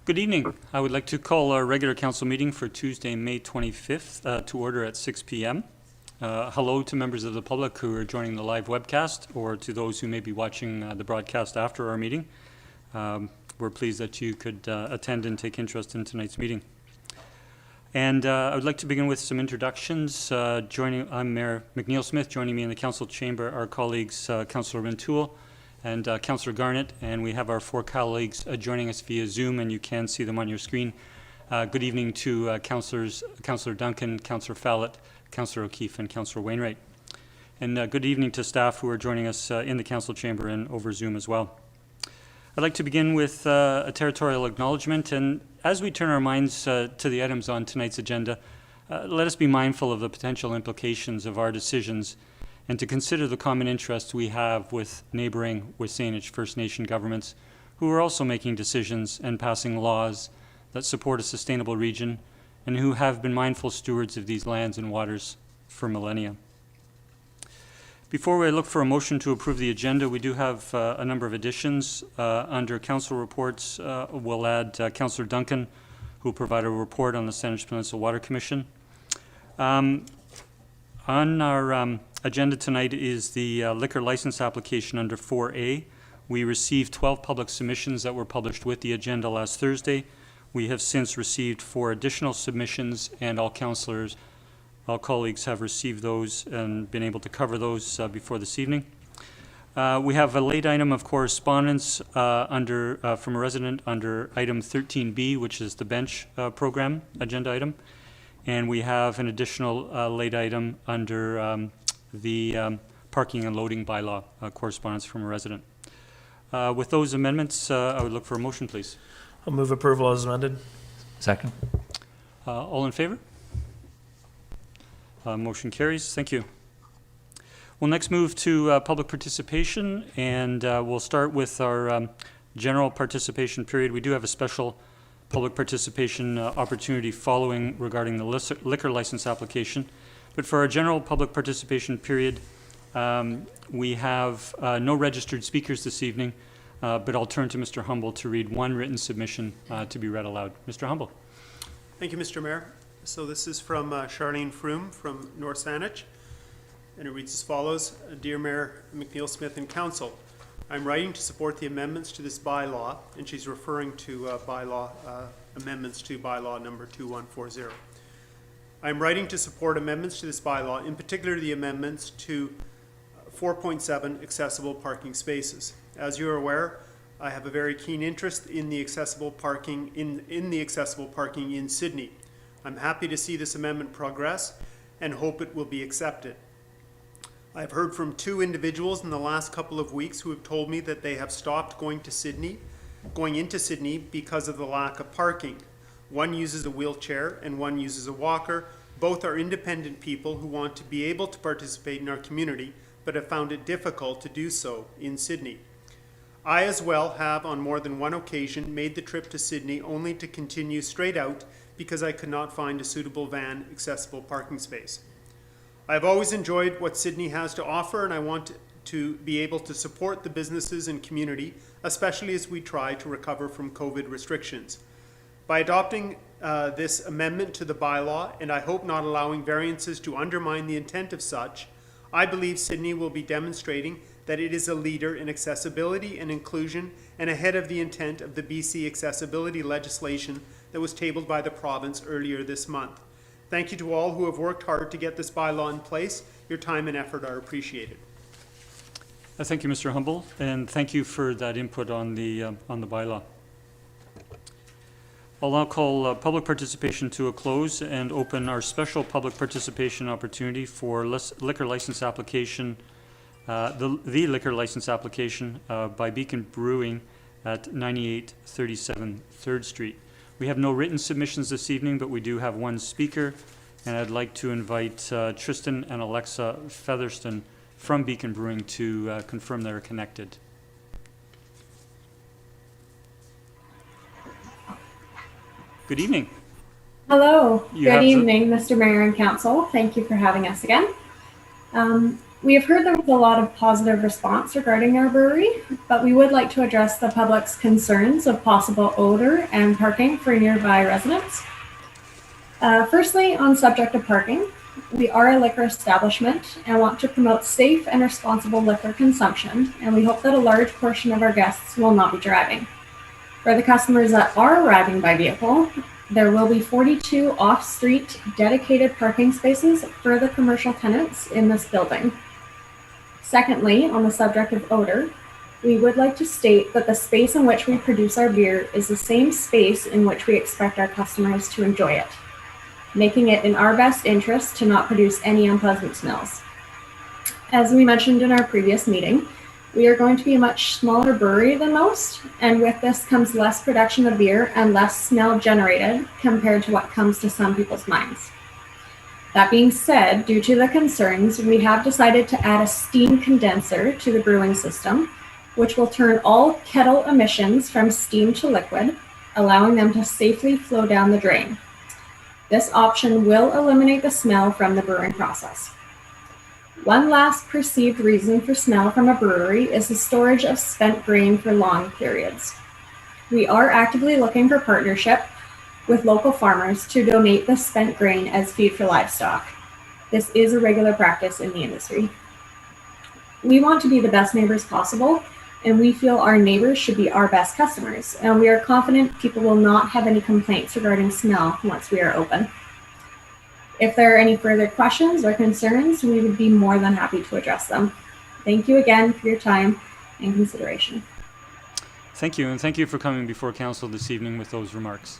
Good evening. I would like to call our regular council meeting for Tuesday, May 25th to order at 6 p.m. Hello to members of the public who are joining the live webcast or to those who may be watching the broadcast after our meeting. We're pleased that you could attend and take interest in tonight's meeting. And I would like to begin with some introductions. I'm Mayor McNeil-Smith. Joining me in the council chamber are colleagues Councillor Renewal and Councillor Garnett, and we have our four colleagues joining us via Zoom, and you can see them on your screen. Good evening to Councillor Duncan, Councillor Fallett, Councillor O'Keefe, and Councillor Wainwright. And good evening to staff who are joining us in the council chamber and over Zoom as well. I'd like to begin with a territorial acknowledgement, and as we turn our minds to the items on tonight's agenda, let us be mindful of the potential implications of our decisions and to consider the common interests we have with neighboring Saanich First Nation governments who are also making decisions and passing laws that support a sustainable region and who have been mindful stewards of these lands and waters for millennia. Before we look for a motion to approve the agenda, we do have a number of additions. Under council reports, we'll add Councillor Duncan, who will provide a report on the Saanich Peninsula Water Commission. On our agenda tonight is the liquor license application under 4A. We received 12 public submissions that were published with the agenda last Thursday. We have since received 4 additional submissions, and all colleagues have received those and been able to cover those before this evening. We have a late item of correspondence from a resident under item 13B, which is the bench program agenda item. And we have an additional late item under the parking and loading bylaw correspondence from a resident. With those amendments, I would look for a motion, please. I'll move approval as amended. Second. All in favor? Motion carries. Thank you. We'll next move to public participation, and we'll start with our general participation period. We do have a special public participation opportunity following regarding the liquor license application. But for our general public participation period, we have no registered speakers this evening, but I'll turn to Mr. Humble to read one written submission to be read aloud. Mr. Humble. Thank you, Mr. Mayor. So this is from Charlene Froome from North Saanich, and it reads as follows. Dear Mayor McNeil-Smith and Council, I'm writing to support the amendments to this bylaw, and she's referring to bylaw amendments to bylaw number 2140. I'm writing to support amendments to this bylaw, in particular the amendments to 4.7 accessible parking spaces. As you are aware, I have a very keen interest in the accessible parking in Sidney. I'm happy to see this amendment progress and hope it will be accepted. I've heard from 2 individuals in the last couple of weeks who have told me that they have stopped going into Sidney because of the lack of parking. One uses a wheelchair and one uses a walker. Both are independent people who want to be able to participate in our community, but have found it difficult to do so in Sidney. I as well have on more than one occasion made the trip to Sidney only to continue straight out because I could not find a suitable van accessible parking space. I've always enjoyed what Sidney has to offer, and I want to be able to support the businesses and community, especially as we try to recover from COVID restrictions. By adopting this amendment to the bylaw, and I hope not allowing variances to undermine the intent of such, I believe Sidney will be demonstrating that it is a leader in accessibility and inclusion and ahead of the intent of the BC accessibility legislation that was tabled by the province earlier this month. Thank you to all who have worked hard to get this bylaw in place. Your time and effort are appreciated. Thank you, Mr. Humble, and thank you for that input on the bylaw. I'll now call public participation to a close and open our special public participation opportunity for liquor license application, the liquor license application by Beacon Brewing at 9837 3rd Street. We have no written submissions this evening, but we do have one speaker, and I'd like to invite Tristan and Alexa Featherston from Beacon Brewing to confirm they're connected. Good evening. Hello. Good evening, Mr. Mayor and Council. Thank you for having us again. We have heard there was a lot of positive response regarding our brewery, but we would like to address the public's concerns of possible odor and parking for nearby residents. Firstly, on subject of parking, we are a liquor establishment and want to promote safe and responsible liquor consumption, and we hope that a large portion of our guests will not be driving. For the customers that are arriving by vehicle, there will be 42 off-street dedicated parking spaces for the commercial tenants in this building. Secondly, on the subject of odor, we would like to state that the space in which we produce our beer is the same space in which we expect our customers to enjoy it, making it in our best interest to not produce any unpleasant smells. As we mentioned in our previous meeting, we are going to be a much smaller brewery than most, and with this comes less production of beer and less smell generated compared to what comes to some people's minds. That being said, due to the concerns, we have decided to add a steam condenser to the brewing system, which will turn all kettle emissions from steam to liquid, allowing them to safely flow down the drain. This option will eliminate the smell from the brewing process. One last perceived reason for smell from a brewery is the storage of spent grain for long periods. We are actively looking for partnership with local farmers to donate the spent grain as feed for livestock. This is a regular practice in the industry. We want to be the best neighbors possible, and we feel our neighbors should be our best customers, and we are confident people will not have any complaints regarding smell once we are open. If there are any further questions or concerns, we would be more than happy to address them. Thank you again for your time and consideration. Thank you, and thank you for coming before council this evening with those remarks.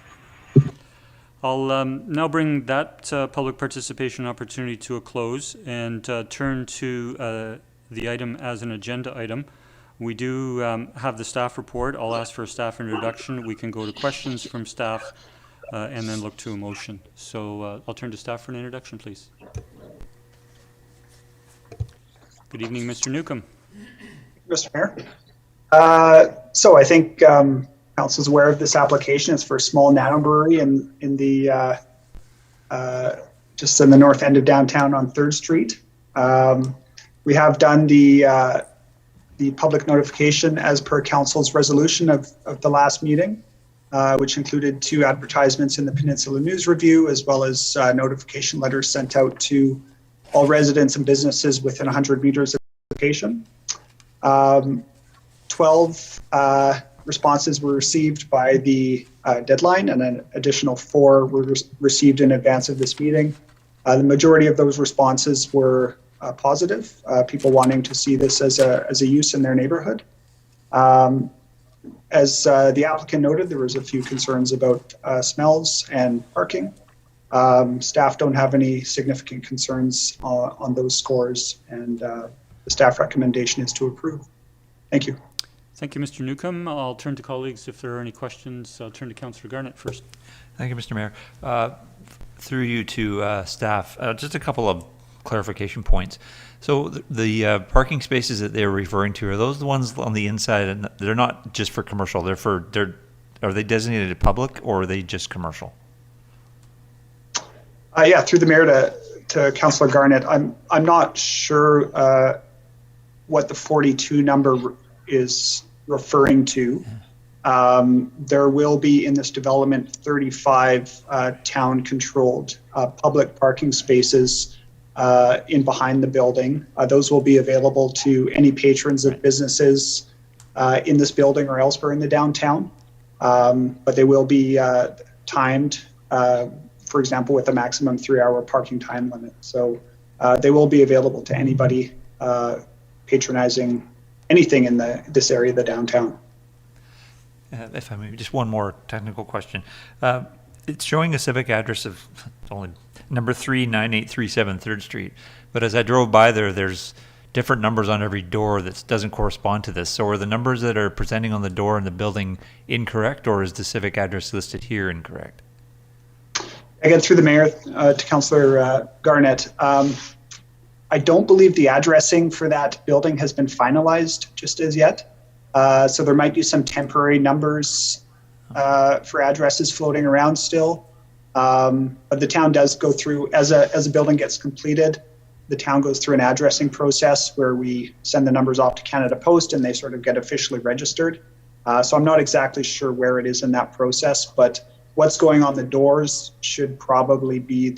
I'll now bring that public participation opportunity to a close and turn to the item as an agenda item. We do have the staff report. I'll ask for a staff introduction. We can go to questions from staff and then look to a motion. So I'll turn to staff for an introduction, please. Good evening, Mr. Newcomb. Mr. Mayor. So I think Council's aware of this application. It's for a small nano brewery in the just in the north end of downtown on 3rd Street. We have done the public notification as per Council's resolution of the last meeting, which included 2 advertisements in the Peninsula News Review, as well as notification letters sent out to all residents and businesses within 100 meters of the location. 12 responses were received by the deadline, and an additional 4 were received in advance of this meeting. The majority of those responses were positive, people wanting to see this as a use in their neighborhood. As the applicant noted, there was a few concerns about smells and parking. Staff don't have any significant concerns on those scores, and the staff recommendation is to approve. Thank you. Thank you, Mr. Newcomb. I'll turn to colleagues if there are any questions. I'll turn to Councillor Garnett first. Thank you, Mr. Mayor. Through you to staff, just a couple of clarification points. So the parking spaces that they're referring to, are those the ones on the inside, and they're not just for commercial, are they designated to public, or are they just commercial? Yeah, through the mayor to Councillor Garnett, I'm not sure what the 42 number is referring to. There will be in this development 35 town-controlled public parking spaces in behind the building. Those will be available to any patrons of businesses in this building or elsewhere in the downtown, but they will be timed, for example, with a maximum 3-hour parking time limit. So they will be available to anybody patronizing anything in this area of the downtown. If I may, just one more technical question. It's showing a civic address of only number 39837 3rd Street, but as I drove by there's different numbers on every door that doesn't correspond to this. So are the numbers that are presenting on the door in the building incorrect, or is the civic address listed here incorrect? Again, through the mayor to Councillor Garnett, I don't believe the addressing for that building has been finalized just as yet. So there might be some temporary numbers for addresses floating around still. But the town does go through, as a building gets completed, the town goes through an addressing process where we send the numbers off to Canada Post and they sort of get officially registered. So I'm not exactly sure where it is in that process, but what's going on the doors should probably be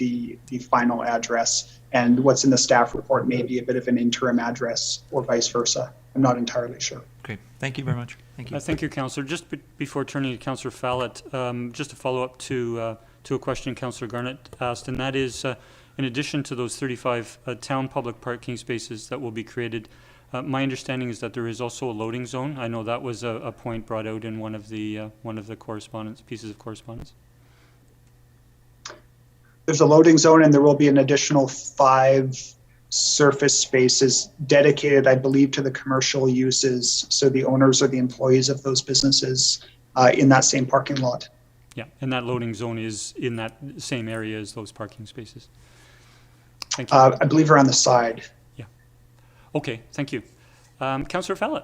the final address, and what's in the staff report may be a bit of an interim address or vice versa. I'm not entirely sure. Okay, thank you very much. Thank you. Thank you, Councillor. Just before turning to Councillor Fallett, just to follow up to a question Councillor Garnett asked, and that is, in addition to those 35 town public parking spaces that will be created, my understanding is that there is also a loading zone. I know that was a point brought out in one of the pieces of correspondence. There's a loading zone, and there will be an additional 5 surface spaces dedicated, I believe, to the commercial uses. So the owners or the employees of those businesses in that same parking lot. Yeah, and that loading zone is in that same area as those parking spaces. Thank you. I believe around the side. Yeah. Okay, thank you. Councillor Fallett.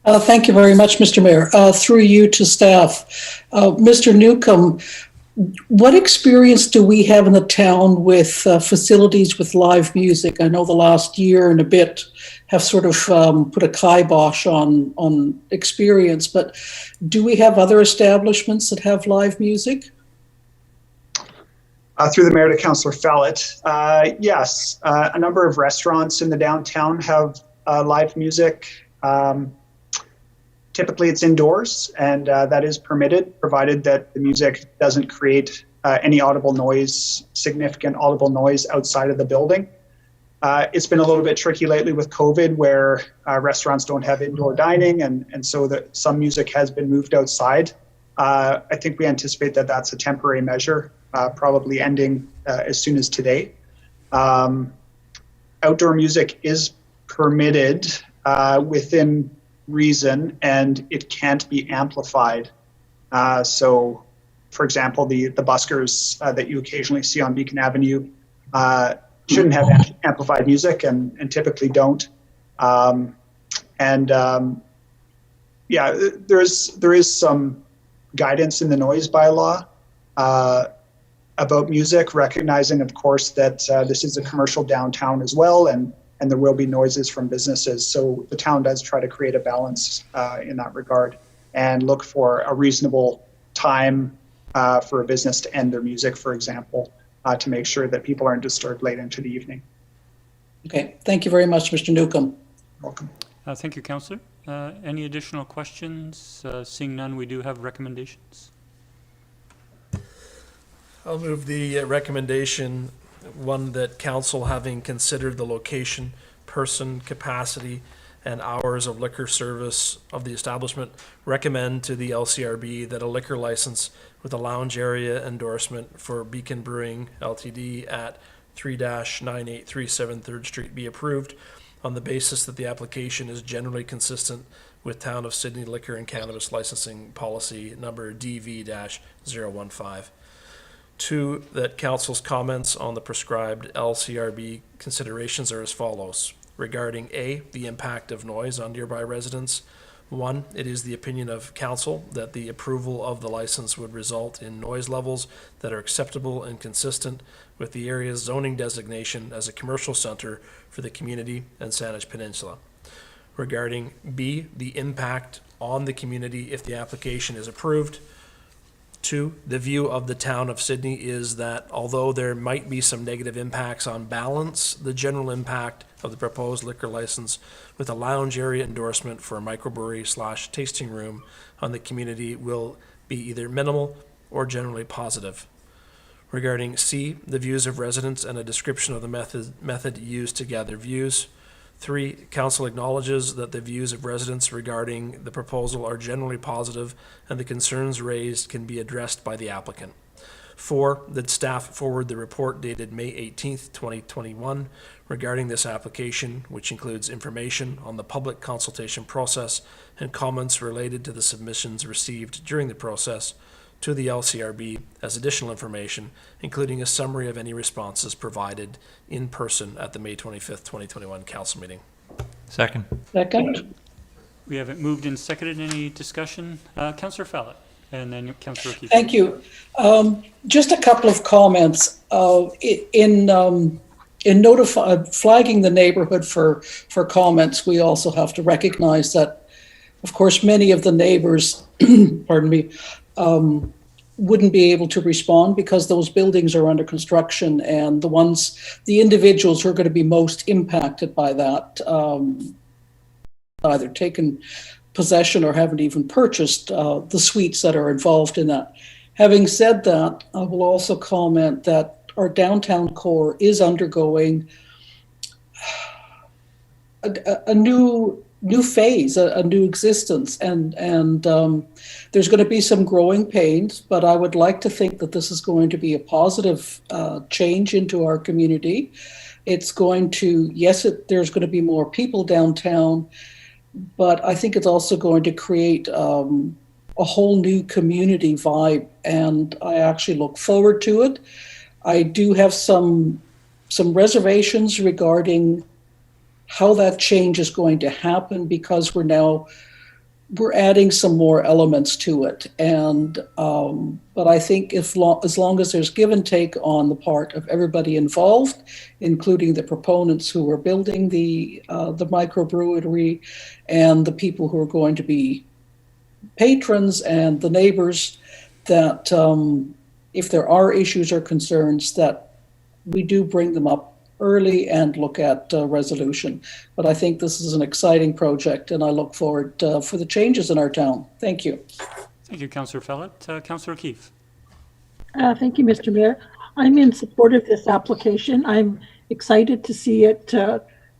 Thank you very much, Mr. Mayor. Through you to staff. Mr. Newcomb, what experience do we have in the town with facilities with live music? I know the last year and a bit have sort of put a kibosh on experience, but do we have other establishments that have live music? Through the mayor to Councillor Fallett, yes, a number of restaurants in the downtown have live music. Typically it's indoors, and that is permitted, provided that the music doesn't create any audible noise, significant audible noise outside of the building. It's been a little bit tricky lately with COVID, where restaurants don't have indoor dining, and so that some music has been moved outside. I think we anticipate that that's a temporary measure, probably ending as soon as today. Outdoor music is permitted within reason, and it can't be amplified. So, for example, the buskers that you occasionally see on Beacon Avenue shouldn't have amplified music, and typically don't. Yeah, there is some guidance in the noise bylaw about music, recognizing, of course, that this is a commercial downtown as well, and there will be noises from businesses. So the town does try to create a balance in that regard and look for a reasonable time for a business to end their music, for example, to make sure that people aren't disturbed late into the evening. Okay, thank you very much, Mr. Newcomb. Welcome. Thank you, Councillor. Any additional questions? Seeing none, we do have recommendations. I'll move the recommendation, one that council, having considered the location, person, capacity, and hours of liquor service of the establishment, recommend to the LCRB that a liquor license with a lounge area endorsement for Beacon Brewing Ltd at 3-9837 3rd Street be approved on the basis that the application is generally consistent with Town of Sidney Liquor and Cannabis Licensing Policy number DV-015. 2, that council's comments on the prescribed LCRB considerations are as follows. Regarding A, the impact of noise on nearby residents. 1, it is the opinion of council that the approval of the license would result in noise levels that are acceptable and consistent with the area's zoning designation as a commercial center for the community and Saanich Peninsula. Regarding B, the impact on the community if the application is approved. 2, the view of the Town of Sidney is that although there might be some negative impacts on balance, the general impact of the proposed liquor license with a lounge area endorsement for a microbrewery / tasting room on the community will be either minimal or generally positive. Regarding C, the views of residents and a description of the method used to gather views. 3, council acknowledges that the views of residents regarding the proposal are generally positive and the concerns raised can be addressed by the applicant. 4, that staff forward the report dated May 18th, 2021 regarding this application, which includes information on the public consultation process and comments related to the submissions received during the process to the LCRB as additional information, including a summary of any responses provided in person at the May 25th, 2021 council meeting. Second. Second. We have it moved and seconded. Any discussion? Councillor Fallett, and then Councillor O'Keefe. Thank you. Just a couple of comments. in flagging the neighborhood for comments, we also have to recognize that, of course, many of the neighbors, pardon me, wouldn't be able to respond because those buildings are under construction, and the individuals who are going to be most impacted by that, either taken possession or haven't even purchased the suites that are involved in that. Having said that, I will also comment that our downtown core is undergoing a new phase, a new existence, and there's going to be some growing pains, but I would like to think that this is going to be a positive change into our community. It's going to, there's going to be more people downtown, but I think it's also going to create a whole new community vibe, and I actually look forward to it. I do have some reservations regarding how that change is going to happen, because we're adding some more elements to it, and but I think as long as there's give and take on the part of everybody involved, including the proponents who are building the microbrewery and the people who are going to be patrons and the neighbors, that if there are issues or concerns, that we do bring them up early and look at resolution. But I think this is an exciting project, and I look forward for the changes in our town. Thank you. Thank you, Councillor Fellett. Councillor O'Keefe. Thank you, Mr. Mayor. I'm in support of this application. I'm excited to see it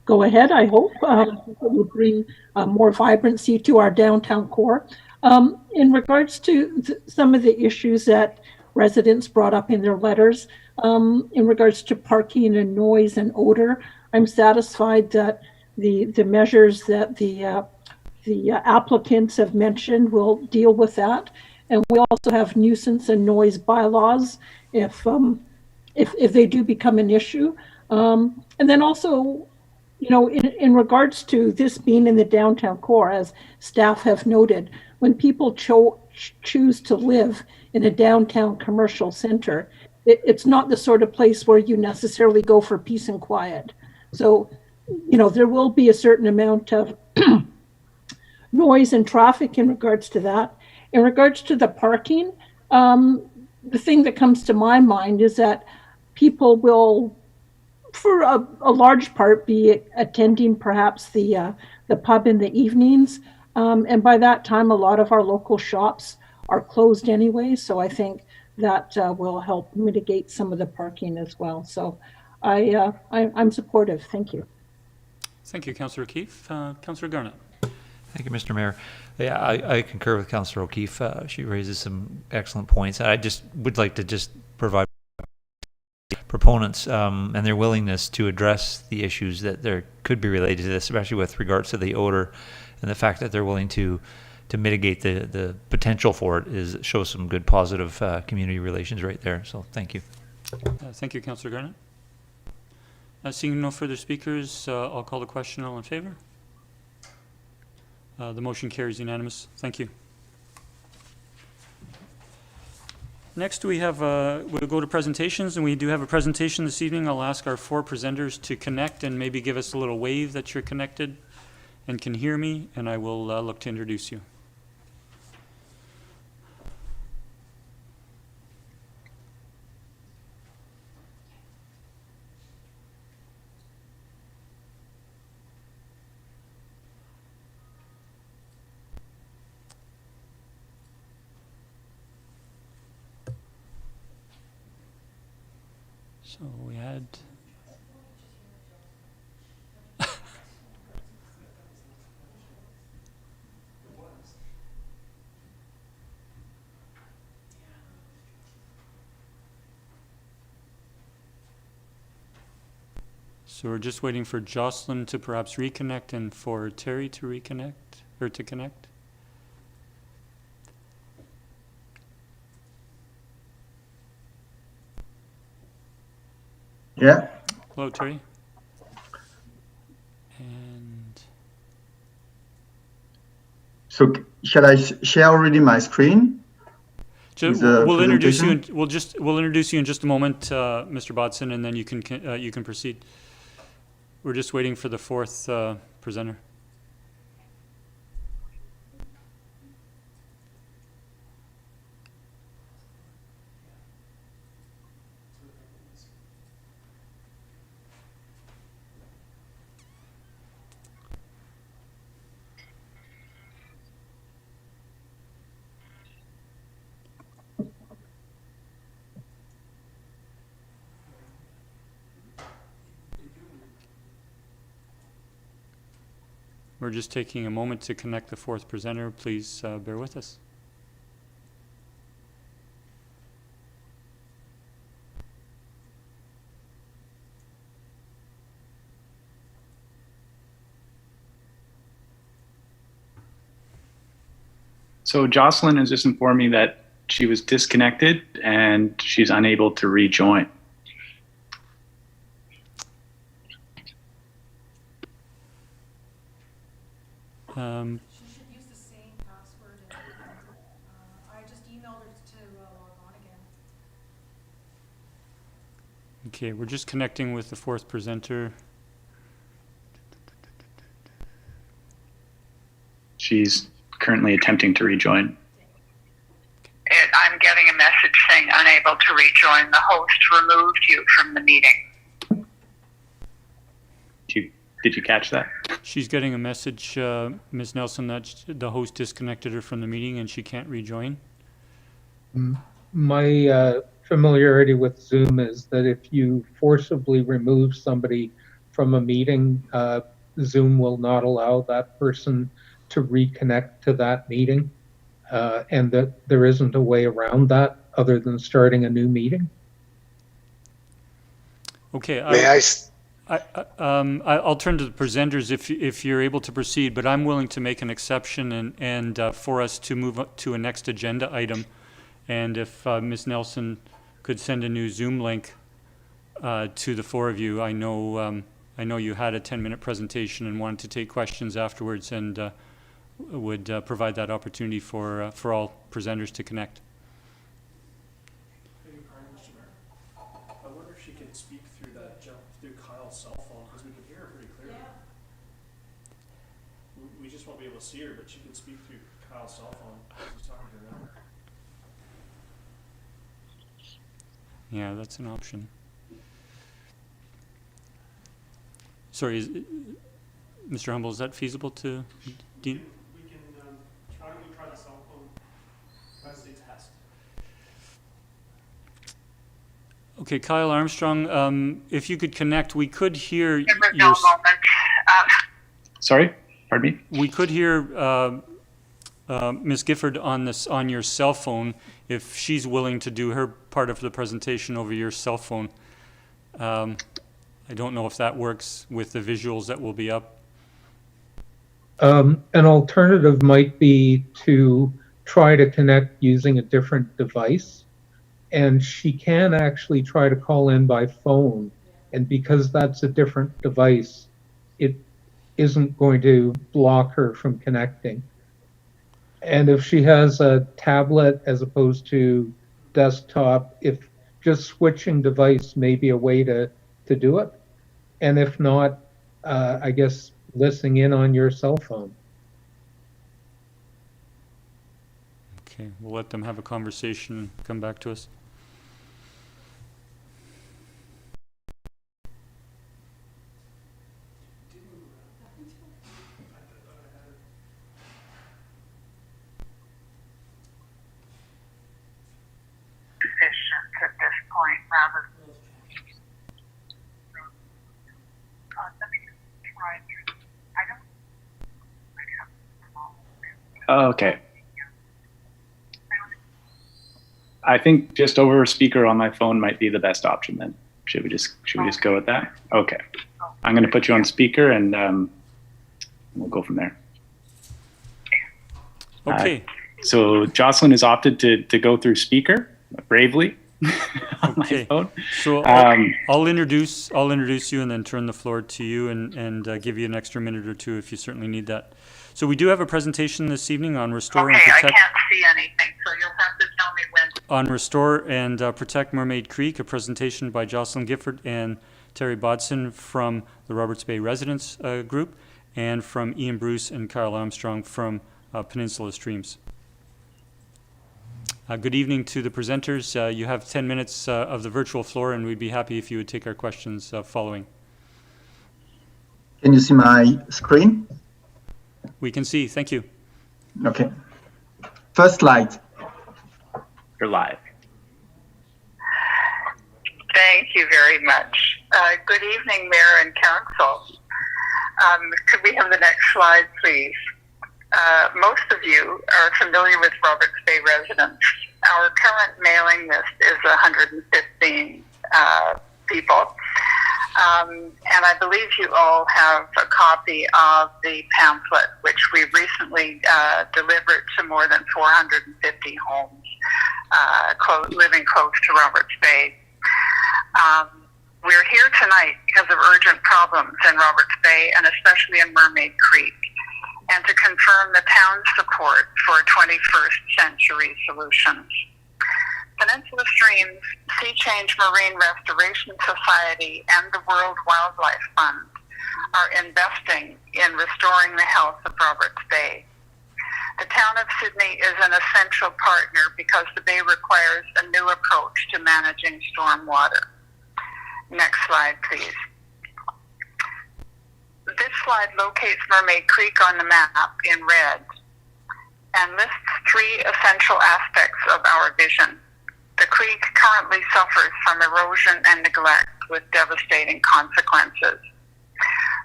go ahead. I hope it will bring more vibrancy to our downtown core. In regards to some of the issues that residents brought up in their letters, in regards to parking and noise and odor, I'm satisfied that the measures that the applicants have mentioned will deal with that. And we also have nuisance and noise bylaws if they do become an issue. And then also, you know, in regards to this being in the downtown core, as staff have noted, when people choose to live in a downtown commercial center, it's not the sort of place where you necessarily go for peace and quiet. So, you know, there will be a certain amount of noise and traffic in regards to that. In regards to the parking, the thing that comes to my mind is that people will, for a large part, be attending perhaps the pub in the evenings. And by that time, a lot of our local shops are closed anyway. So I think that will help mitigate some of the parking as well. So I'm supportive. Thank you. Thank you, Councillor O'Keefe. Councillor Garnett. Thank you, Mr. Mayor. Yeah, I concur with Councillor O'Keefe. She raises some excellent points. I just would like to just provide proponents and their willingness to address the issues that there could be related to this, especially with regards to the odor, and the fact that they're willing to mitigate the potential for it shows some good positive community relations right there. So thank you. Thank you, Councillor Garnett. Seeing no further speakers, I'll call the question. All in favor? The motion carries unanimous. Thank you. Next, we have we'll go to presentations, and we do have a presentation this evening. I'll ask our four presenters to connect and maybe give us a little wave that you're connected and can hear me, and I will look to introduce you. So we had so we're just waiting for Jocelyn to perhaps reconnect and for Thierry to reconnect or to connect. Yeah. Hello, Thierry. And So shall I share already my screen? We'll introduce you. We'll introduce you in just a moment, Mr. Bodson, and then you can proceed. We're just waiting for the fourth presenter. We're just taking a moment to connect the fourth presenter. Please bear with us. So Jocelyn has just informed me that she was disconnected and she's unable to rejoin. She should use the same password and I just emailed her to log on again. Okay, we're just connecting with the fourth presenter. She's currently attempting to rejoin. I'm getting a message saying unable to rejoin. The host removed you from the meeting. Did you catch that? She's getting a message, Ms. Nelson, that the host disconnected her from the meeting and she can't rejoin. My familiarity with Zoom is that if you forcibly remove somebody from a meeting, Zoom will not allow that person to reconnect to that meeting, and that there isn't a way around that other than starting a new meeting. Okay. May I'll turn to the presenters if you're able to proceed, but I'm willing to make an exception and for us to move up to a next agenda item. And if Ms. Nelson could send a new Zoom link to the four of you, I know you had a 10-minute presentation and wanted to take questions afterwards, and would provide that opportunity for all presenters to connect. I wonder if she can speak through Kyle's cell phone, because we can hear her pretty clearly. Yeah. We just won't be able to see her, but she can speak through Kyle's cell phone. She's talking to her now. Yeah, that's an option. Sorry, Mr. Humble, is that feasible to? Dean? We can try the cell phone as a test. Okay, Kyle Armstrong, if you could connect, we could hear No moment. Sorry, pardon me? We could hear Ms. Gifford on your cell phone if she's willing to do her part of the presentation over your cell phone. I don't know if that works with the visuals that will be up. An alternative might be to try to connect using a different device, and she can actually try to call in by phone, and because that's a different device, it isn't going to block her from connecting. And if she has a tablet as opposed to desktop, if just switching device may be a way to do it, and if not, I guess listening in on your cell phone. Okay, we'll let them have a conversation and come back to us. Sufficient at this point, rather. Let me try through. Oh, okay. I think just over speaker on my phone might be the best option then. Should we just go with that? Okay. I'm going to put you on speaker and we'll go from there. Okay. So Jocelyn has opted to go through speaker bravely on my Okay. phone. So I'll introduce you and then turn the floor to you and give you an extra minute or two if you certainly need that. So we do have a presentation this evening on restoring Okay, I protect. can't see anything, so you'll have to tell me when On Restore and Protect Mermaid Creek, a presentation by Jocelyn, Gifford, and Thierry Bodson from the Roberts Bay Residents Group, and from Ian Bruce and Kyle Armstrong from Peninsula Streams. Good evening to the presenters. You have 10 minutes of the virtual floor, and we'd be happy if you would take our questions following. Can you see my screen? We can see. Thank you. Okay. First slide. You're live. Thank you very much. Good evening, Mayor and Council. Could we have the next slide, please? Most of you are familiar with Roberts Bay residents. Our current mailing list is 115 people. And I believe you all have a copy of the pamphlet, which we recently delivered to more than 450 homes living close to Roberts Bay. We're here tonight because of urgent problems in Roberts Bay and especially in Mermaid Creek, and to confirm the town's support for 21st century solutions. Peninsula Streams, Sea Change Marine Restoration Society, and the World Wildlife Fund are investing in restoring the health of Roberts Bay. The town of Sidney is an essential partner because the bay requires a new approach to managing storm water. Next slide, please. This slide locates Mermaid Creek on the map in red and lists 3 essential aspects of our vision. The creek currently suffers from erosion and neglect with devastating consequences.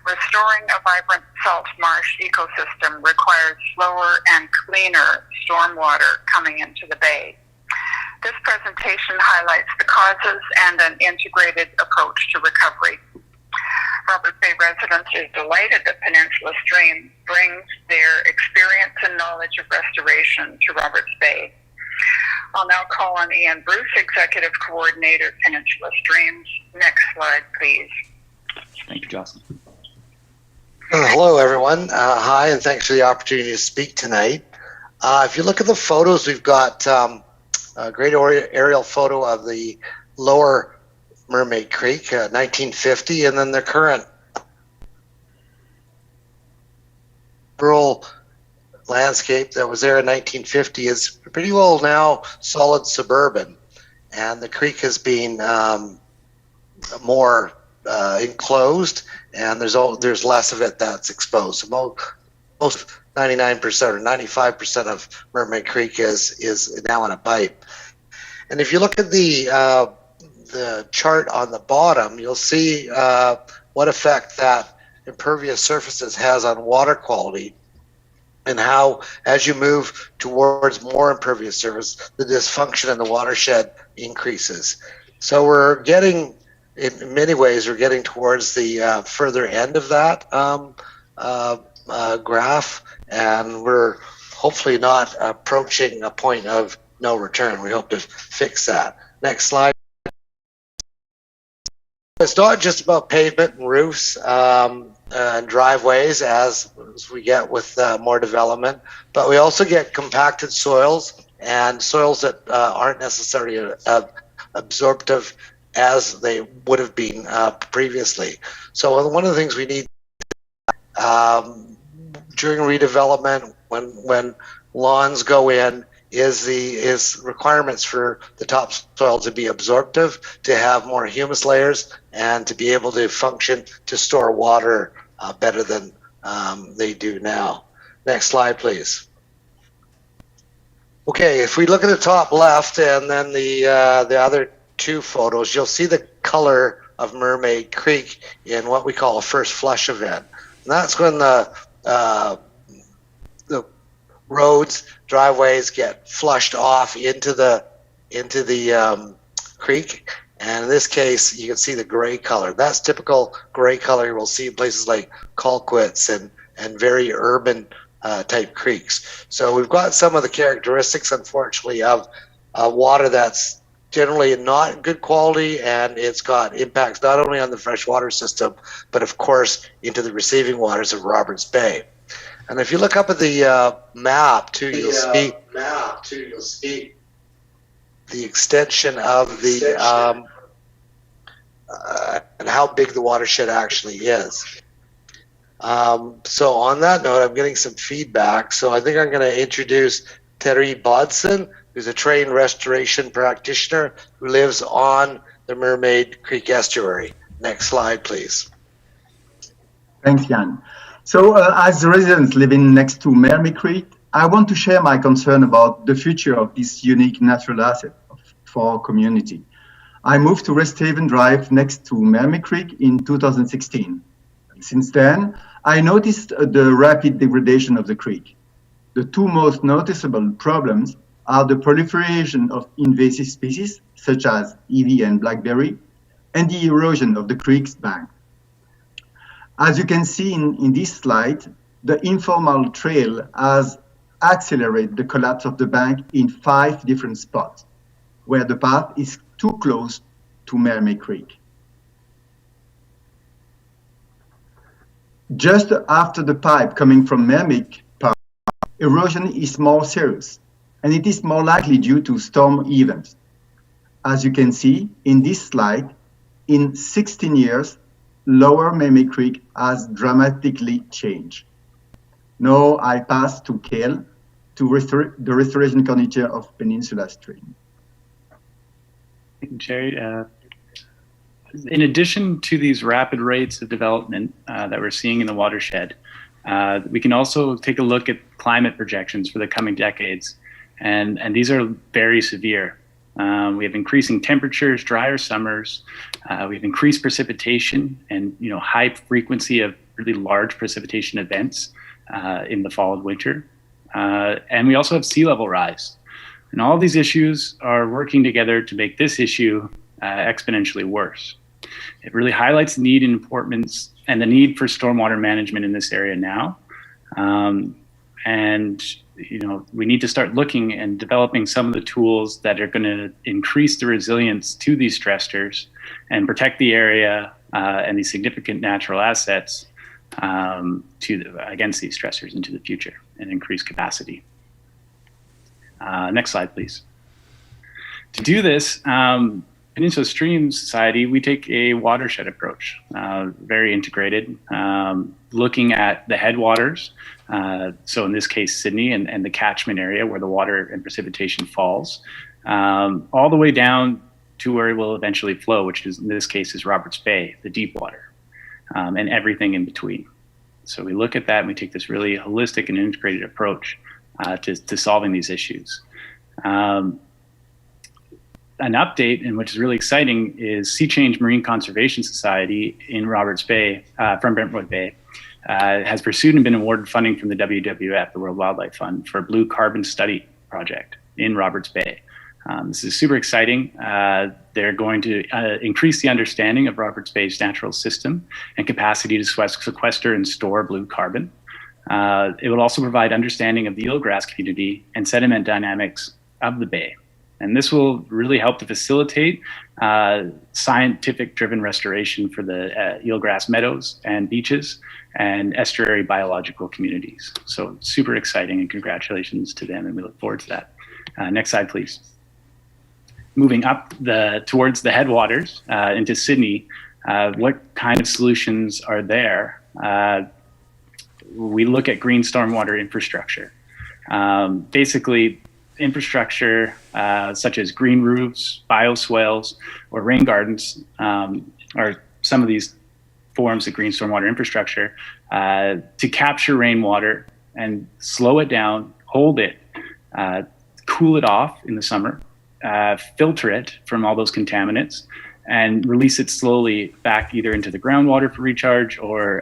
Restoring a vibrant salt marsh ecosystem requires slower and cleaner stormwater coming into the bay. This presentation highlights the causes and an integrated approach to recovery. Roberts Bay residents is delighted that Peninsula Stream brings their experience and knowledge of restoration to Roberts Bay. I'll now call on Ian Bruce, Executive Coordinator, Peninsula Streams. Next slide, please. Thank you, Jocelyn. Hello, everyone. Hi, and thanks for the opportunity to speak tonight. If you look at the photos, we've got a great aerial photo of the lower Mermaid Creek, 1950, and then the current rural landscape that was there in 1950 is pretty well now solid suburban, and the creek has been more enclosed, and there's less of it that's exposed. So most 99% or 95% of Mermaid Creek is now in a pipe. And if you look at the chart on the bottom, you'll see what effect that impervious surfaces has on water quality, and how, as you move towards more impervious surface, the dysfunction in the watershed increases. So we're getting, in many ways, we're getting towards the further end of that graph, and we're hopefully not approaching a point of no return. We hope to fix that. Next slide. It's not just about pavement and roofs and driveways as we get with more development, but we also get compacted soils and soils that aren't necessarily absorptive as they would have been previously. So one of the things we need during redevelopment, when lawns go in, is requirements for the topsoil to be absorptive, to have more humus layers, and to be able to function to store water better than they do now. Next slide, please. Okay, if we look at the top left and then the other 2 photos, you'll see the color of Mermaid Creek in what we call a first flush event. And that's when the roads, driveways get flushed off into the creek, and in this case you can see the gray color. That's typical gray color we'll see in places like Colquitts and very urban type creeks. So we've got some of the characteristics, unfortunately, of water that's generally not good quality, and it's got impacts not only on the freshwater system, but of course into the receiving waters of Roberts Bay. And if you look up at the map too, you'll see the extension of the and how big the watershed actually is. So on that note, I'm getting some feedback. So I think I'm going to introduce Thierry Bodson, who's a trained restoration practitioner who lives on the Mermaid Creek estuary. Next slide, please. Thanks, Jan. So as the residents living next to Mermaid Creek, I want to share my concern about the future of this unique natural asset for our community. I moved to Resthaven Drive next to Mermaid Creek in 2016. Since then, I noticed the rapid degradation of the creek. The two most noticeable problems are the proliferation of invasive species, such as ivy and blackberry, and the erosion of the creek's bank. As you can see in this slide, the informal trail has accelerated the collapse of the bank in 5 different spots, where the path is too close to Mermaid Creek. Just after the pipe coming from Mermaid Park, erosion is more serious, and it is more likely due to storm events. As you can see in this slide, in 16 years, Lower Mermaid Creek has dramatically changed. Now I pass to Kale to the restoration coordinator of Peninsula Stream. Thank you, Thierry. In addition to these rapid rates of development that we're seeing in the watershed, we can also take a look at climate projections for the coming decades, and these are very severe. We have increasing temperatures, drier summers, we have increased precipitation and high frequency of really large precipitation events in the fall and winter. And we also have sea level rise. And all of these issues are working together to make this issue exponentially worse. It really highlights the need and importance and the need for stormwater management in this area now. And we need to start looking and developing some of the tools that are going to increase the resilience to these stressors and protect the area and these significant natural assets against these stressors into the future and increase capacity. Next slide, please. To do this, Peninsula Stream Society, we take a watershed approach, very integrated, looking at the headwaters, so in this case, Sidney and the catchment area where the water and precipitation falls, all the way down to where it will eventually flow, which is, in this case, is Roberts Bay, the deep water, and everything in between. So we look at that and we take this really holistic and integrated approach to solving these issues. An update, and which is really exciting, is Sea Change Marine Conservation Society in Roberts Bay, from Brentwood Bay, has pursued and been awarded funding from the WWF, the World Wildlife Fund, for a blue carbon study project in Roberts Bay. This is super exciting. They're going to increase the understanding of Roberts Bay's natural system and capacity to sequester and store blue carbon. It will also provide understanding of the eelgrass community and sediment dynamics of the bay. And this will really help to facilitate scientific-driven restoration for the eelgrass meadows and beaches and estuary biological communities. So super exciting, and congratulations to them, and we look forward to that. Next slide, please. Moving up towards the headwaters into Sidney, what kind of solutions are there? We look at green stormwater infrastructure. Basically, infrastructure such as green roofs, bioswales, or rain gardens are some of these forms of green stormwater infrastructure to capture rainwater and slow it down, hold it, cool it off in the summer, filter it from all those contaminants, and release it slowly back either into the groundwater for recharge or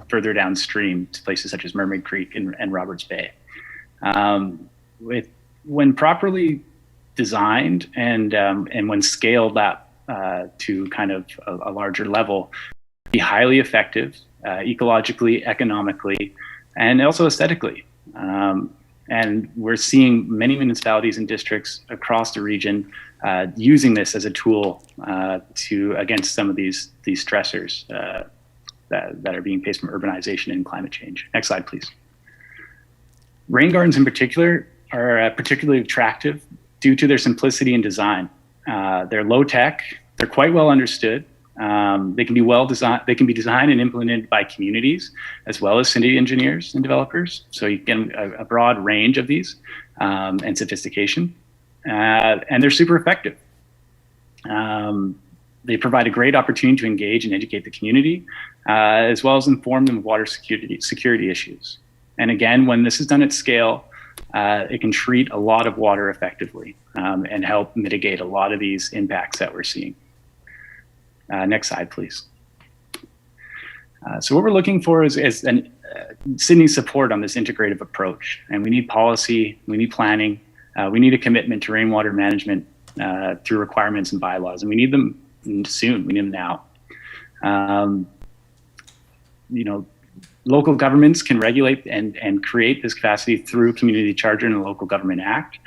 further downstream to places such as Mermaid Creek and Roberts Bay. When properly designed and when scaled up to kind of a larger level, be highly effective, ecologically, economically, and also aesthetically. And we're seeing many municipalities and districts across the region using this as a tool against some of these stressors that are being faced from urbanization and climate change. Next slide, please. Rain gardens in particular are particularly attractive due to their simplicity in design. They're low tech, they're quite well understood. They can be they can be designed and implemented by communities as well as city engineers and developers. So you get a broad range of these and sophistication, and they're super effective. They provide a great opportunity to engage and educate the community, as well as inform them of water security issues. And again, when this is done at scale, it can treat a lot of water effectively and help mitigate a lot of these impacts that we're seeing. Next slide, please. So what we're looking for is Sidney's support on this integrative approach. And we need policy, we need planning, we need a commitment to rainwater management through requirements and bylaws. And we need them soon, we need them now. You know, local governments can regulate and create this capacity through Community Charter and the Local Government Act.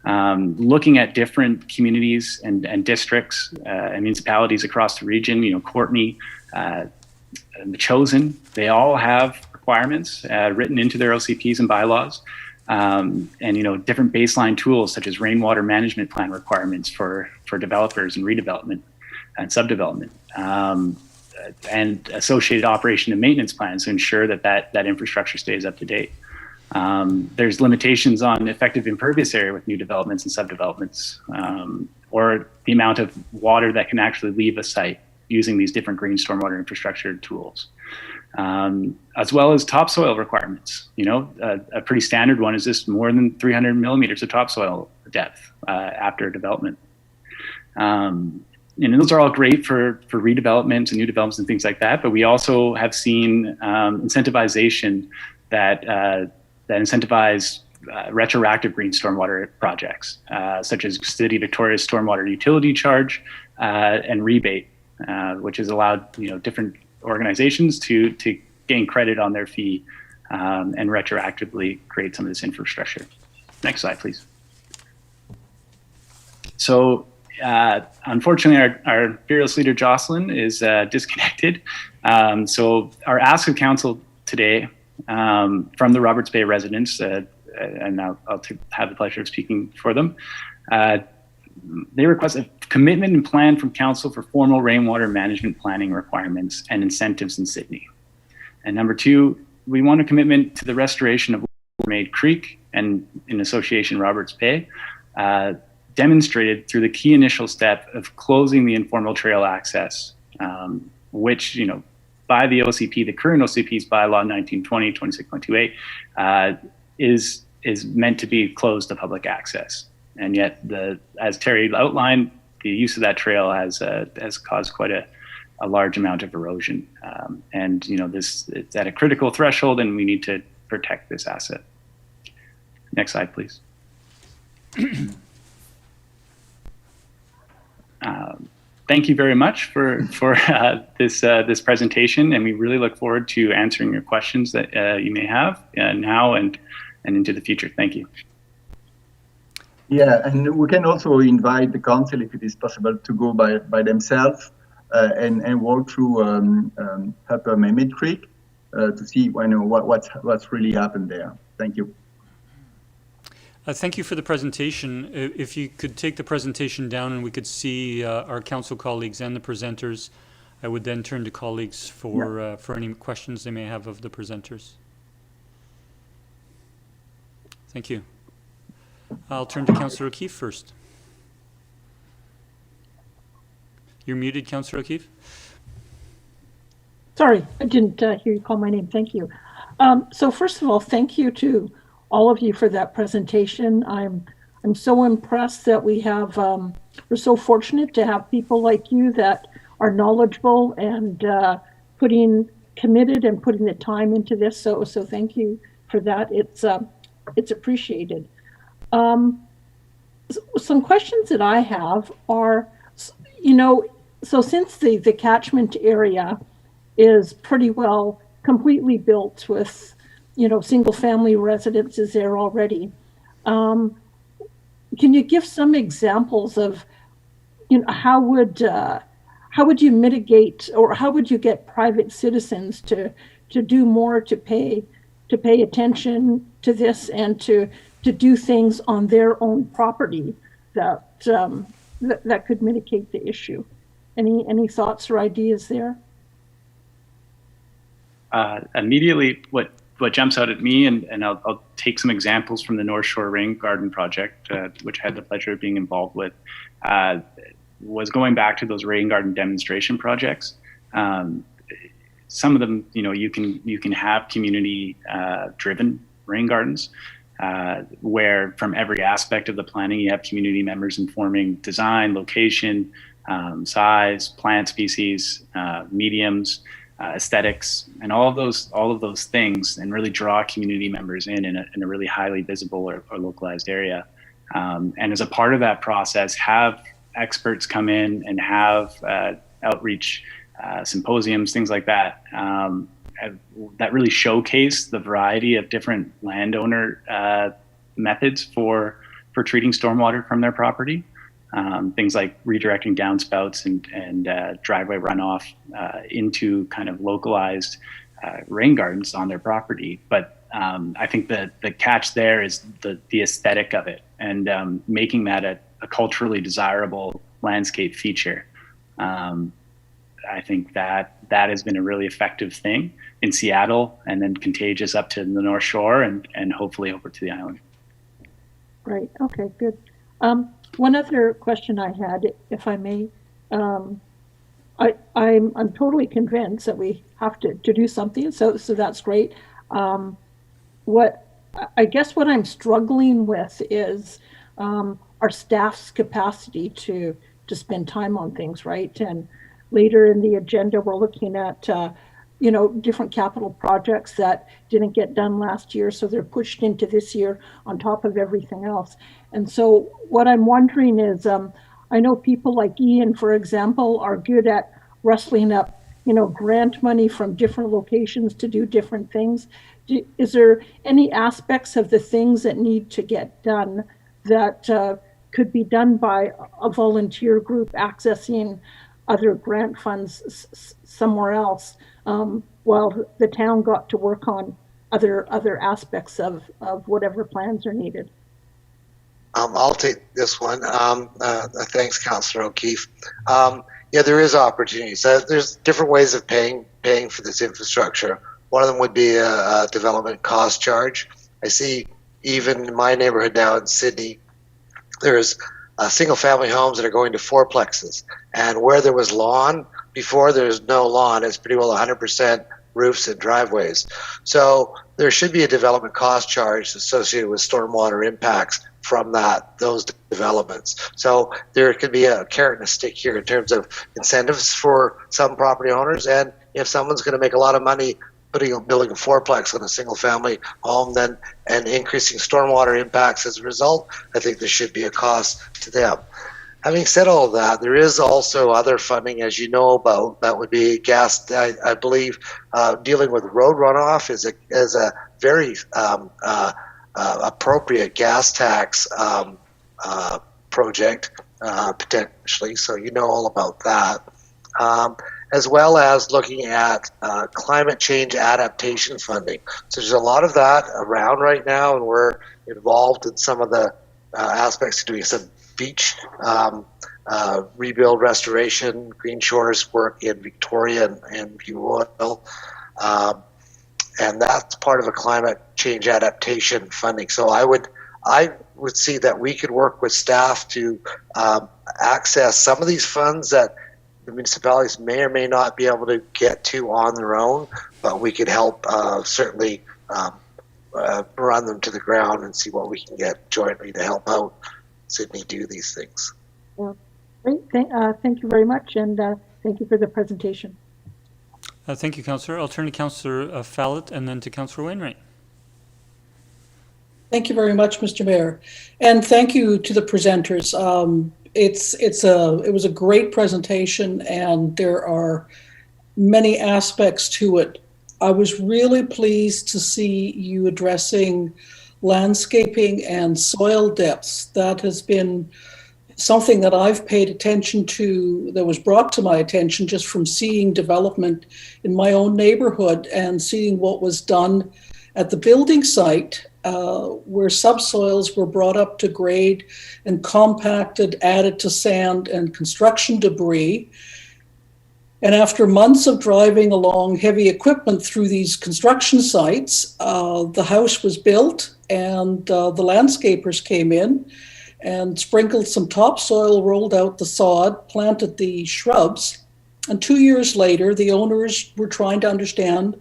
Looking at different communities and districts and municipalities across the region, you know, Courtney, the Chosen, they all have requirements written into their OCPs and bylaws, and you know, different baseline tools such as rainwater management plan requirements for developers and redevelopment and subdevelopment, and associated operation and maintenance plans to ensure that infrastructure stays up to date. There's limitations on effective impervious area with new developments and subdevelopments, or the amount of water that can actually leave a site using these different green stormwater infrastructure tools, as well as topsoil requirements. You know, a pretty standard one is just more than 300 millimeters of topsoil depth after development. And those are all great for redevelopment and new developments and things like that. But we also have seen incentivization that incentivize retroactive green stormwater projects, such as City of Victoria's stormwater utility charge and rebate, which has allowed, you know, different organizations to gain credit on their fee and retroactively create some of this infrastructure. Next slide, please. So unfortunately, our fearless leader Jocelyn is disconnected. So our ask of council today from the Roberts Bay residents, and I'll have the pleasure of speaking for them. They request a commitment and plan from council for formal rainwater management planning requirements and incentives in Sidney. And number two, we want a commitment to the restoration of Mermaid Creek and in association Roberts Bay, demonstrated through the key initial step of closing the informal trail access, which, you know, by the OCP, the current OCP's bylaw 1920, 26.28, is meant to be closed to public access. And yet, as Terry outlined, the use of that trail has caused quite a large amount of erosion. And, you know, it's at a critical threshold, and we need to protect this asset. Next slide, please. Thank you very much for this presentation, and we really look forward to answering your questions that you may have now and into the future. Thank you. Yeah, and we can also invite the council, if it is possible, to go by themselves and walk through Upper Mermaid Creek to see what's really happened there. Thank you. Thank you for the presentation. If you could take the presentation down and we could see our council colleagues and the presenters, I would then turn to colleagues for any questions they may have of the presenters. Thank you. I'll turn to Councillor O'Keefe first. You're muted, Councillor O'Keefe. Sorry, I didn't hear you call my name. Thank you. So first of all, thank you to all of you for that presentation. I'm so impressed that we have, we're so fortunate to have people like you that are knowledgeable and committed and putting the time into this. So thank you for that. It's appreciated. Some questions that I have are, you know, so since the catchment area is pretty well completely built with, you know, single family residences there already, can you give some examples of, you know, how would you mitigate, or how would you get private citizens to do more to pay attention to this and to do things on their own property that could mitigate the issue. Any thoughts or ideas there? Immediately, what jumps out at me, and I'll take some examples from the North Shore Rain Garden project, which I had the pleasure of being involved with, was going back to those rain garden demonstration projects. Some of them, you can have community driven rain gardens, where from every aspect of the planning, you have community members informing design, location, size, plant species, mediums, aesthetics, and all of those things, and really draw community members in a really highly visible or localized area. And as a part of that process, have experts come in and have outreach symposiums, things like that, that really showcase the variety of different landowner methods for treating stormwater from their property. Things like redirecting downspouts and driveway runoff into kind of localized rain gardens on their property. But I think the catch there is the aesthetic of it, and making that a culturally desirable landscape feature. I think that has been a really effective thing in Seattle, and then contagious up to the North Shore and hopefully over to the island. Right. Okay, good. One other question I had, if I may, I'm totally convinced that we have to do something. So that's great. What I'm struggling with is our staff's capacity to spend time on things, right? And later in the agenda, we're looking at different capital projects that didn't get done last year, so they're pushed into this year on top of everything else. And so what I'm wondering is, I know people like Ian, for example, are good at rustling up, grant money from different locations to do different things. Is there any aspects of the things that need to get done that could be done by a volunteer group accessing other grant funds somewhere else, while the town got to work on other aspects of whatever plans are needed? I'll take this one. Thanks, Councillor O'Keefe. Yeah, there is opportunities. There's different ways of paying for this infrastructure. One of them would be a development cost charge. I see even in my neighborhood now in Sidney, there's single-family homes that are going to fourplexes, and where there was lawn before, there's no lawn. It's pretty well 100% roofs and driveways. So there should be a development cost charge associated with stormwater impacts from those developments. So there could be a carrot and a stick here in terms of incentives for some property owners, and if someone's going to make a lot of money building a fourplex on a single family home and increasing stormwater impacts as a result, I think there should be a cost to them. Having said all of that, there is also other funding, as you know about. That would be gas. I believe dealing with road runoff is a very appropriate gas tax project potentially. So you know all about that. As well as looking at climate change adaptation funding. So there's a lot of that around right now, and we're involved in some of the aspects of doing some beach rebuild, restoration, Green Shores work in Victoria and BYLAWS, and that's part of a climate change adaptation funding. So I would see that we could work with staff to access some of these funds that the municipalities may or may not be able to get to on their own, but we could help certainly run them to the ground and see what we can get jointly to help out Sidney do these things. Well, great. Thank you very much, and thank you for the presentation. Thank you, Councillor. I'll turn to Councillor Fallett and then to Councillor Wainwright. Thank you very much, Mr. Mayor, and thank you to the presenters. It was a great presentation, and there are many aspects to it. I was really pleased to see you addressing landscaping and soil depths. That has been something that I've paid attention to, that was brought to my attention just from seeing development in my own neighborhood and seeing what was done at the building site where subsoils were brought up to grade and compacted, added to sand and construction debris. And after months of driving along heavy equipment through these construction sites, the house was built, and the landscapers came in and sprinkled some topsoil, rolled out the sod, planted the shrubs. And 2 years later, the owners were trying to understand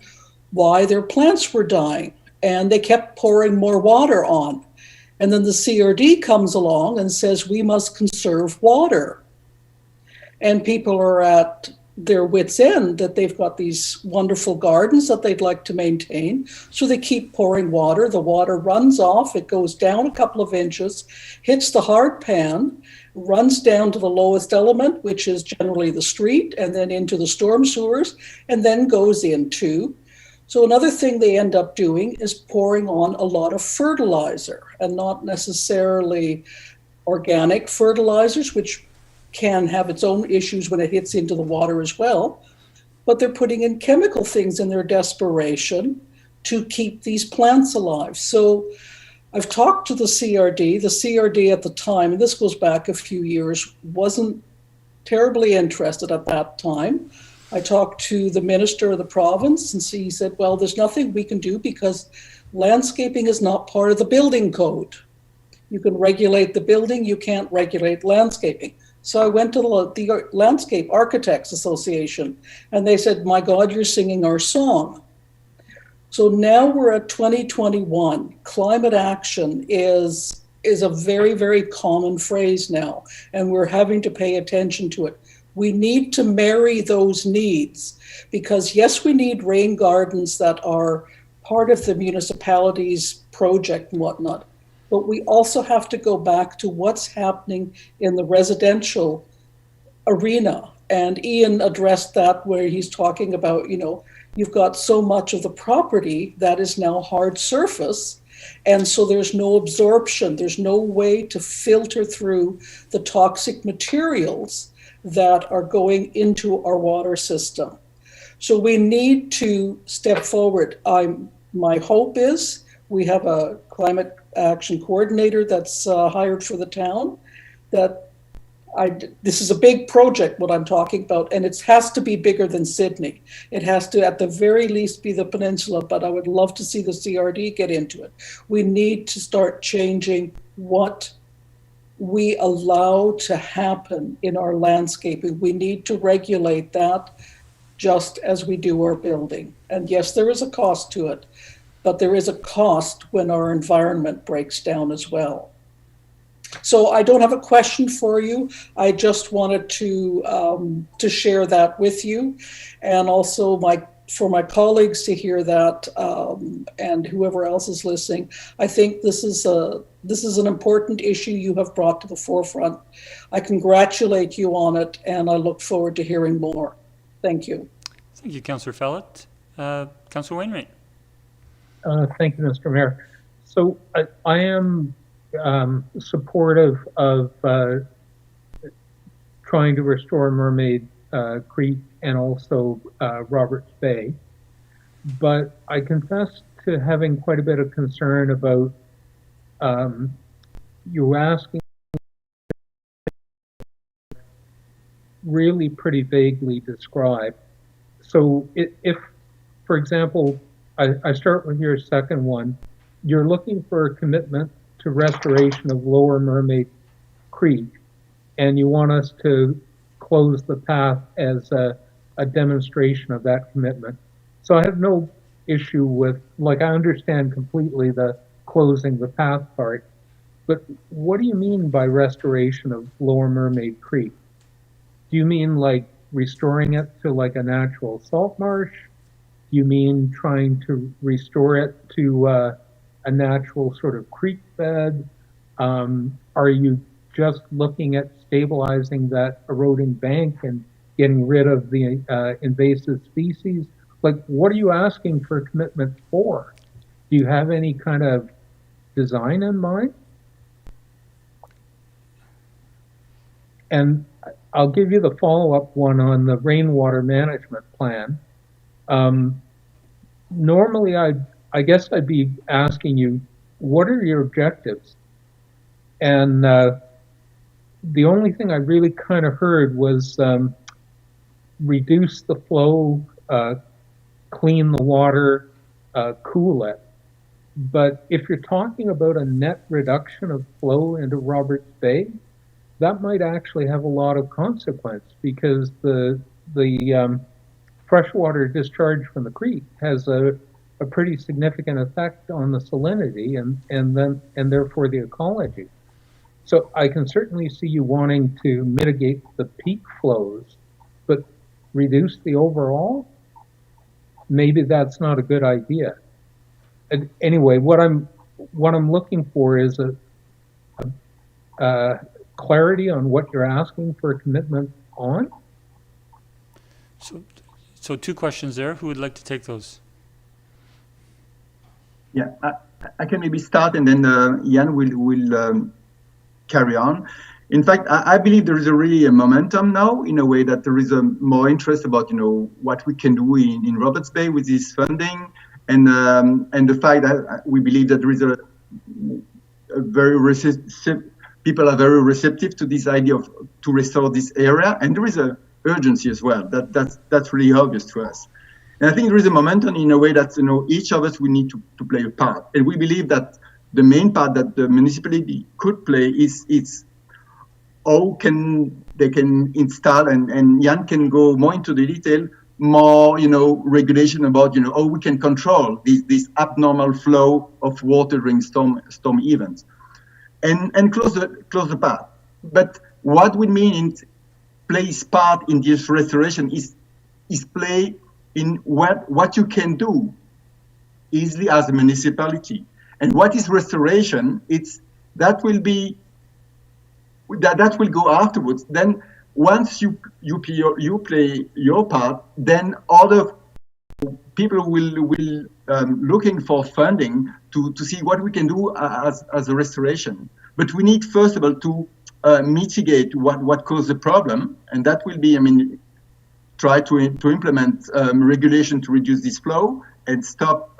why their plants were dying, and they kept pouring more water on. And then the CRD comes along and says, we must conserve water. And people are at their wits' end that they've got these wonderful gardens that they'd like to maintain. So they keep pouring water. The water runs off. It goes down a couple of inches, hits the hard pan, runs down to the lowest element, which is generally the street, and then into the storm sewers, and then goes into. So another thing they end up doing is pouring on a lot of fertilizer, and not necessarily organic fertilizers, which can have its own issues when it hits into the water as well. But they're putting in chemical things in their desperation to keep these plants alive. So I've talked to the CRD. The CRD at the time, and this goes back a few years, wasn't terribly interested at that time. I talked to the minister of the province, and he said, well, there's nothing we can do because landscaping is not part of the building code. You can regulate the building, you can't regulate landscaping. So I went to the Landscape Architects Association, and they said, my God, you're singing our song. So now we're at 2021. Climate action is a very, very common phrase now, and we're having to pay attention to it. We need to marry those needs because, yes, we need rain gardens that are part of the municipality's project and whatnot, but we also have to go back to what's happening in the residential arena. And Ian addressed that where he's talking about, you've got so much of the property that is now hard surface. And so there's no absorption. There's no way to filter through the toxic materials that are going into our water system. So we need to step forward. My hope is we have a climate action coordinator that's hired for the town. This is a big project, what I'm talking about, and it has to be bigger than Sidney. It has to, at the very least, be the Peninsula, but I would love to see the CRD get into it. We need to start changing what we allow to happen in our landscaping. We need to regulate that just as we do our building. And yes, there is a cost to it, but there is a cost when our environment breaks down as well. So I don't have a question for you. I just wanted to share that with you, and also for my colleagues to hear that, and whoever else is listening. I think this is an important issue you have brought to the forefront. I congratulate you on it, and I look forward to hearing more. Thank you. Thank you, Councillor Fellett. Councillor Wainwright. Thank you, Mr. Mayor. So I am supportive of trying to restore Mermaid Creek and also Roberts Bay, but I confess to having quite a bit of concern about you asking really pretty vaguely described. So if, for example, I start with your second one, you're looking for a commitment to restoration of Lower Mermaid Creek, and you want us to close the path as a demonstration of that commitment. So I have no issue with, I understand completely the closing the path part, but what do you mean by restoration of Lower Mermaid Creek? Do you mean restoring it to a natural salt marsh? Do you mean trying to restore it to a natural sort of creek bed? Are you just looking at stabilizing that eroding bank and getting rid of the invasive species? What are you asking for a commitment for? Do you have any kind of design in mind? And I'll give you the follow-up one on the rainwater management plan. Normally, I guess I'd be asking you what are your objectives? And the only thing I really kind of heard was reduce the flow, clean the water, cool it. But if you're talking about a net reduction of flow into Roberts Bay, that might actually have a lot of consequence, because the freshwater discharge from the creek has a pretty significant effect on the salinity and therefore the ecology. So I can certainly see you wanting to mitigate the peak flows, but reduce the overall. Maybe that's not a good idea. And anyway, what I'm looking for is a clarity on what you're asking for a commitment on. So two questions there. Who would like to take those? Yeah, I can maybe start, and then Jan will carry on. In fact, I believe there is really a momentum now, in a way that there is a more interest about, what we can do in Roberts Bay with this funding, and the fact that we believe that there is a very receptive, people are very receptive to this idea to restore this area, and there is a urgency as well. That's really obvious to us. And I think there is a momentum in a way that, each of us, we need to play a part. And we believe that the main part that the municipality could play is how they can install, and Jan can go more into the detail, more, regulation about, how we can control this abnormal flow of water during storm events, and close the path. But what we mean in plays part in this restoration is play in what you can do easily as a municipality. And what is restoration? That will go afterwards. Then once you play your part, then other people will looking for funding to see what we can do as a restoration. But we need, first of all, to mitigate what caused the problem, and that will be, try to implement regulation to reduce this flow and stop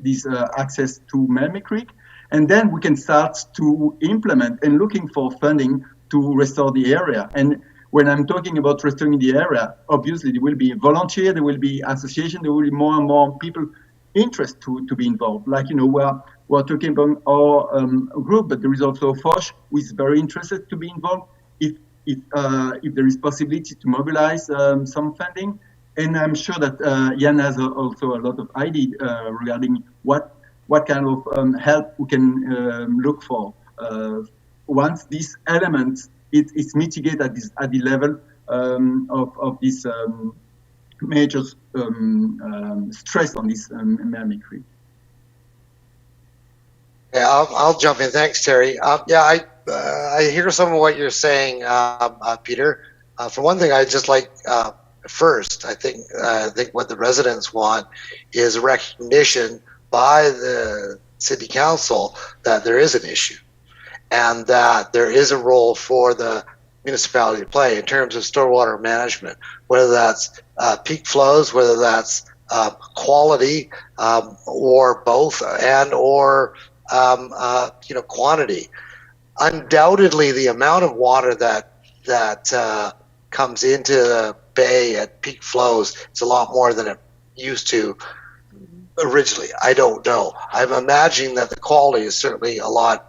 this access to Mermaid Creek. And then we can start to implement and looking for funding to restore the area. And when I'm talking about restoring the area, obviously there will be volunteer, there will be association, there will be more and more people interested to be involved. Like, we're talking about our group, but there is also Foch who is very interested to be involved if there is possibility to mobilize some funding. And I'm sure that Jan has also a lot of ideas regarding what kind of help we can look for once this element is mitigated at the level of this major stress on this Mermaid Creek. Yeah, I'll jump in. Thanks, Terry. I hear some of what you're saying, Peter. For one thing, I just like first. I think what the residents want is recognition by the city council that there is an issue, and that there is a role for the municipality to play in terms of stormwater management, whether that's peak flows, whether that's quality, or both, and or quantity. Undoubtedly, the amount of water that comes into the bay at peak flows is a lot more than it used to originally. I don't know. I'm imagining that the quality is certainly a lot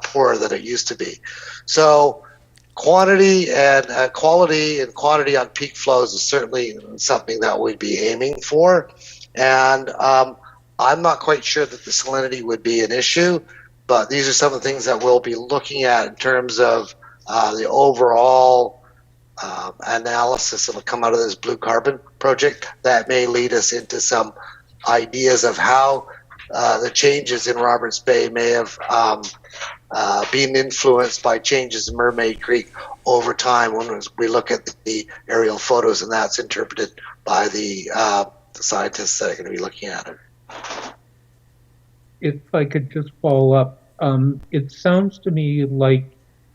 poorer than it used to be. So quantity and quality and quantity on peak flows is certainly something that we'd be aiming for. And I'm not quite sure that the salinity would be an issue, but these are some of the things that we'll be looking at in terms of the overall analysis that will come out of this blue carbon project that may lead us into some ideas of how the changes in Roberts Bay may have been influenced by changes in Mermaid Creek over time when we look at the aerial photos, and that's interpreted by the scientists that are going to be looking at it. If I could just follow up, it sounds to me like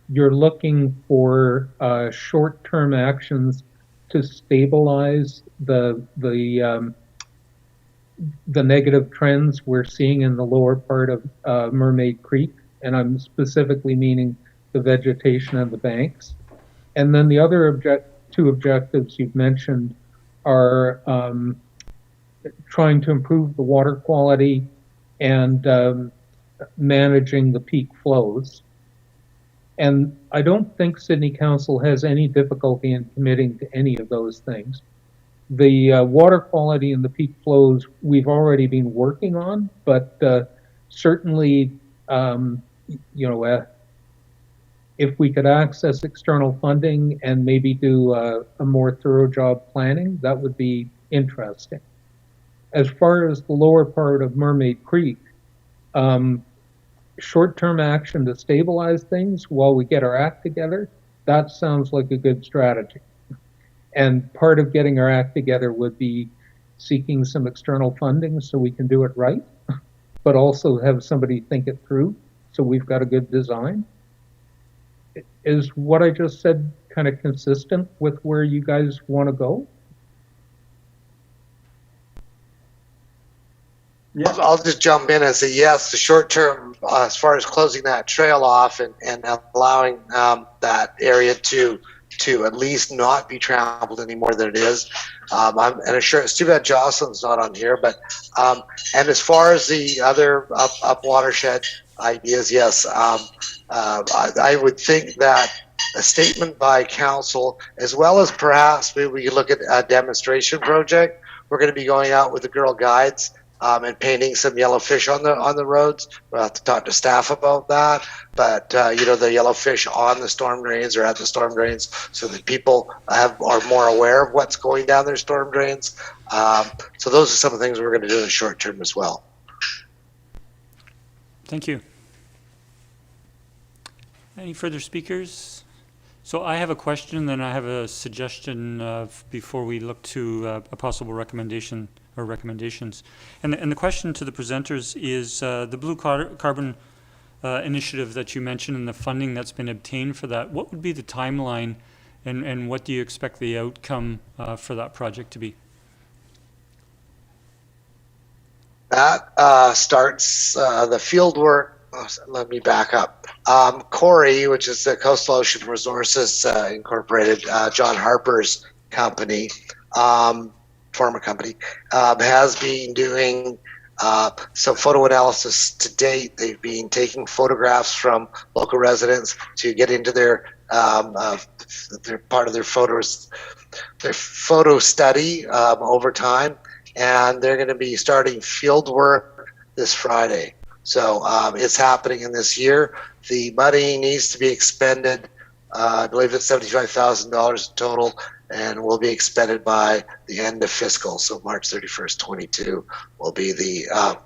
you're looking for short-term actions to stabilize the the negative trends we're seeing in the lower part of Mermaid Creek, and I'm specifically meaning the vegetation and the banks. And then the other two objectives you've mentioned are trying to improve the water quality and managing the peak flows. And I don't think Sidney Council has any difficulty in committing to any of those things. The water quality and the peak flows we've already been working on, but certainly, if we could access external funding and maybe do a more thorough job planning, that would be interesting. As far as the lower part of Mermaid Creek, short-term action to stabilize things while we get our act together, that sounds like a good strategy. And part of getting our act together would be seeking some external funding so we can do it right, but also have somebody think it through so we've got a good design. Is what I just said kind of consistent with where you guys want to go? I'll just jump in and say yes. The short term, as far as closing that trail off and allowing that area to at least not be trampled any more than it is. And sure, it's too bad Jocelyn's not on here. But and as far as the other up watershed ideas, yes, I would think that a statement by council, as well as perhaps maybe we could look at a demonstration project. We're going to be going out with the Girl Guides. And painting some yellow fish on the roads. We'll have to talk to staff about that. But the yellow fish on the storm drains or at the storm drains, so that people are more aware of what's going down their storm drains. So those are some of the things we're going to do in the short term as well. Thank you. Any further speakers? So I have a question, then I have a suggestion before we look to a possible recommendation or recommendations. And the question to the presenters is the Blue Carbon initiative that you mentioned and the funding that's been obtained for that. What would be the timeline and what do you expect the outcome for that project to be? That starts the field work. Let me back up. Corey, which is the Coastal Ocean Resources Incorporated, John Harper's company, former company, has been doing some photo analysis to date. They've been taking photographs from local residents to get into their part of their photo study over time, and they're going to be starting field work this Friday. So it's happening in this year. The money needs to be expended. I believe it's $75,000 total, and will be expended by the end of fiscal. So March 31st, 22 will be the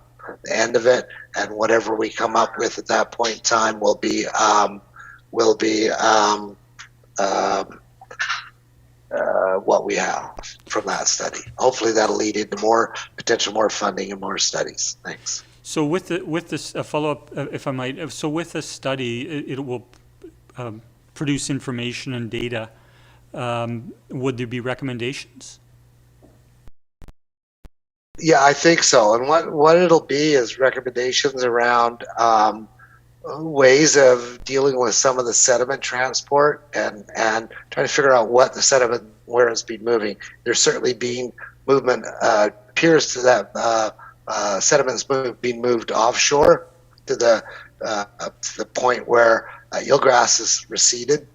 end of it, and whatever we come up with at that point in time will be what we have from that study. Hopefully that'll lead into more funding and more studies. Thanks. So with this follow-up, if I might, so with this study, it will produce information and data. Would there be recommendations? Yeah, I think so. And what it'll be is recommendations around ways of dealing with some of the sediment transport and trying to figure out what the sediment, where it's been moving. There's certainly been movement, appears to that sediments being moved offshore to the point where eelgrass is receded.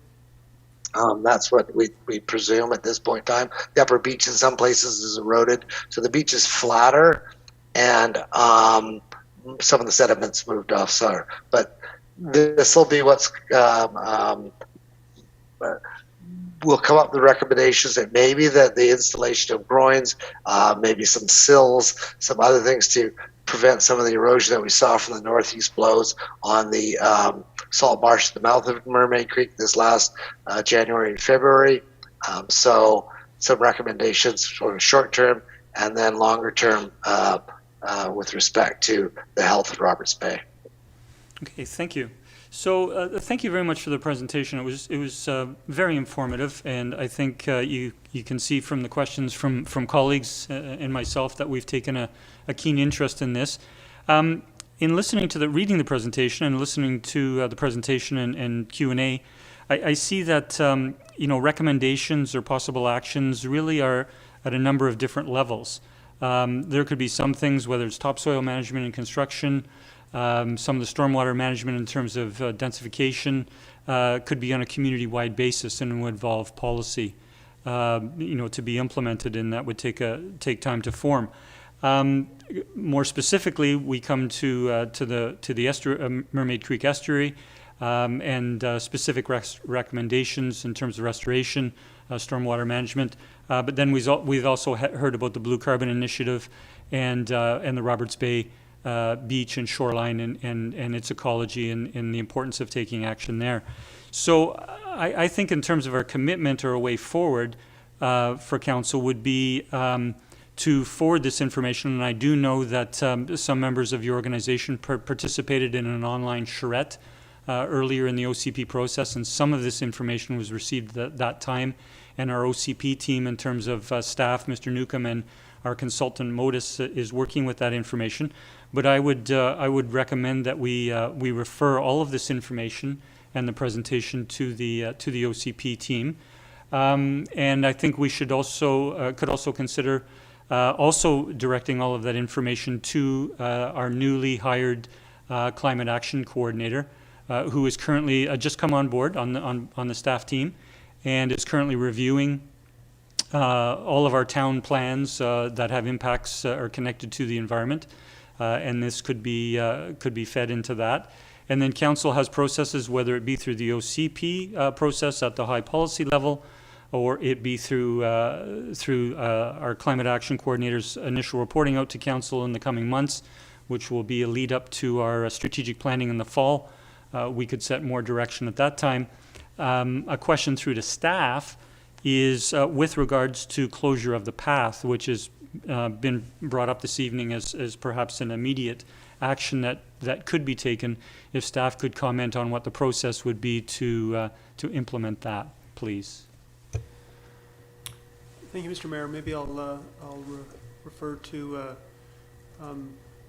That's what we presume at this point in time. The upper beach in some places is eroded, so the beach is flatter, and some of the sediments moved offshore. But this will be what's we'll come up with recommendations. It may be that the installation of groins, maybe some sills, some other things to prevent some of the erosion that we saw from the northeast blows on the salt marsh at the mouth of Mermaid Creek this last January and February. So some recommendations for short term and then longer term with respect to the health of Roberts Bay. Okay, thank you. So thank you very much for the presentation. It was very informative, and I think you can see from the questions from colleagues and myself that we've taken a keen interest in this. In listening to reading the presentation and listening to the presentation and Q&A, I see that recommendations or possible actions really are at a number of different levels. There could be some things, whether it's topsoil management and construction, some of the stormwater management in terms of densification, could be on a community-wide basis and would involve policy, to be implemented, and that would take time to form. More specifically, we come to the Mermaid Creek estuary and specific recommendations in terms of restoration, stormwater management. But then we've also heard about the Blue Carbon Initiative and the Roberts Bay beach and shoreline and its ecology and the importance of taking action there. So I think in terms of our commitment or a way forward for council would be to forward this information, and I do know that some members of your organization participated in an online charrette earlier in the OCP process, and some of this information was received at that time, and our OCP team in terms of staff, Mr. Newcomb, and our consultant Modus is working with that information. But I would recommend that we refer all of this information and the presentation to the OCP team, and I think we should could also consider also directing all of that information to our newly hired climate action coordinator, who is currently just come on board on the staff team, and is currently reviewing all of our town plans that have impacts or connected to the environment, and this could be fed into that. And then council has processes, whether it be through the OCP process at the high policy level, or it be through our climate action coordinator's initial reporting out to council in the coming months, which will be a lead up to our strategic planning in the fall. We could set more direction at that time. A question through to staff is with regards to closure of the path, which has been brought up this evening as perhaps an immediate action that could be taken. If staff could comment on what the process would be to implement that, please. Thank you, Mr. Mayor. Maybe I'll refer to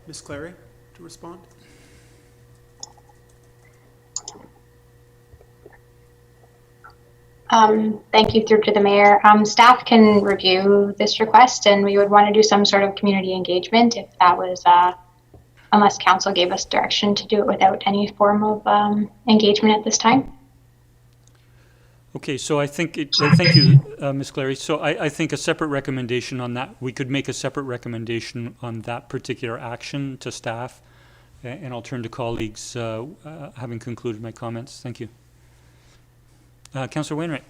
Ms. Clary to respond. Thank you through to the mayor. Staff can review this request, and we would want to do some sort of community engagement if that was, unless council gave us direction to do it without any form of engagement at this time. Okay, so I think, thank you, Ms. Clary. So I think a separate recommendation on that, we could make a separate recommendation on that particular action to staff, and I'll turn to colleagues having concluded my comments. Thank you. Councillor Wainwright.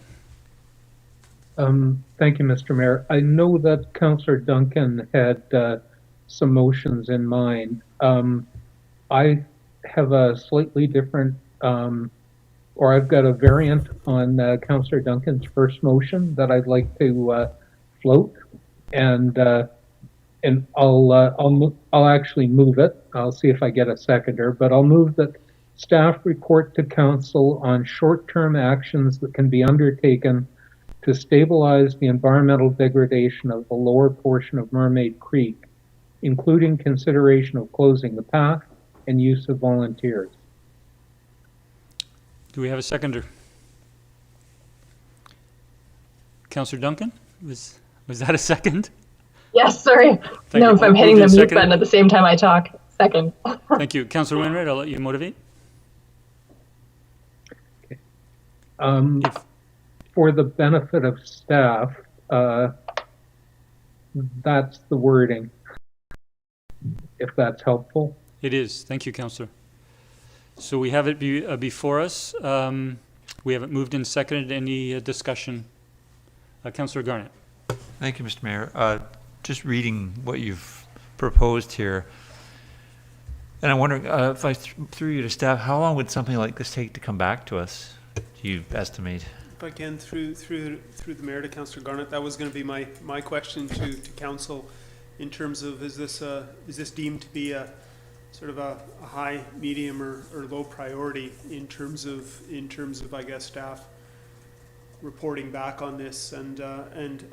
Thank you, Mr. Mayor. I know that Councillor Duncan had some motions in mind. I have a slightly different, or I've got a variant on Councillor Duncan's first motion that I'd like to float, and I'll actually move it. I'll see if I get a seconder, but I'll move that staff report to council on short-term actions that can be undertaken to stabilize the environmental degradation of the lower portion of Mermaid Creek, including consideration of closing the path and use of volunteers. Do we have a seconder? Councillor Duncan, was that a second? Yes, sorry. No, if I'm hitting the mute button at the same time I talk. Second. Thank you. Councillor Wainwright, I'll let you motivate. Okay. For the benefit of staff, that's the wording, if that's helpful. It is. Thank you, Councillor. So we have it before us. We have it moved and seconded. Any discussion? Councillor Garnett. Thank you, Mr. Mayor. Just reading what you've proposed here, and I'm wondering if I threw you to staff, how long would something like this take to come back to us, do you estimate? If I can, through the mayor to Councillor Garnett, that was going to be my question to council in terms of is this deemed to be a sort of a high, medium, or low priority in terms of I guess staff reporting back on this. And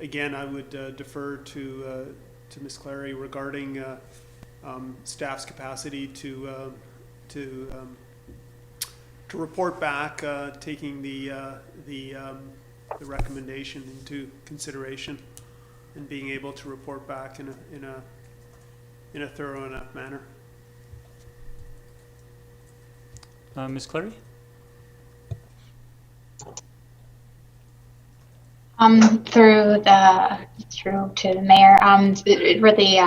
again, I would defer to Ms. Clary regarding staff's capacity to report back, taking the recommendation into consideration and being able to report back in a thorough enough manner. Ms. Clary? Through to the mayor. It really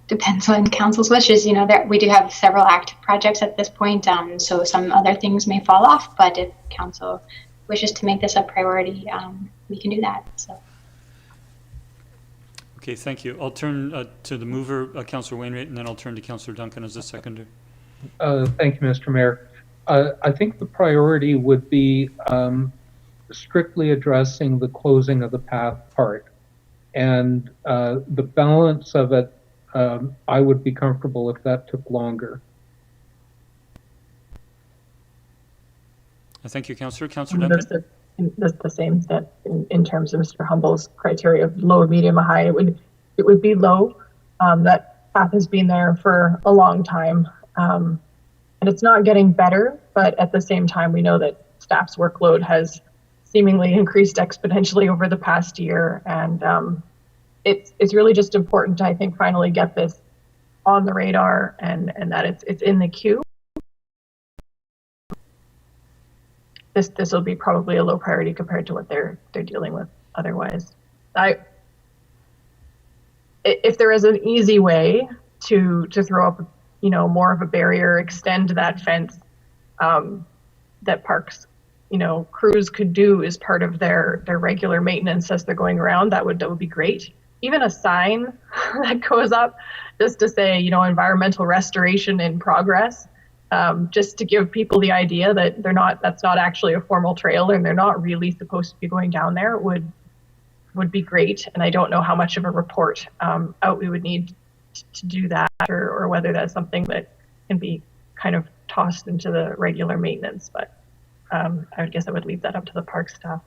depends on council's wishes. You know, we do have several active projects at this point, so some other things may fall off. But if council wishes to make this a priority, we can do that. So. Okay, thank you. I'll turn to the mover, Councillor Wainwright, and then I'll turn to Councillor Duncan as the seconder. Thank you, Mr. Mayor. I think the priority would be strictly addressing the closing of the path part. And the balance of it, I would be comfortable if that took longer. Thank you, Councillor. Councillor Duncan? That's the same that in terms of Mr. Humble's criteria of low, medium, or high. It would be low. That path has been there for a long time. And it's not getting better, but at the same time, we know that staff's workload has seemingly increased exponentially over the past year. And it's really just important to, I think, finally get this on the radar and that it's in the queue. This will be probably a low priority compared to what they're dealing with otherwise. If there is an easy way to throw up, more of a barrier, extend that fence that parks, crews could do as part of their regular maintenance as they're going around, that would be great. Even a sign that goes up just to say, environmental restoration in progress, just to give people the idea that that's not actually a formal trail and they're not really supposed to be going down there would be great. And I don't know how much of a report out we would need to do that, or whether that's something that can be kind of tossed into the regular maintenance. But I guess I would leave that up to the park staff.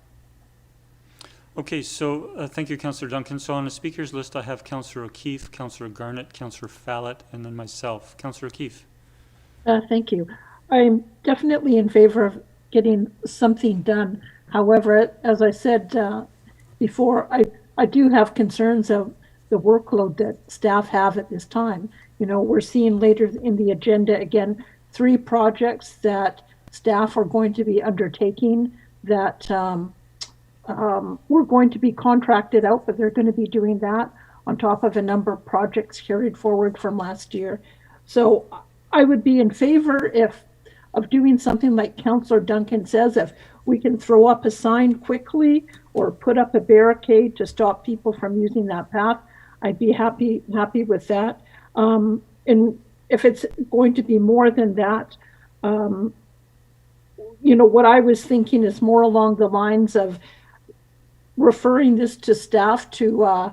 Okay, so thank you, Councillor Duncan. So on the speakers list, I have Councillor O'Keefe, Councillor Garnett, Councillor Fallett, and then myself. Councillor O'Keefe. Thank you. I'm definitely in favor of getting something done. However, as I said before, I do have concerns of the workload that staff have at this time. We're seeing later in the agenda, again, 3 projects that staff are going to be undertaking that we're going to be contracted out, but they're going to be doing that on top of a number of projects carried forward from last year. So I would be in favor of doing something like Councillor Duncan says, if we can throw up a sign quickly or put up a barricade to stop people from using that path. I'd be happy with that. And if it's going to be more than that, what I was thinking is more along the lines of referring this to staff to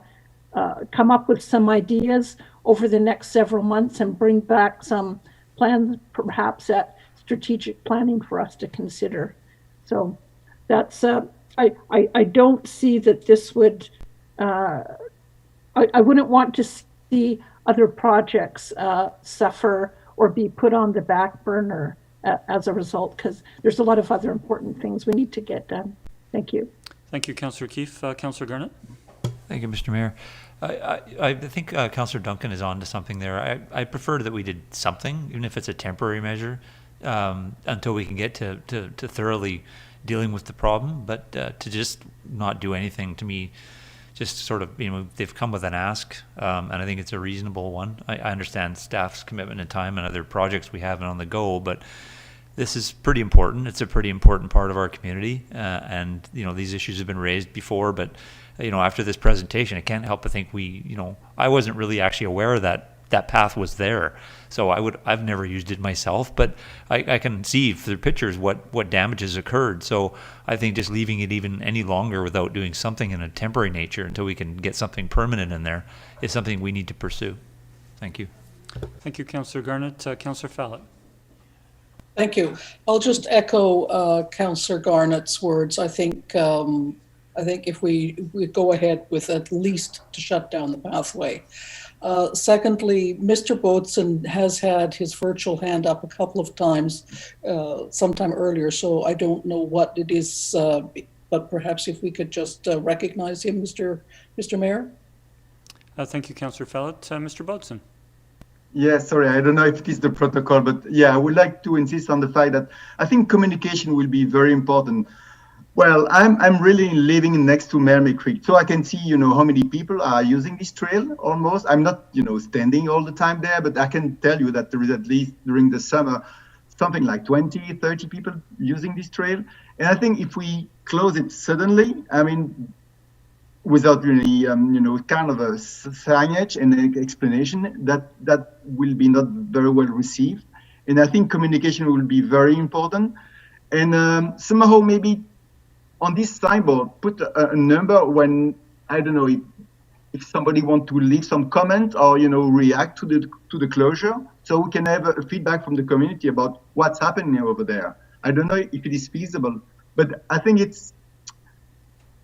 come up with some ideas over the next several months and bring back some plans, perhaps at strategic planning for us to consider. So that's, I don't see that this would, I wouldn't want to see other projects suffer or be put on the back burner as a result, because there's a lot of other important things we need to get done. Thank you. Thank you, Councillor O'Keefe. Councillor Garnett. Thank you, Mr. Mayor. I think Councillor Duncan is on to something there. I prefer that we did something, even if it's a temporary measure, until we can get to thoroughly dealing with the problem. But to just not do anything, to me, just sort of, they've come with an ask, and I think it's a reasonable one. I understand staff's commitment and time and other projects we have on the go, but this is pretty important. It's a pretty important part of our community, and these issues have been raised before, but after this presentation, I can't help but think I wasn't really actually aware that path was there. So I've never used it myself, but I can see through pictures what damages occurred. So I think just leaving it even any longer without doing something in a temporary nature until we can get something permanent in there is something we need to pursue. Thank you. Thank you, Councillor Garnett. Councillor Fallett. Thank you. I'll just echo Councillor Garnett's words. I think if we go ahead with at least to shut down the pathway. Secondly, Mr. Bodson has had his virtual hand up a couple of times sometime earlier, so I don't know what it is, but perhaps if we could just recognize him, Mr. Mayor. Thank you, Councillor Fallett. Mr. Bodson. Yeah, sorry, I don't know if it is the protocol, but yeah, I would like to insist on the fact that I think communication will be very important. Well, I'm really living next to Mermaid Creek, so I can see, how many people are using this trail almost. I'm not, standing all the time there, but I can tell you that there is at least during the summer, something like 20, 30 people using this trail. And I think if we close it suddenly, without really, kind of a signage and an explanation, that will be not very well received. And I think communication will be very important. And somehow maybe on this signboard, put a number when, I don't know, if somebody wants to leave some comment or, react to the closure, so we can have a feedback from the community about what's happening over there. I don't know if it is feasible, but I think it's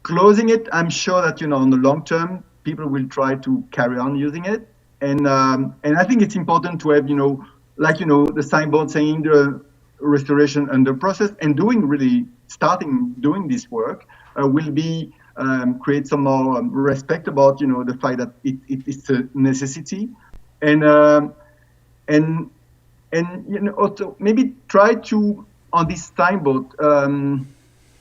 closing it. I'm sure that, on the long term, people will try to carry on using it. And I think it's important to have, the signboard saying the restoration under process and starting doing this work will be create some more respect about the fact that it's a necessity, and also maybe try to on this signboard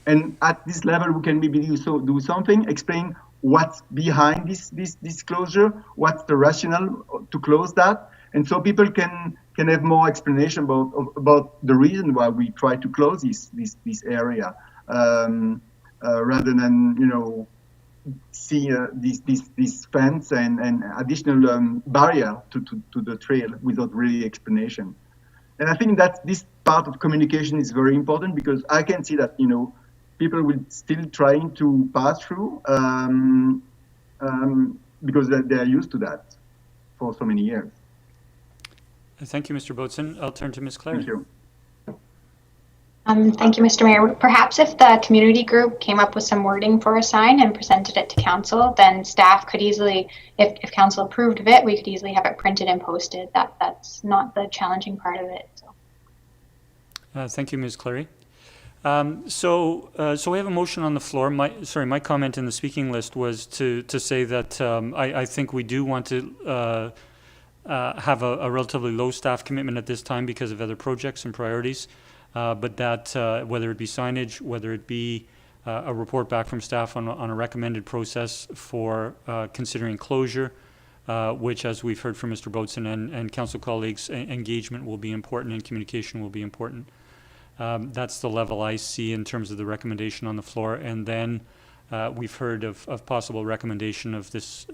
and at this level we can maybe do something, explain what's behind this closure, what's the rationale to close that, and so people can have more explanation about the reason why we try to close this area, rather than see this fence and additional barrier to the trail without really explanation. And I think that this part of communication is very important because I can see that people will still trying to pass through because they are used to that for so many years. Thank you, Mr. Bodson. I'll turn to Ms. Clary. Thank you. Thank you, Mr. Mayor. Perhaps if the community group came up with some wording for a sign and presented it to council, then staff could easily, if council approved of it, we could easily have it printed and posted. That's not the challenging part of it. So. Thank you, Ms. Clary. So we have a motion on the floor. My comment in the speaking list was to say that I think we do want to have a relatively low staff commitment at this time because of other projects and priorities, but that whether it be signage, whether it be a report back from staff on a recommended process for considering closure, which, as we've heard from Mr. Bodson and council colleagues, engagement will be important and communication will be important. That's the level I see in terms of the recommendation on the floor. And then we've heard of possible recommendation of this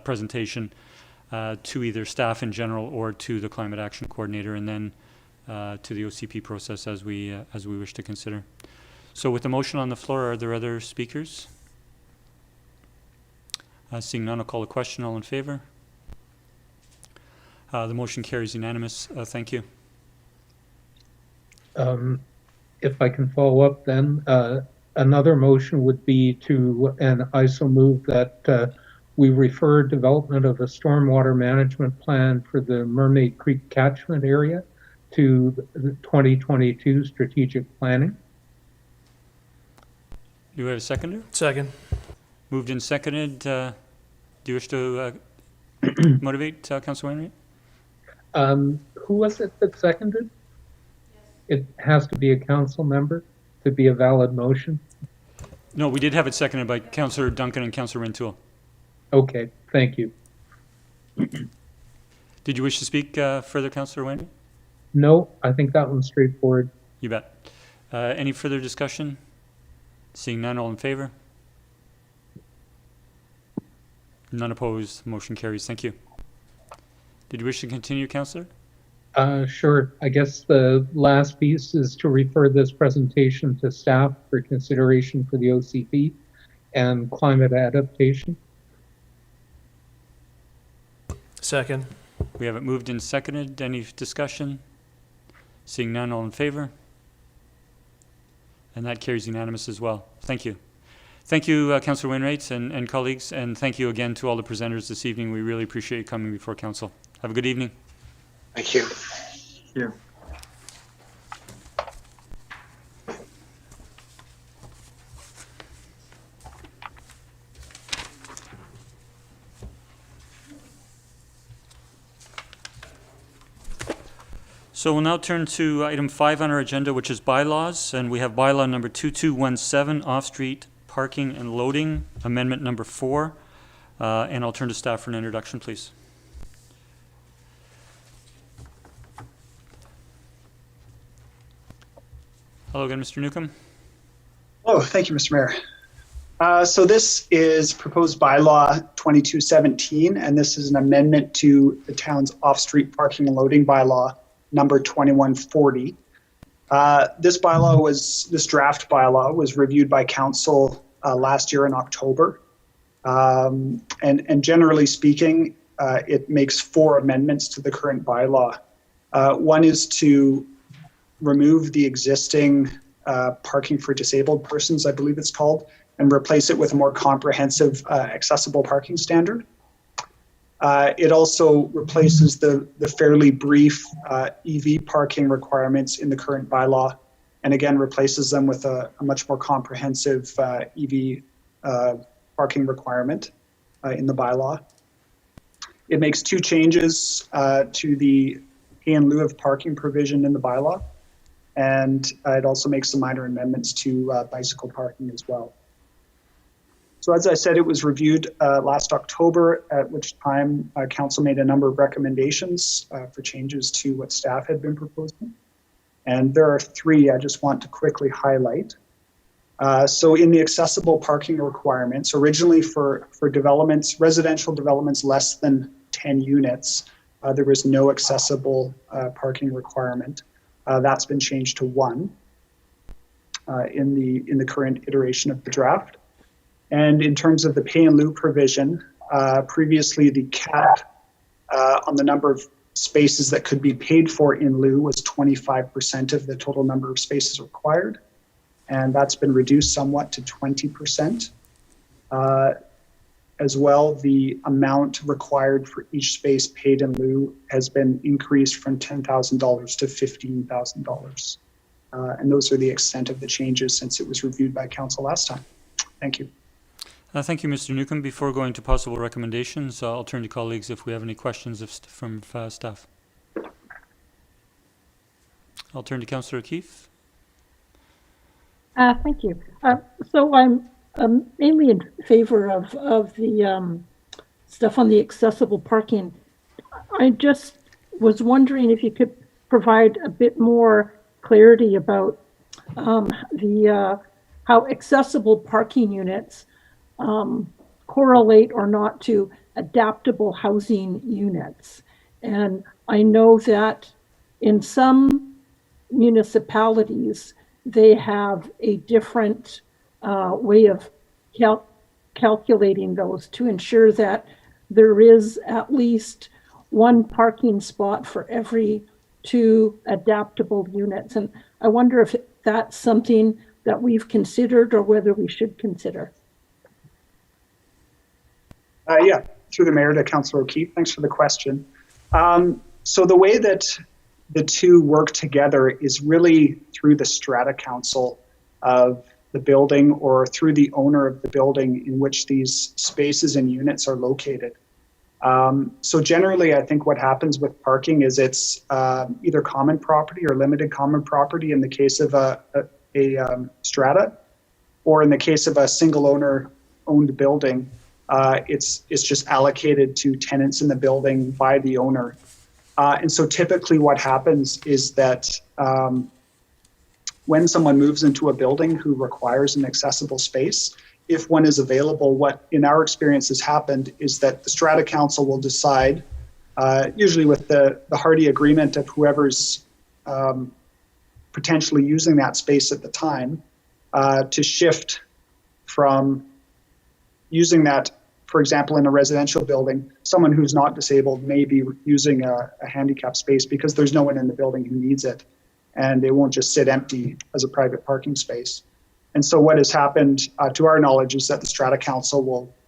presentation to either staff in general or to the Climate Action Coordinator, and then to the OCP process as we wish to consider. So with the motion on the floor, are there other speakers? Seeing none, I'll call the question. All in favor? The motion carries unanimous. Thank you. If I can follow up then, another motion would be to, and I so move that we refer development of a stormwater management plan for the Mermaid Creek catchment area to the 2022 strategic planning. Do we have a seconder? Second. Moved and seconded. Do you wish to motivate, Councillor Wainwright? Who was it that seconded? It has to be a council member to be a valid motion. No, we did have it seconded by Councillor Duncan and Councillor Renewal. Okay, thank you. Did you wish to speak further, Councillor Wainwright? No, I think that one's straightforward. You bet. Any further discussion? Seeing none, all in favor? None opposed. Motion carries. Thank you. Did you wish to continue, Councillor? Sure. I guess the last piece is to refer this presentation to staff for consideration for the OCP and climate adaptation. Second. We have it moved and seconded. Any discussion? Seeing none, all in favor? And that carries unanimous as well. Thank you. Thank you, Councillor Wainwright and colleagues, and thank you again to all the presenters this evening. We really appreciate you coming before Council. Have a good evening. Thank you. Thank you. So we'll now turn to item 5 on our agenda, which is bylaws, and we have bylaw number 2217, off-street parking and loading, amendment number 4, and I'll turn to staff for an introduction, please. Hello again, Mr. Newcomb. Oh, thank you, Mr. Mayor. So this is proposed bylaw 2217, and this is an amendment to the town's off-street parking and loading bylaw number 2140. This draft bylaw was reviewed by council last year in October. And generally speaking, it makes 4 amendments to the current bylaw. One is to remove the existing parking for disabled persons, I believe it's called, and replace it with a more comprehensive accessible parking standard. It also replaces the fairly brief EV parking requirements in the current bylaw, and again replaces them with a much more comprehensive EV parking requirement in the bylaw. It makes 2 changes to the pay in lieu of parking provision in the bylaw, and it also makes some minor amendments to bicycle parking as well. So as I said, it was reviewed last October, at which time council made a number of recommendations for changes to what staff had been proposing. And there are 3 I just want to quickly highlight. So in the accessible parking requirements, originally for developments, residential developments less than 10 units, there was no accessible parking requirement. That's been changed to 1 in the current iteration of the draft. And in terms of the pay in lieu provision, previously the cap on the number of spaces that could be paid for in lieu was 25% of the total number of spaces required. And that's been reduced somewhat to 20%. As well, the amount required for each space paid in lieu has been increased from $10,000 to $15,000. And those are the extent of the changes since it was reviewed by council last time. Thank you. Thank you, Mr. Newcomb. Before going to possible recommendations, I'll turn to colleagues if we have any questions from staff. I'll turn to Councillor O'Keefe. Thank you. So I'm mainly in favor of the stuff on the accessible parking. I just was wondering if you could provide a bit more clarity about how accessible parking units correlate or not to adaptable housing units. And I know that in some municipalities, they have a different way of calculating those to ensure that there is at least 1 parking spot for every 2 adaptable units. And I wonder if that's something that we've considered or whether we should consider. Yeah, through the mayor to Councillor O'Keefe. Thanks for the question. So the way that the 2 work together is really through the strata council of the building or through the owner of the building in which these spaces and units are located. So generally, I think what happens with parking is it's either common property or limited common property in the case of a strata, or in the case of a single owner owned building, it's just allocated to tenants in the building by the owner. And so typically what happens is that when someone moves into a building who requires an accessible space, if one is available, what in our experience has happened is that the strata council will decide, usually with the hearty agreement of whoever's potentially using that space at the time, to shift from using that for example, in a residential building, someone who's not disabled may be using a handicap space because there's no one in the building who needs it, and they won't just sit empty as a private parking space. And so what has happened, to our knowledge, is that the Strata Council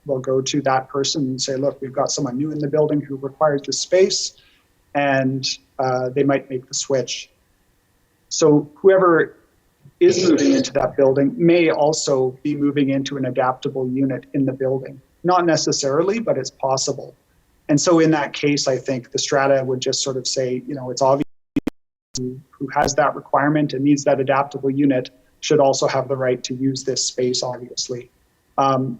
will go to that person and say, look, we've got someone new in the building who requires this space, and they might make the switch. So whoever is moving into that building may also be moving into an adaptable unit in the building. Not necessarily, but it's possible. And so in that case, I think the Strata would just sort of say, you know, it's obvious who has that requirement and needs that adaptable unit should also have the right to use this space, obviously. And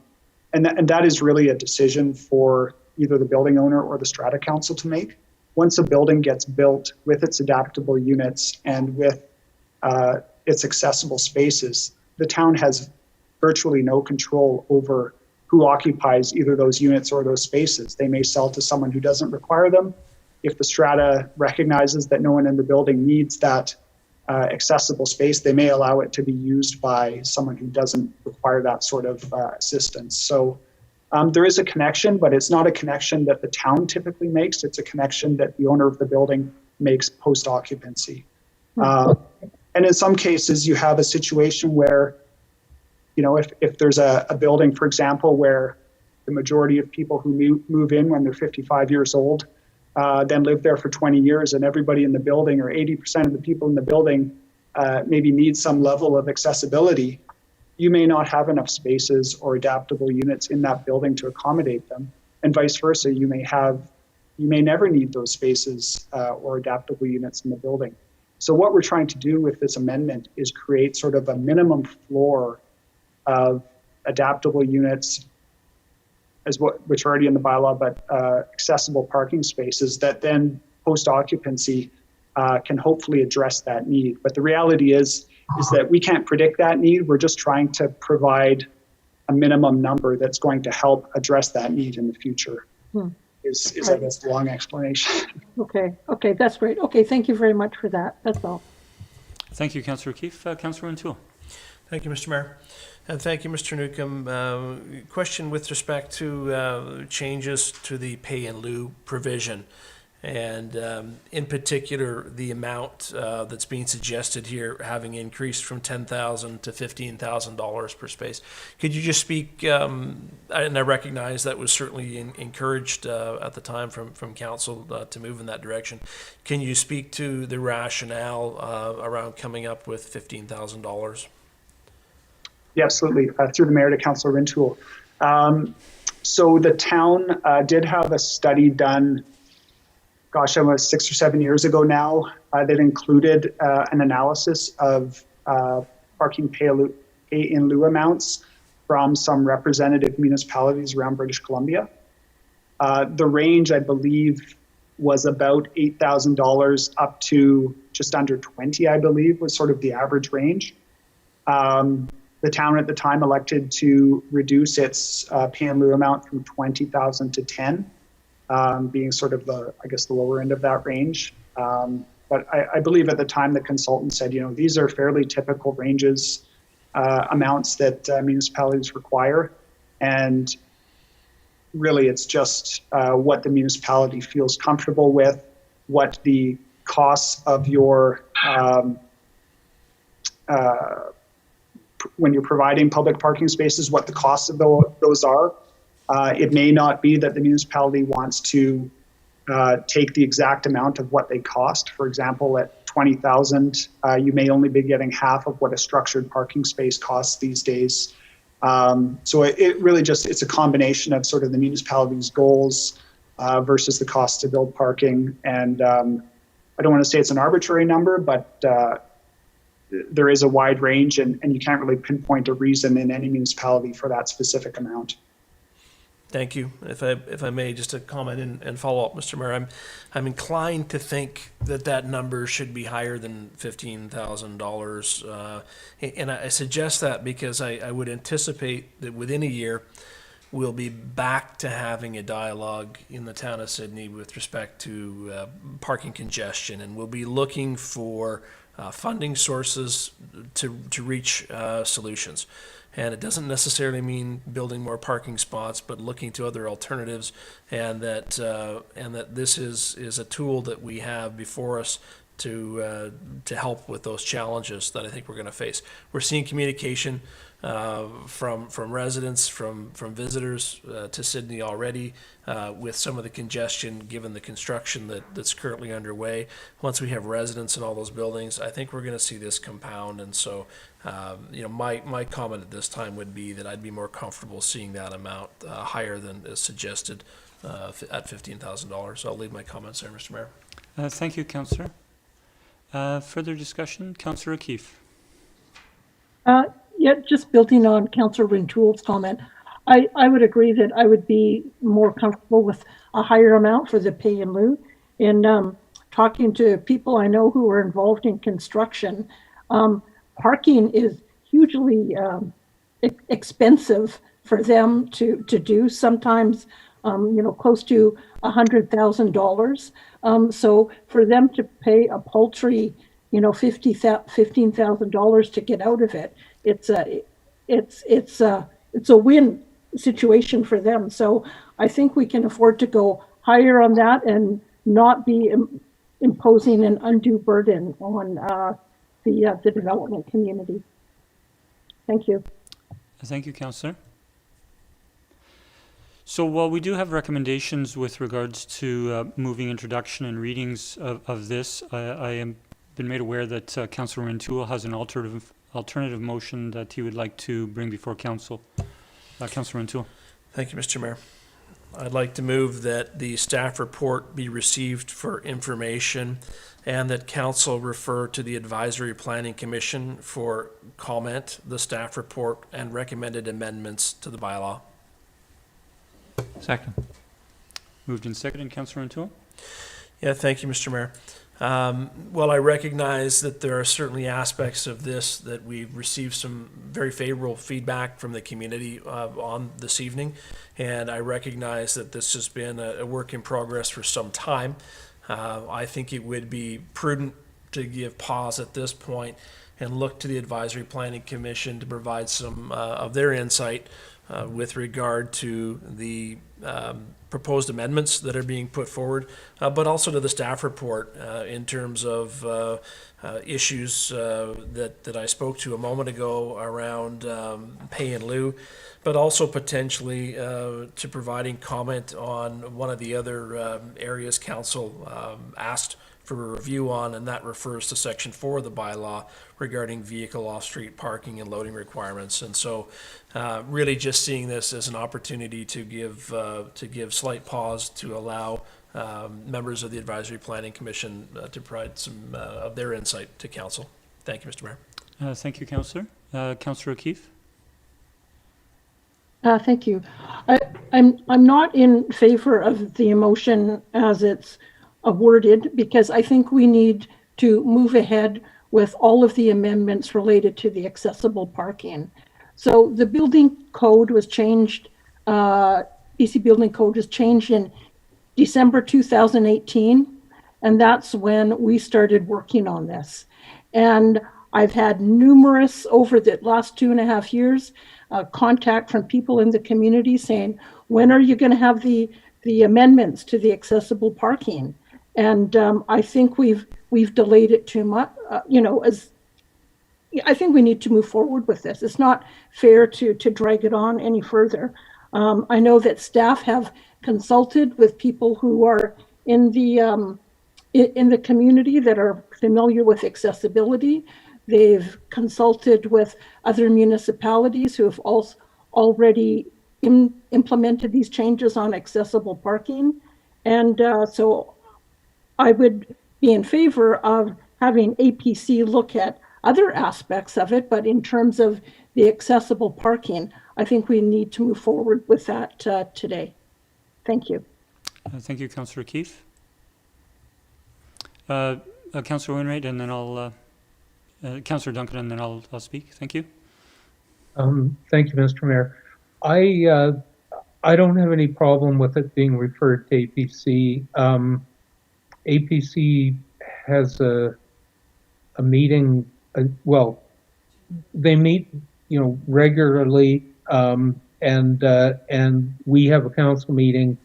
that is really a decision for either the building owner or the Strata Council to make. Once a building gets built with its adaptable units and with its accessible spaces, the town has virtually no control over who occupies either those units or those spaces. They may sell to someone who doesn't require them. If the Strata recognizes that no one in the building needs that accessible space, they may allow it to be used by someone who doesn't require that sort of assistance. So there is a connection, but it's not a connection that the town typically makes. It's a connection that the owner of the building makes post-occupancy. And in some cases, you have a situation where, you know, if there's a building, for example, where the majority of people who move in when they're 55 years old then live there for 20 years, and everybody in the building, or 80% of the people in the building, maybe need some level of accessibility, you may not have enough spaces or adaptable units in that building to accommodate them. And vice versa, you may never need those spaces or adaptable units in the building. So what we're trying to do with this amendment is create sort of a minimum floor of adaptable units, which are already in the bylaw, but accessible parking spaces that then post-occupancy can hopefully address that need. But the reality is that we can't predict that need. We're just trying to provide a minimum number that's going to help address that need in the future. Is I guess the long explanation. Okay, that's great. Okay, thank you very much for that. That's all. Thank you, Councillor O'Keefe. Councillor Renewal. Thank you, Mr. Mayor. And thank you, Mr. Newcomb. Question with respect to changes to the pay in lieu provision, and in particular, the amount that's being suggested here having increased from $10,000 to $15,000 per space. Could you just speak, and I recognize that was certainly encouraged at the time from council to move in that direction. Can you speak to the rationale around coming up with $15,000? Yeah, absolutely. Through the mayor to Councillor Renewal. So the town did have a study done, gosh, almost 6 or 7 years ago now, that included an analysis of parking pay in lieu amounts from some representative municipalities around British Columbia. The range, I believe, was about $8,000 up to just under 20, I believe, was sort of the average range. The town at the time elected to reduce its pay in lieu amount from 20,000 to 10, being sort of the lower end of that range. But I believe at the time the consultant said, you know, these are fairly typical ranges, amounts that municipalities require, and really it's just what the municipality feels comfortable with, what the costs of your when you're providing public parking spaces, what the costs of those are. It may not be that the municipality wants to take the exact amount of what they cost. For example, at 20,000, you may only be getting half of what a structured parking space costs these days. So it really just, it's a combination of sort of the municipality's goals versus the cost to build parking. And I don't want to say it's an arbitrary number, but there is a wide range, and you can't really pinpoint a reason in any municipality for that specific amount. Thank you. If I may, just to comment and follow up, Mr. Mayor, I'm inclined to think that number should be higher than $15,000, and I suggest that because I would anticipate that within a year we'll be back to having a dialogue in the town of Sidney with respect to parking congestion, and we'll be looking for funding sources to reach solutions. And it doesn't necessarily mean building more parking spots, but looking to other alternatives, and that this is a tool that we have before us to help with those challenges that I think we're going to face. We're seeing communication from residents, from visitors to Sidney already, with some of the congestion given the construction that's currently underway. Once we have residents in all those buildings, I think we're going to see this compound. And so, my comment at this time would be that I'd be more comfortable seeing that amount higher than is suggested at $15,000. I'll leave my comments there, Mr. Mayor. Thank you, Councillor. Further discussion, Councillor O'Keefe. Yeah, just building on Councillor Renewal's comment, I would agree that I would be more comfortable with a higher amount for the pay in lieu. And talking to people I know who are involved in construction, parking is hugely expensive for them to do, sometimes close to $100,000. So for them to pay a paltry, $15,000 to get out of it, it's a win situation for them. So I think we can afford to go higher on that and not be imposing an undue burden on the development community. Thank you. Thank you, Councillor. So while we do have recommendations with regards to moving introduction and readings of this, I am been made aware that Councillor Renewal has an alternative motion that he would like to bring before Council. Councillor Renewal. Thank you, Mr. Mayor. I'd like to move that the staff report be received for information and that Council refer to the Advisory Planning Commission for comment, the staff report, and recommended amendments to the bylaw. Second. Moved and seconded. Councillor Renewal. Yeah, thank you, Mr. Mayor. Well, I recognize that there are certainly aspects of this that we've received some very favorable feedback from the community on this evening, and I recognize that this has been a work in progress for some time. I think it would be prudent to give pause at this point and look to the Advisory Planning Commission to provide some of their insight with regard to the proposed amendments that are being put forward, but also to the staff report in terms of issues that I spoke to a moment ago around pay in lieu, but also potentially to providing comment on one of the other areas Council asked for a review on, and that refers to Section 4 of the bylaw regarding vehicle off-street parking and loading requirements. And so really just seeing this as an opportunity to give slight pause to allow members of the Advisory Planning Commission to provide some of their insight to Council. Thank you, Mr. Mayor. Thank you, Councillor. Councillor O'Keefe. Thank you. I'm not in favor of the motion as it's worded, because I think we need to move ahead with all of the amendments related to the accessible parking. So the building code was changed, BC Building Code was changed in December 2018, and that's when we started working on this. And I've had numerous, over the last 2.5 years, contact from people in the community saying, when are you going to have the amendments to the accessible parking? And I think we've delayed it too much. I think we need to move forward with this. It's not fair to drag it on any further. I know that staff have consulted with people who are in the community that are familiar with accessibility. They've consulted with other municipalities who have also already implemented these changes on accessible parking. And so I would be in favor of having APC look at other aspects of it, but in terms of the accessible parking, I think we need to move forward with that today. Thank you. Thank you, Councillor O'Keefe. Councillor Wainwright, and then I'll, Councillor Duncan, and then I'll speak. Thank you. Thank you, Mr. Mayor. I don't have any problem with it being referred to APC. APC has a meeting, well, they meet, regularly, and we have a council meeting,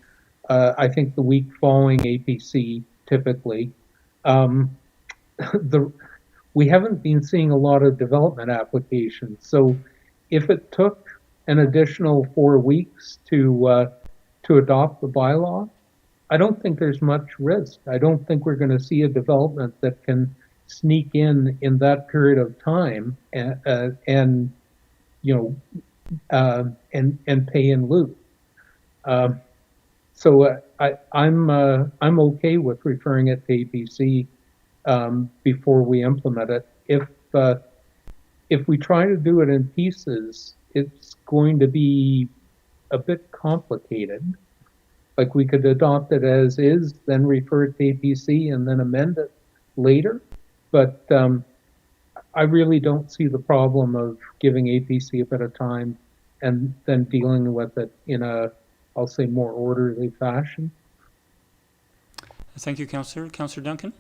I think the week following APC typically. We haven't been seeing a lot of development applications, so if it took an additional 4 weeks to adopt the bylaw, I don't think there's much risk. I don't think we're going to see a development that can sneak in that period of time and pay in lieu. So I'm okay with referring it to APC before we implement it. If we try to do it in pieces, it's going to be a bit complicated. Like, we could adopt it as is, then refer it to APC, and then amend it later. But I really don't see the problem of giving APC a bit of time and then dealing with it in a, I'll say, more orderly fashion. Thank you, Councillor. Councillor Duncan?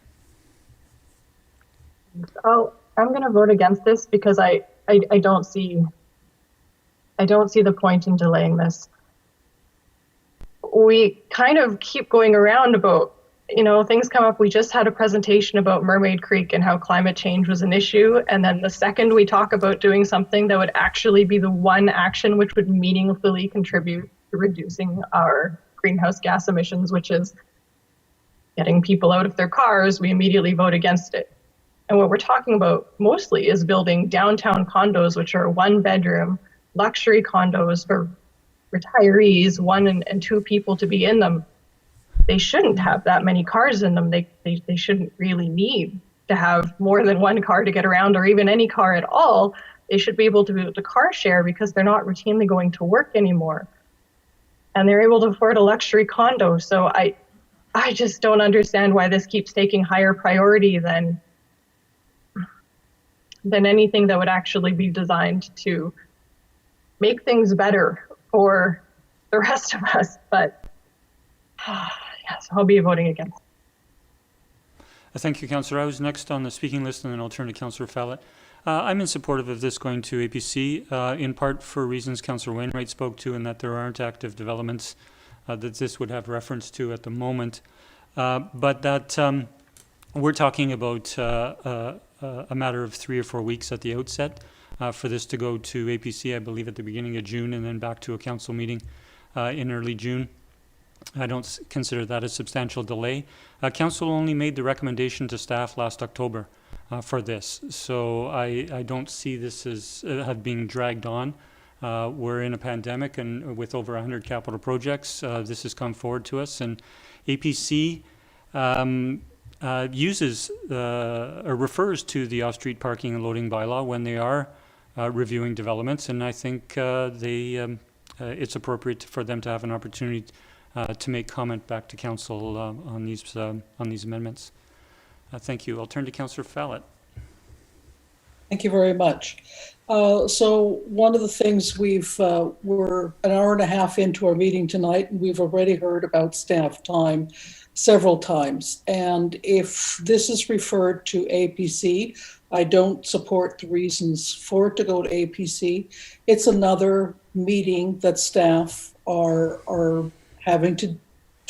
I'm going to vote against this because I don't see the point in delaying this. We kind of keep going around about, things come up. We just had a presentation about Mermaid Creek and how climate change was an issue. And then the second we talk about doing something that would actually be the one action which would meaningfully contribute to reducing our greenhouse gas emissions, which is getting people out of their cars, we immediately vote against it. And what we're talking about mostly is building downtown condos, which are 1-bedroom luxury condos for retirees, 1 and 2 people to be in them. They shouldn't have that many cars in them. They shouldn't really need to have more than 1 car to get around, or even any car at all. They should be able to car share because they're not routinely going to work anymore. And they're able to afford a luxury condo. So I just don't understand why this keeps taking higher priority than anything that would actually be designed to make things better for the rest of us. But yes, I'll be voting against. Thank you, Councillor. I was next on the speaking list, and then I'll turn to Councillor Fallett. I'm in support of this going to APC, in part for reasons Councillor Wainwright spoke to, and that there aren't active developments that this would have reference to at the moment. But that we're talking about a matter of 3 or 4 weeks at the outset for this to go to APC, I believe, at the beginning of June, and then back to a council meeting in early June. I don't consider that a substantial delay. Council only made the recommendation to staff last October for this, so I don't see this as being dragged on. We're in a pandemic, and with over 100 capital projects, this has come forward to us, and APC uses or refers to the off-street parking and loading bylaw when they are reviewing developments, and I think it's appropriate for them to have an opportunity to make comment back to council on these amendments. Thank you. I'll turn to Councillor Fallett. Thank you very much. So one of the things we're an hour and a half into our meeting tonight, and we've already heard about staff time several times. And if this is referred to APC, I don't support the reasons for it to go to APC. It's another meeting that staff are having to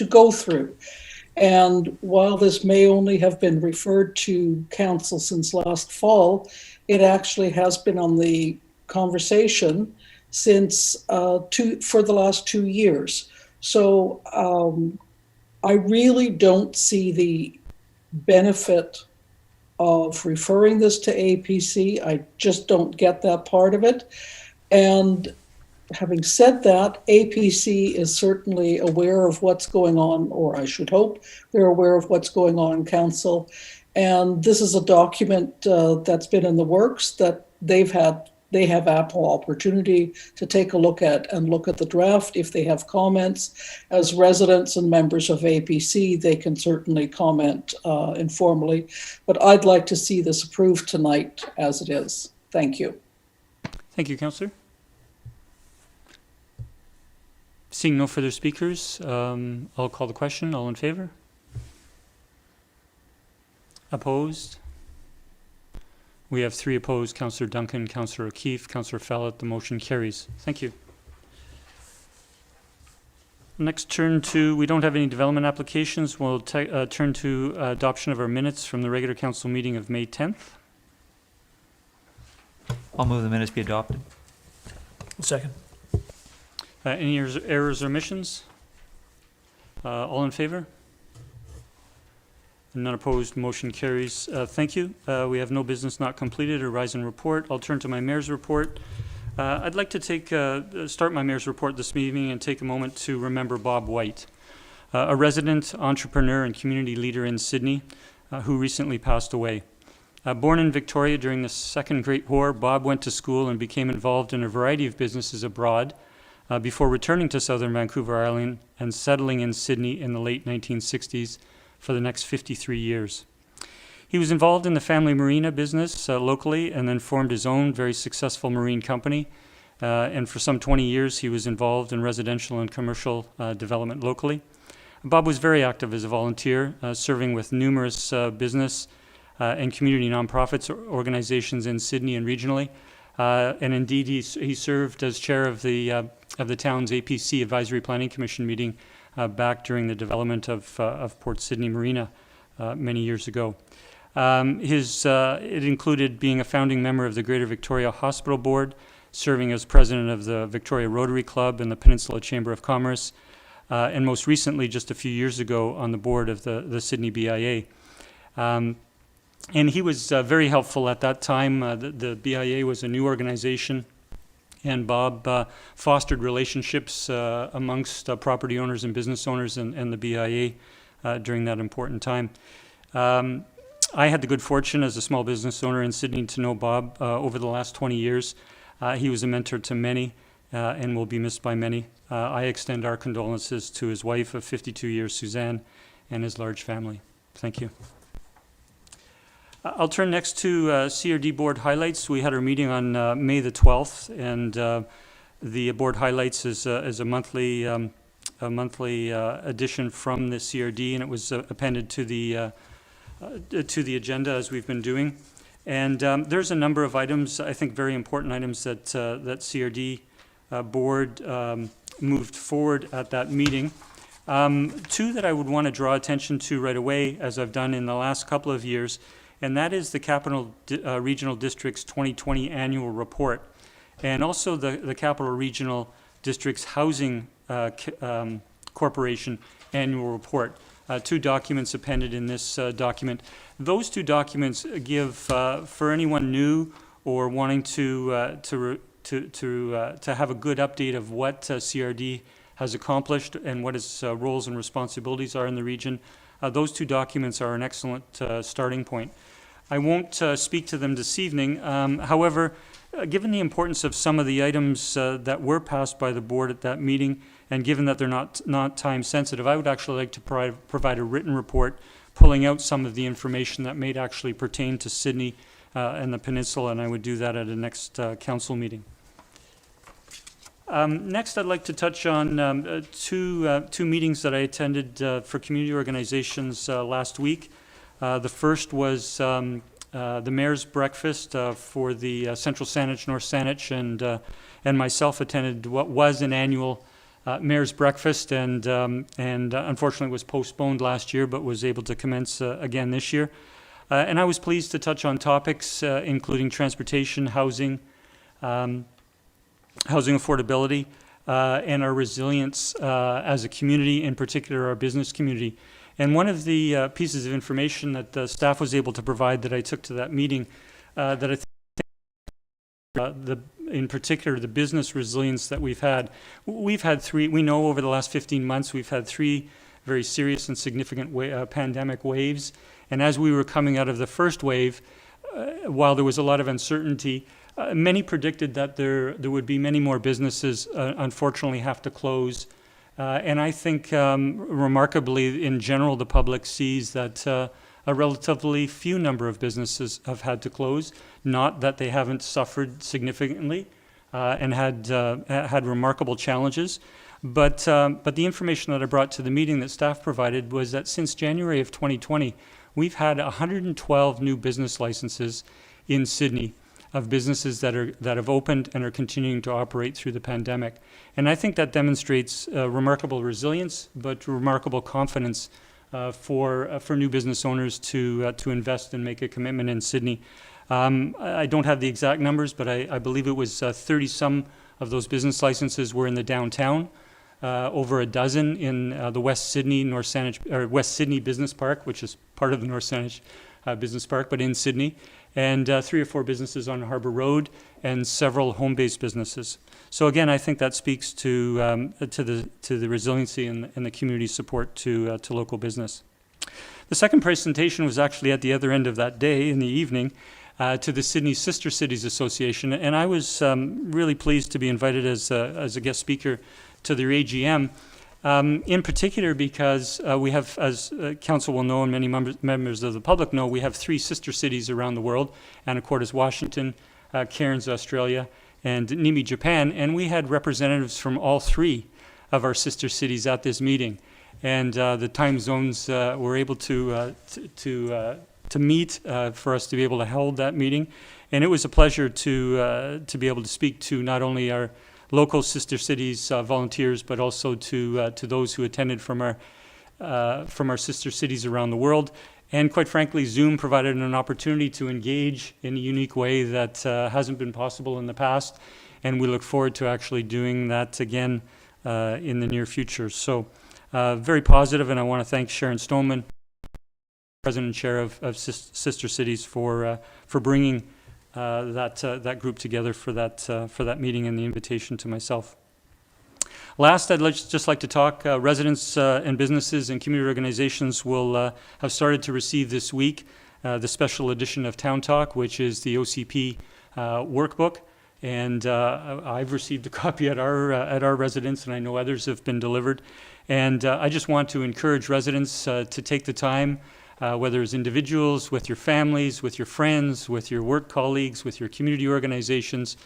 go through. And while this may only have been referred to council since last fall, it actually has been on the conversation since for the last 2 years. So I really don't see the benefit of referring this to APC. I just don't get that part of it. And having said that, APC is certainly aware of what's going on, or I should hope they're aware of what's going on in council. And this is a document that's been in the works that they have ample opportunity to take a look at and look at the draft. If they have comments as residents and members of APC, they can certainly comment informally. But I'd like to see this approved tonight as it is. Thank you. Thank you, Councillor. Seeing no further speakers, I'll call the question. All in favor? Opposed? We have 3 opposed, Councillor Duncan, Councillor O'Keefe, Councillor Fallot. The motion carries. Thank you. Next, we don't have any development applications. We'll turn to adoption of our minutes from the regular council meeting of May 10th. I'll move the minutes be adopted. Second. Any errors or omissions? All in favor? None opposed, motion carries. Thank you. We have no business not completed or rise and report. I'll turn to my mayor's report. I'd like to start my mayor's report this evening and take a moment to remember Bob White, a resident, entrepreneur, and community leader in Sidney, who recently passed away. Born in Victoria during the Second Great War, Bob went to school and became involved in a variety of businesses abroad before returning to southern Vancouver Island and settling in Sidney in the late 1960s for the next 53 years. He was involved in the family marina business locally and then formed his own very successful marine company. And for some 20 years, he was involved in residential and commercial development locally. Bob was very active as a volunteer, serving with numerous business and community nonprofits organizations in Sidney and regionally. And indeed, he served as chair of the town's APC Advisory Planning Commission meeting back during the development of Port Sidney Marina many years ago. It included being a founding member of the Greater Victoria Hospital Board, serving as president of the Victoria Rotary Club and the Peninsula Chamber of Commerce, and most recently, just a few years ago, on the board of the Sidney BIA. And he was very helpful at that time. The BIA was a new organization, and Bob fostered relationships amongst property owners and business owners and the BIA during that important time. I had the good fortune as a small business owner in Sidney to know Bob over the last 20 years. He was a mentor to many and will be missed by many. I extend our condolences to his wife of 52 years, Suzanne, and his large family. Thank you. I'll turn next to CRD Board highlights. We had our meeting on May the 12th, and the Board highlights is a monthly edition from the CRD, and it was appended to the agenda as we've been doing. And there's a number of items, I think very important items that CRD Board moved forward at that meeting. Two that I would want to draw attention to right away, as I've done in the last couple of years, and that is the Capital Regional District's 2020 annual report, and also the Capital Regional District's Housing Corporation annual report. 2 documents appended in this document. Those 2 documents give, for anyone new or wanting to have a good update of what CRD has accomplished and what its roles and responsibilities are in the region, those 2 documents are an excellent starting point. I won't speak to them this evening. However, given the importance of some of the items that were passed by the board at that meeting, and given that they're not time sensitive, I would actually like to provide a written report pulling out some of the information that may actually pertain to Sidney and the Peninsula, and I would do that at a next council meeting. Next, I'd like to touch on two meetings that I attended for community organizations last week. The first was the Mayor's Breakfast for the Central Saanich, North Saanich, and myself attended what was an annual Mayor's Breakfast, and unfortunately was postponed last year, but was able to commence again this year. And I was pleased to touch on topics including transportation, housing affordability, and our resilience as a community, in particular our business community. And one of the pieces of information that the staff was able to provide that I took to that meeting, that I think in particular the business resilience that we've had we know over the last 15 months we've had 3 very serious and significant pandemic waves. And as we were coming out of the first wave, while there was a lot of uncertainty, many predicted that there would be many more businesses unfortunately have to close. And I think remarkably, in general, the public sees that a relatively few number of businesses have had to close. Not that they haven't suffered significantly and had remarkable challenges. But the information that I brought to the meeting that staff provided was that since January of 2020, we've had 112 new business licenses in Sidney of businesses that have opened and are continuing to operate through the pandemic. And I think that demonstrates remarkable resilience, but remarkable confidence for new business owners to invest and make a commitment in Sidney. I don't have the exact numbers, but I believe it was 30-some of those business licenses were in the downtown, over a dozen in the West Sidney Business Park, which is part of the North Saanich Business Park, but in Sidney, and 3 or 4 businesses on Harbour Road, and several home-based businesses. So again, I think that speaks to the resiliency and the community support to local business. The second presentation was actually at the other end of that day in the evening to the Sydney Sister Cities Association, and I was really pleased to be invited as a guest speaker to their AGM, in particular because we have, as Council will know and many members of the public know, we have 3 sister cities around the world, Anacortes, Washington, Cairns, Australia, and Nimi, Japan, and we had representatives from all 3 of our sister cities at this meeting. And the time zones were able to meet for us to be able to hold that meeting. And it was a pleasure to be able to speak to not only our local sister cities volunteers, but also to those who attended from our sister cities around the world. And quite frankly, Zoom provided an opportunity to engage in a unique way that hasn't been possible in the past. And we look forward to actually doing that again in the near future. So very positive, and I want to thank Sharon Stoneman, President and Chair of Sister Cities, for bringing that group together for that meeting and the invitation to myself. Last, I'd just like to talk, residents and businesses and community organizations will have started to receive this week the special edition of Town Talk, which is the OCP workbook. And I've received a copy at our residence, and I know others have been delivered. And I just want to encourage residents to take the time, whether as individuals, with your families, with your friends, with your work colleagues, with your community organizations,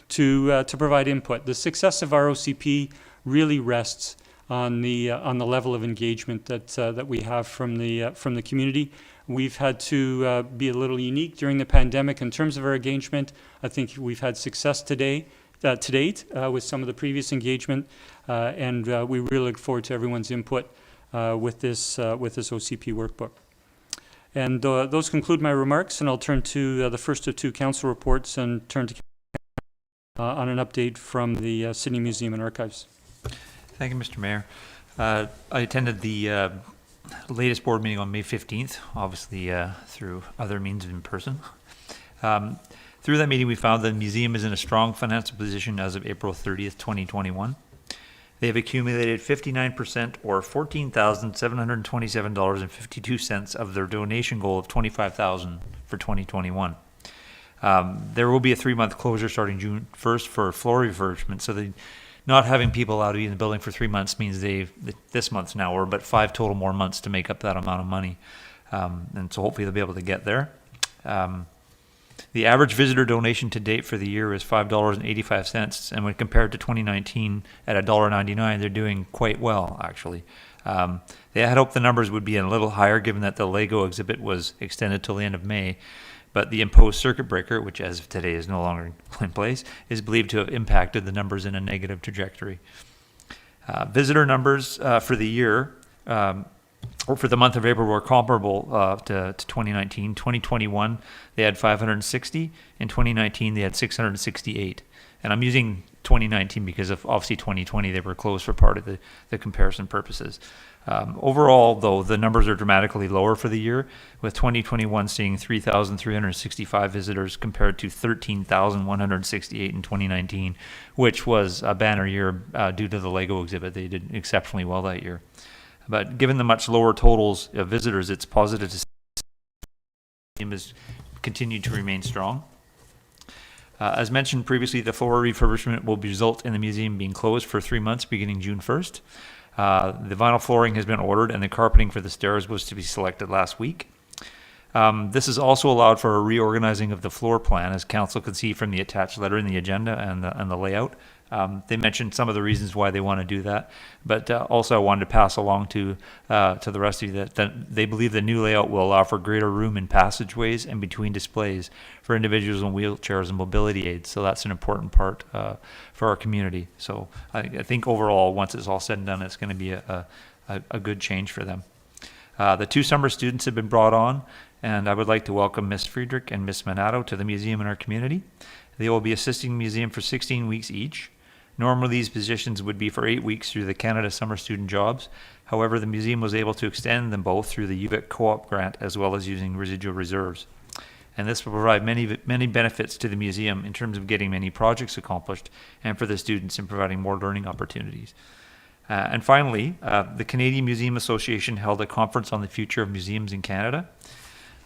to provide input. The success of our OCP really rests on the level of engagement that we have from the community. We've had to be a little unique during the pandemic in terms of our engagement. I think we've had success to date with some of the previous engagement, and we really look forward to everyone's input with this OCP workbook. And those conclude my remarks, and I'll turn to the first of 2 council reports and turn to on an update from the Sydney Museum and Archives. Thank you, Mr. Mayor. I attended the latest board meeting on May 15th, obviously through other means in person. Through that meeting, we found the museum is in a strong financial position as of April 30th, 2021. They have accumulated 59% or $14,727.52 of their donation goal of $25,000 for 2021. There will be a 3-month closure starting June 1st for floor refurbishment, so not having people allowed to be in the building for 3 months means this month's now, or but 5 total more months to make up that amount of money. And so hopefully they'll be able to get there. The average visitor donation to date for the year is $5.85, and when compared to 2019 at $1.99, they're doing quite well, actually. They had hoped the numbers would be a little higher given that the Lego exhibit was extended till the end of May, but the imposed circuit breaker, which as of today is no longer in place, is believed to have impacted the numbers in a negative trajectory. Visitor numbers for the year, or for the month of April, were comparable to 2019. 2021, they had 560. In 2019, they had 668. And I'm using 2019 because of obviously 2020, they were closed for part of the comparison purposes. Overall, though, the numbers are dramatically lower for the year, with 2021 seeing 3,365 visitors compared to 13,168 in 2019, which was a banner year due to the Lego exhibit. They did exceptionally well that year. But given the much lower totals of visitors, it's positive to see the museum has continued to remain strong. As mentioned previously, the floor refurbishment will result in the museum being closed for 3 months beginning June 1st. The vinyl flooring has been ordered, and the carpeting for the stairs was to be selected last week. This has also allowed for a reorganizing of the floor plan, as council could see from the attached letter in the agenda and the layout. They mentioned some of the reasons why they want to do that, but also I wanted to pass along to the rest of you that they believe the new layout will offer greater room in passageways and between displays for individuals in wheelchairs and mobility aids. So that's an important part for our community. So I think overall, once it's all said and done, it's going to be a good change for them. The 2 summer students have been brought on, and I would like to welcome Miss Friedrich and Miss Minato to the museum in our community. They will be assisting the museum for 16 weeks each. Normally, these positions would be for 8 weeks through the Canada Summer Student Jobs. However, the museum was able to extend them both through the UVic Co-op grant as well as using residual reserves. And this will provide many benefits to the museum in terms of getting many projects accomplished and for the students in providing more learning opportunities. And finally, the Canadian Museum Association held a conference on the future of museums in Canada.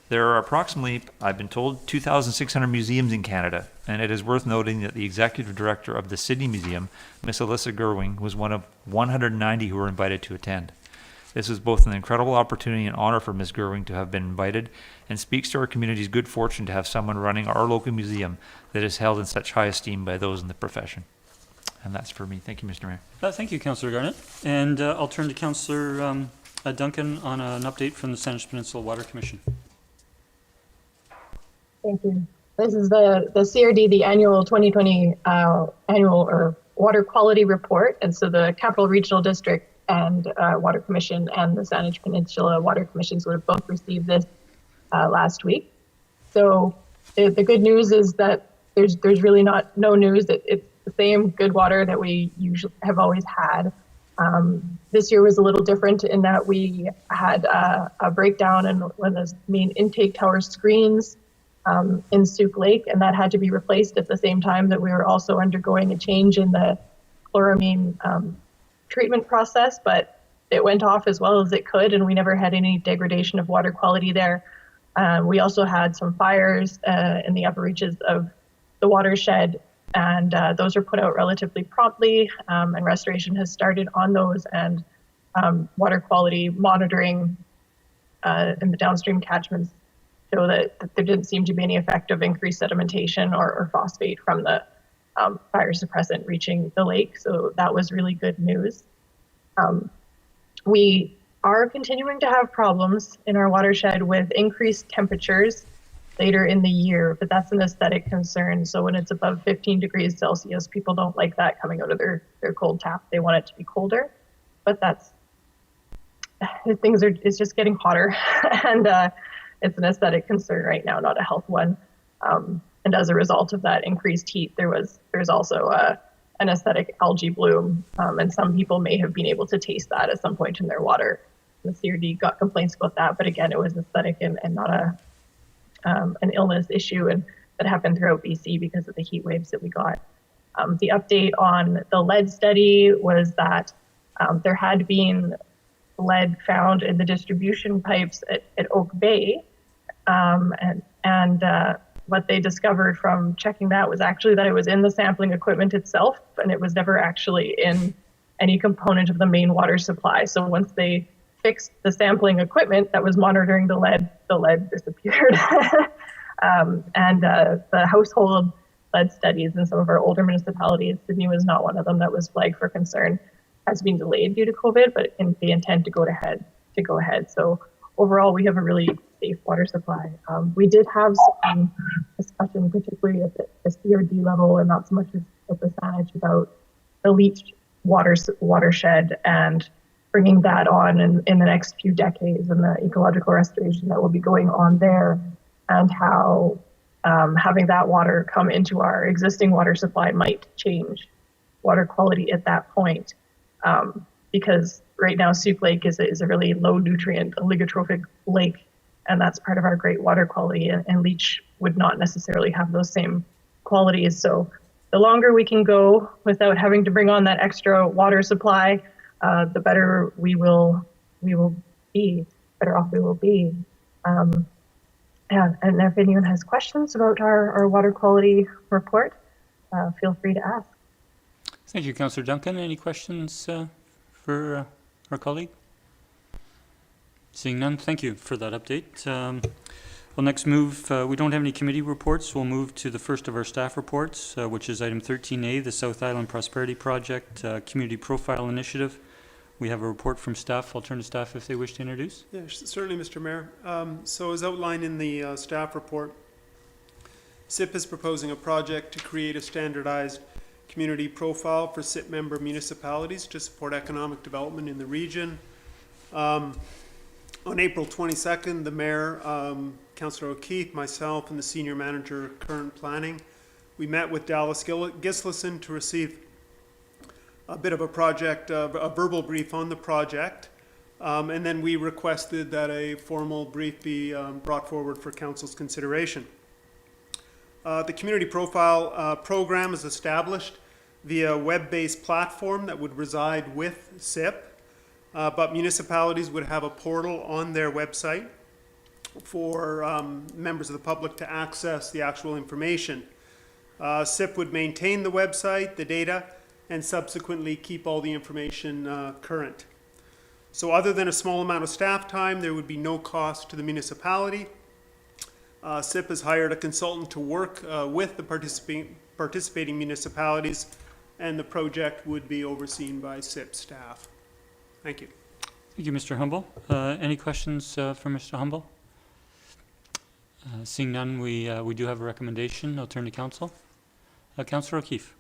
There are approximately, I've been told, 2,600 museums in Canada, and it is worth noting that the executive director of the Sidney Museum, Miss Alyssa Gerwing, was one of 190 who were invited to attend. This was both an incredible opportunity and honor for Ms. Gerwing to have been invited, and speaks to our community's good fortune to have someone running our local museum that is held in such high esteem by those in the profession. And that's for me. Thank you, Mr. Mayor. Thank you, Councillor Garnett. And I'll turn to Councillor Duncan on an update from the Saanich Peninsula Water Commission. Thank you. This is the CRD, the annual 2020 water quality report. And so the Capital Regional District and Water Commission and the Saanich Peninsula Water Commissions would have both received this last week. So the good news is that there's really no news. It's the same good water that we usually have always had. This year was a little different in that we had a breakdown in one of the main intake tower screens in Soup Lake, and that had to be replaced at the same time that we were also undergoing a change in the chloramine treatment process, but it went off as well as it could, and we never had any degradation of water quality there. We also had some fires in the upper reaches of the watershed, and those were put out relatively promptly, and restoration has started on those, and water quality monitoring in the downstream catchments show that there didn't seem to be any effect of increased sedimentation or phosphate from the fire suppressant reaching the lake. So that was really good news. We are continuing to have problems in our watershed with increased temperatures later in the year, but that's an aesthetic concern. So when it's above 15 degrees Celsius, people don't like that coming out of their cold tap. They want it to be colder, but it's just getting hotter. And it's an aesthetic concern right now, not a health one. And as a result of that increased heat, there's also an aesthetic algae bloom, and some people may have been able to taste that at some point in their water. The CRD got complaints about that, but again, it was aesthetic and not an illness issue, and that happened throughout BC because of the heat waves that we got. The update on the lead study was that there had been lead found in the distribution pipes at Oak Bay, and what they discovered from checking that was actually that it was in the sampling equipment itself, and it was never actually in any component of the main water supply. So once they fixed the sampling equipment that was monitoring the lead disappeared. And the household lead studies in some of our older municipalities, Sidney was not one of them that was flagged for concern, has been delayed due to COVID, but they intend to go ahead. So overall, we have a really safe water supply. We did have some discussion, particularly at the CRD level, and not so much at the Saanich, about the leached watershed and bringing that on in the next few decades, and the ecological restoration that will be going on there, and how having that water come into our existing water supply might change water quality at that point. Because right now Soup Lake is a really low nutrient oligotrophic lake, and that's part of our great water quality, and leach would not necessarily have those same qualities. So the longer we can go without having to bring on that extra water supply, the better we will be, better off we will be. And if anyone has questions about our water quality report, feel free to ask. Thank you, Councillor Duncan. Any questions for our colleague? Seeing none, thank you for that update. We'll next move, we don't have any committee reports. We'll move to the first of our staff reports, which is item 13A, the South Island Prosperity Project Community Profile Initiative. We have a report from staff. I'll turn to staff if they wish to introduce. Yeah, certainly, Mr. Mayor. So as outlined in the staff report, SIP is proposing a project to create a standardized community profile for SIP member municipalities to support economic development in the region. On April 22nd, the Mayor, Councillor O'Keefe, myself, and the Senior Manager of Current Planning, we met with Dallas Gislison to receive a bit of a project, a verbal brief on the project, and then we requested that a formal brief be brought forward for Council's consideration. The Community Profile program is established via a web-based platform that would reside with SIP, but municipalities would have a portal on their website for members of the public to access the actual information. SIP would maintain the website, the data, and subsequently keep all the information current. So other than a small amount of staff time, there would be no cost to the municipality. SIP has hired a consultant to work with the participating municipalities, and the project would be overseen by SIP staff. Thank you. Thank you, Mr. Humble. Any questions for Mr. Humble? Seeing none, we do have a recommendation. I'll turn to Council. Councillor O'Keefe.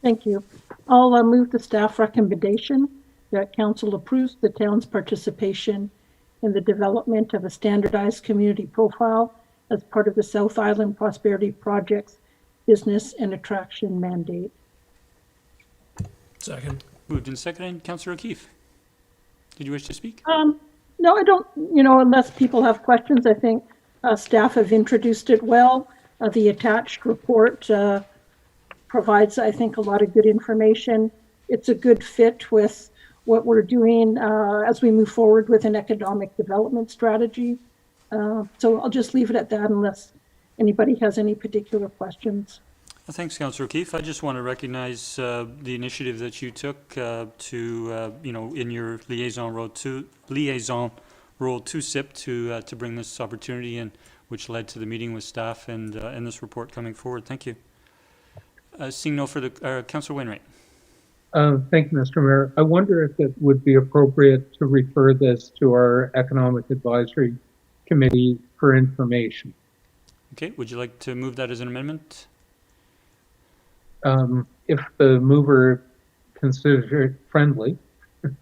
Thank you. I'll move the staff recommendation that Council approves the town's participation in the development of a standardized community profile as part of the South Island Prosperity Project's business and attraction mandate. Second. Moved and seconded. Councillor O'Keefe, did you wish to speak? No, I don't, unless people have questions. I think staff have introduced it well. The attached report provides, I think, a lot of good information. It's a good fit with what we're doing as we move forward with an economic development strategy. So I'll just leave it at that unless anybody has any particular questions. Thanks, Councillor O'Keefe. I just want to recognize the initiative that you took to, in your liaison role to SIP to bring this opportunity in, which led to the meeting with staff and this report coming forward. Thank you. Seeing no further, Councillor Wainwright. Thank you, Mr. Mayor. I wonder if it would be appropriate to refer this to our Economic Advisory Committee for information. Okay, would you like to move that as an amendment? If the mover considers it friendly.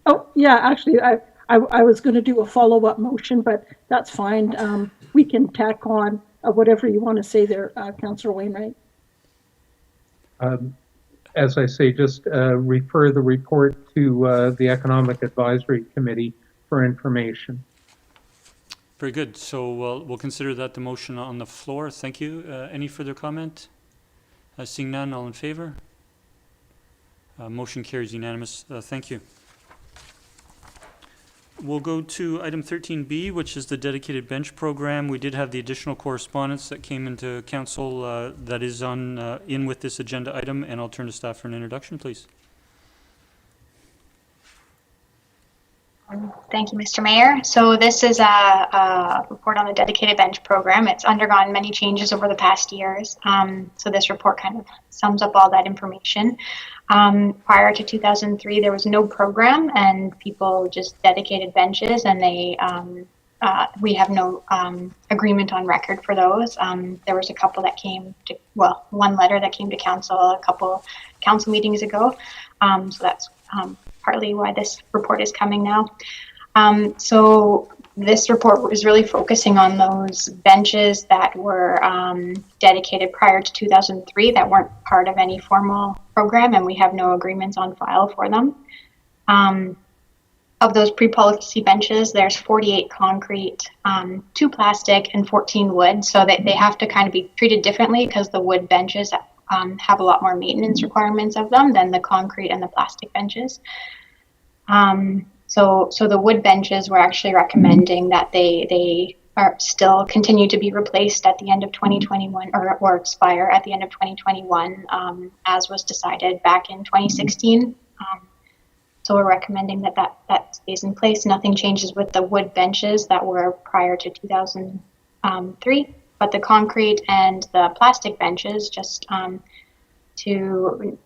Oh, yeah, actually, I was going to do a follow-up motion, but that's fine. We can tack on whatever you want to say there, Councillor Wainwright. As I say, just refer the report to the Economic Advisory Committee for information. Very good. So we'll consider that the motion on the floor. Thank you. Any further comment? Seeing none, all in favor? Motion carries unanimous. Thank you. We'll go to item 13B, which is the dedicated bench program. We did have the additional correspondence that came into council that is in with this agenda item, and I'll turn to staff for an introduction, please. Thank you, Mr. Mayor. So this is a report on the dedicated bench program. It's undergone many changes over the past years. So this report kind of sums up all that information. Prior to 2003, there was no program and people just dedicated benches, and we have no agreement on record for those. There was a couple that came to, one letter that came to council a couple council meetings ago. So that's partly why this report is coming now. So this report is really focusing on those benches that were dedicated prior to 2003 that weren't part of any formal program, and we have no agreements on file for them. Of those pre-policy benches, there's 48 concrete, 2 plastic, and 14 wood, so that they have to kind of be treated differently because the wood benches have a lot more maintenance requirements of them than the concrete and the plastic benches. So the wood benches, we're actually recommending that they are still continue to be replaced at the end of 2021 or expire at the end of 2021, as was decided back in 2016. So we're recommending that stays in place. Nothing changes with the wood benches that were prior to 2000 3, but the concrete and the plastic benches, just to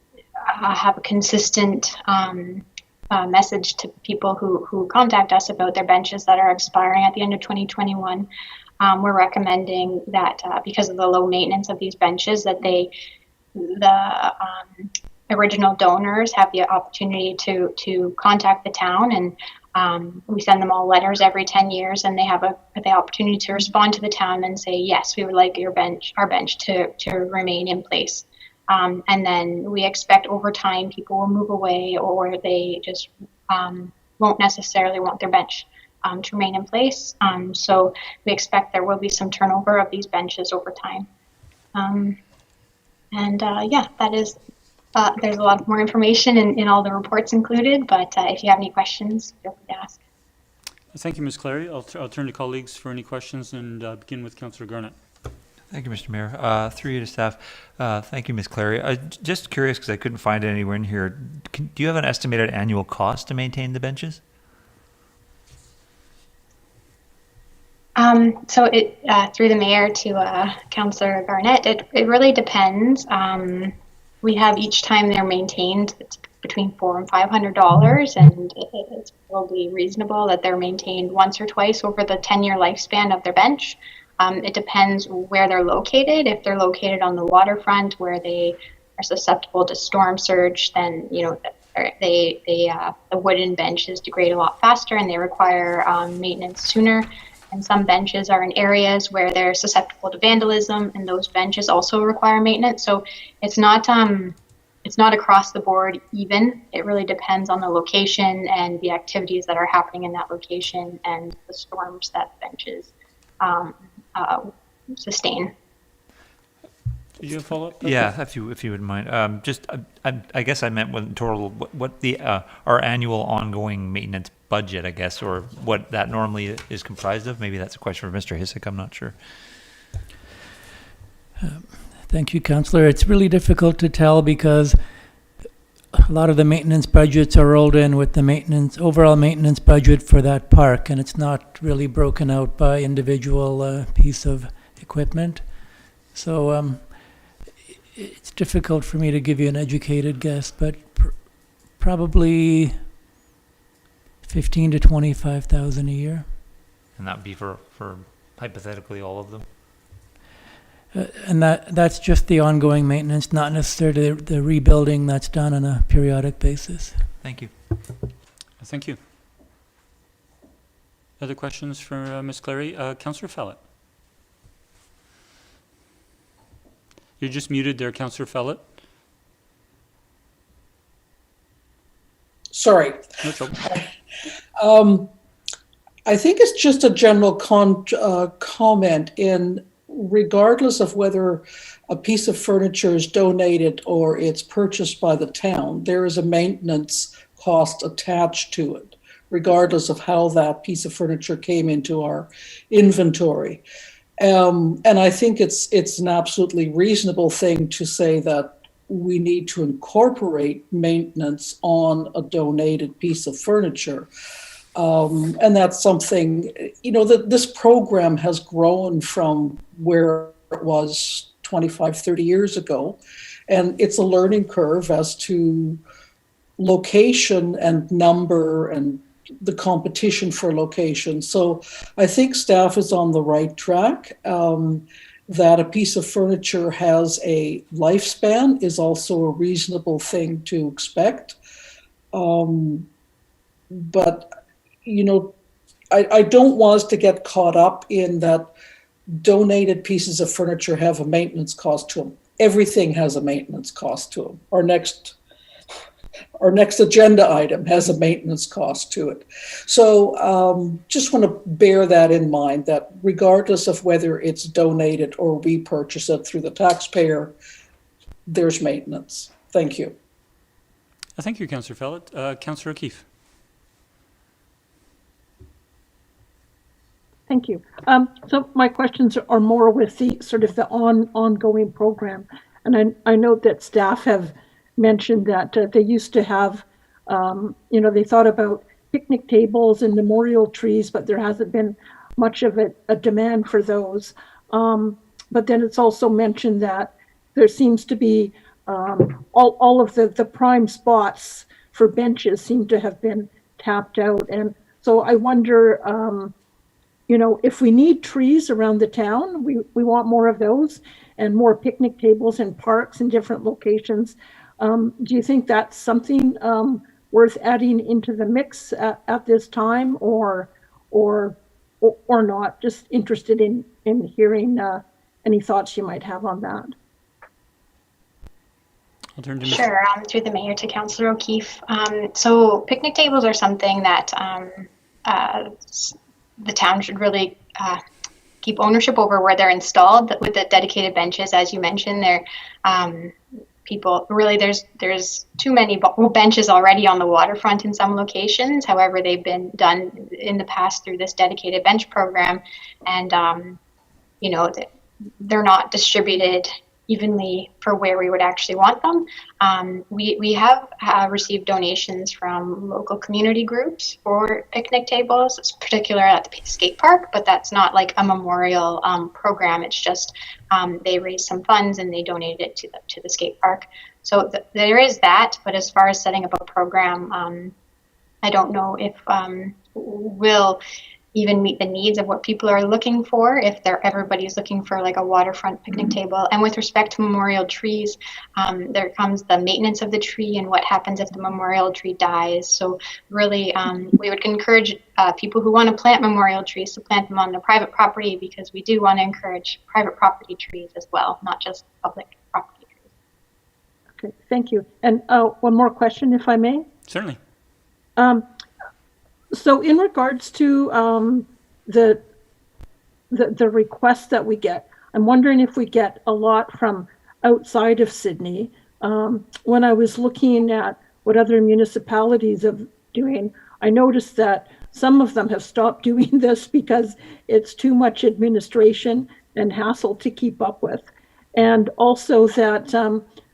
have a consistent message to people who contact us about their benches that are expiring at the end of 2021. We're recommending that because of the low maintenance of these benches, that the original donors have the opportunity to contact the town, and we send them all letters every 10 years, and they have the opportunity to respond to the town and say, yes, we would like our bench to remain in place. And then we expect over time people will move away, or they just won't necessarily want their bench to remain in place. So we expect there will be some turnover of these benches over time. Yeah, that is, there's a lot more information in all the reports included, but if you have any questions, feel free to ask. Thank you, Ms. Clary. I'll turn to colleagues for any questions and begin with Councillor Garnett. Thank you, Mr. Mayor. Through you to staff. Thank you, Ms. Clary. Just curious, because I couldn't find it anywhere in here. Do you have an estimated annual cost to maintain the benches? So it through the mayor to Councillor Garnett, it really depends. We have each time they're maintained, it's between $400 and $500, and it's probably reasonable that they're maintained once or twice over the 10-year lifespan of their bench. It depends where they're located. If they're located on the waterfront where they are susceptible to storm surge, then the wooden benches degrade a lot faster and they require maintenance sooner. And some benches are in areas where they're susceptible to vandalism, and those benches also require maintenance. So it's not across the board even. It really depends on the location and the activities that are happening in that location and the storms that benches sustain. Do you have a follow-up? Yeah, if you wouldn't mind. I guess I meant what total, what the our annual ongoing maintenance budget, I guess, or what that normally is comprised of. Maybe that's a question for Mr. Hissick. I'm not sure. Thank you, Councillor. It's really difficult to tell because a lot of the maintenance budgets are rolled in with the overall maintenance budget for that park, and it's not really broken out by individual piece of equipment. So it's difficult for me to give you an educated guess, but probably 15 to 25,000 a year. And that'd be for hypothetically all of them? And that's just the ongoing maintenance, not necessarily the rebuilding that's done on a periodic basis. Thank you. Thank you. Other questions for Ms. Clary? Councillor Fallett. You're just muted there, Councillor Fallett. Sorry. No trouble. I think it's just a general comment in regardless of whether a piece of furniture is donated or it's purchased by the town, there is a maintenance cost attached to it, regardless of how that piece of furniture came into our inventory. And I think it's an absolutely reasonable thing to say that we need to incorporate maintenance on a donated piece of furniture. And that's something, that this program has grown from where it was 25, 30 years ago. And it's a learning curve as to location and number and the competition for location. So I think staff is on the right track. That a piece of furniture has a lifespan is also a reasonable thing to expect. But I don't want us to get caught up in that donated pieces of furniture have a maintenance cost to them. Everything has a maintenance cost to them. Our next agenda item has a maintenance cost to it. So just want to bear that in mind, that regardless of whether it's donated or we purchase it through the taxpayer, there's maintenance. Thank you. Thank you, Councillor Fallett. Councillor O'Keefe. Thank you. So my questions are more with the sort of the ongoing program. And I know that staff have mentioned that they used to have, they thought about picnic tables and memorial trees, but there hasn't been much of a demand for those. But then it's also mentioned that there seems to be all of the prime spots for benches seem to have been tapped out. And so I wonder, you know, if we need trees around the town, we want more of those and more picnic tables and parks in different locations. Do you think that's something worth adding into the mix at this time, or not? Just interested in hearing any thoughts you might have on that. I'll turn to Sure, through the mayor to Councillor O'Keefe. So picnic tables are something that the town should really keep ownership over where they're installed. With the dedicated benches, as you mentioned, there people really there's too many benches already on the waterfront in some locations. However, they've been done in the past through this dedicated bench program, and you know, they're not distributed evenly for where we would actually want them. We have received donations from local community groups for picnic tables, it's particular at the skate park, but that's not like a memorial program. It's just they raised some funds and they donated it to the skate park. So there is that, but as far as setting up a program, I don't know if we'll even meet the needs of what people are looking for, if everybody's looking for like a waterfront picnic table. And with respect to memorial trees, there comes the maintenance of the tree and what happens if the memorial tree dies. So really, we would encourage people who want to plant memorial trees to plant them on their private property, because we do want to encourage private property trees as well, not just public property trees. Okay, thank you. And one more question, if I may. Certainly. So in regards to the requests that we get, I'm wondering if we get a lot from outside of Sidney. When I was looking at what other municipalities are doing, I noticed that some of them have stopped doing this because it's too much administration and hassle to keep up with. And also that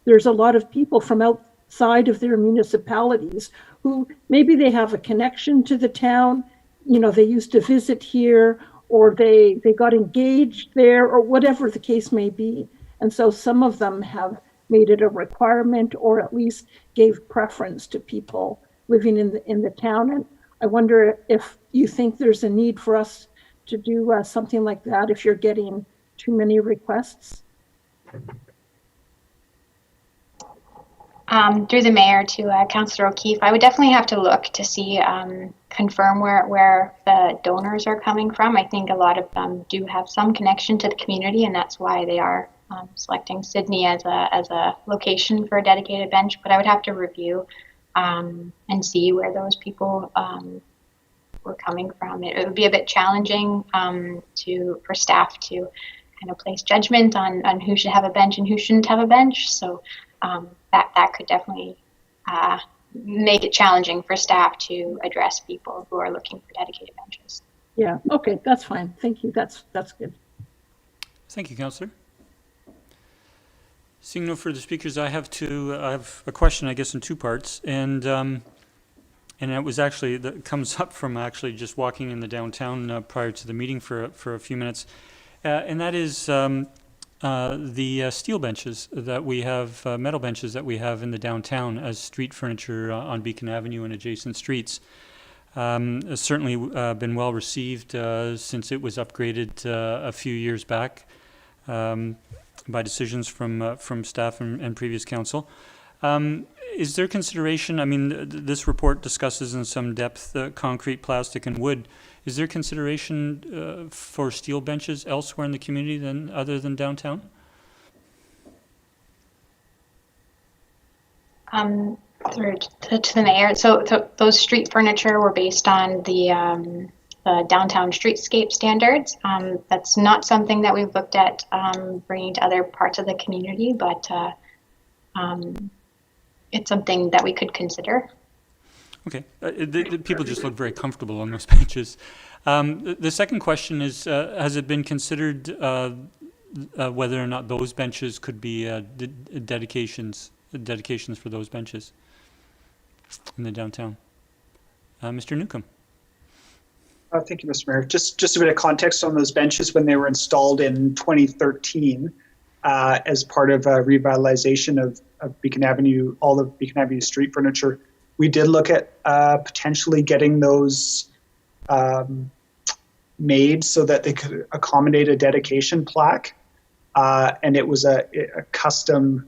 there's a lot of people from outside of their municipalities who maybe they have a connection to the town, you know, they used to visit here, or they got engaged there, or whatever the case may be. And so some of them have made it a requirement, or at least gave preference to people living in the town. And I wonder if you think there's a need for us to do something like that if you're getting too many requests. Through the mayor to Councillor O'Keefe, I would definitely have to look to see, confirm where the donors are coming from. I think a lot of them do have some connection to the community, and that's why they are selecting Sidney as a location for a dedicated bench. But I would have to review and see where those people were coming from. It would be a bit challenging for staff to kind of place judgment on who should have a bench and who shouldn't have a bench. So that could definitely make it challenging for staff to address people who are looking for dedicated benches. Yeah, okay, that's fine. Thank you. That's good. Thank you, Councillor. Seeing no further speakers, I have a question, I guess, in two parts, and it was actually that comes up from actually just walking in the downtown prior to the meeting for a few minutes, and that is the steel benches that we have, metal benches that we have in the downtown as street furniture on Beacon Avenue and adjacent streets. It's certainly been well received since it was upgraded a few years back by decisions from staff and previous council. Is there consideration, I mean, this report discusses in some depth concrete, plastic, and wood. Is there consideration for steel benches elsewhere in the community other than downtown? Through to the mayor. So those street furniture were based on the downtown streetscape standards. That's not something that we've looked at bringing to other parts of the community, but it's something that we could consider. Okay, the people just look very comfortable on those benches. The second question is, has it been considered whether or not those benches could be dedications for those benches in the downtown? Mr. Newcomb. Thank you, Mr. Mayor. Just a bit of context on those benches. When they were installed in 2013 as part of a revitalization of Beacon Avenue, all of Beacon Avenue street furniture, we did look at potentially getting those made so that they could accommodate a dedication plaque. And it was a custom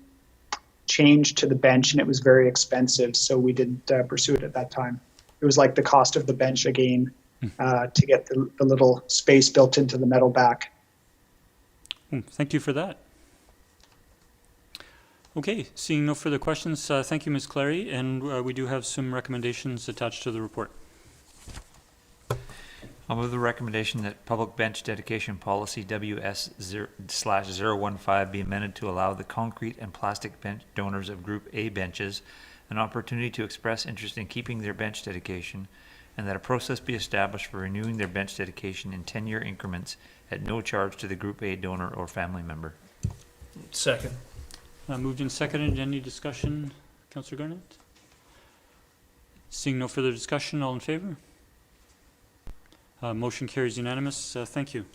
change to the bench, and it was very expensive, so we didn't pursue it at that time. It was like the cost of the bench again to get the little space built into the metal back. Thank you for that. Okay, seeing no further questions, thank you, Ms. Clary, and we do have some recommendations attached to the report. I'll move the recommendation that public bench dedication policy WS/015 be amended to allow the concrete and plastic bench donors of Group A benches an opportunity to express interest in keeping their bench dedication, and that a process be established for renewing their bench dedication in 10-year increments at no charge to the Group A donor or family member. Second. Moved and seconded. Any discussion, Councillor Garnett? Seeing no further discussion, all in favor? Motion carries unanimous. Thank you.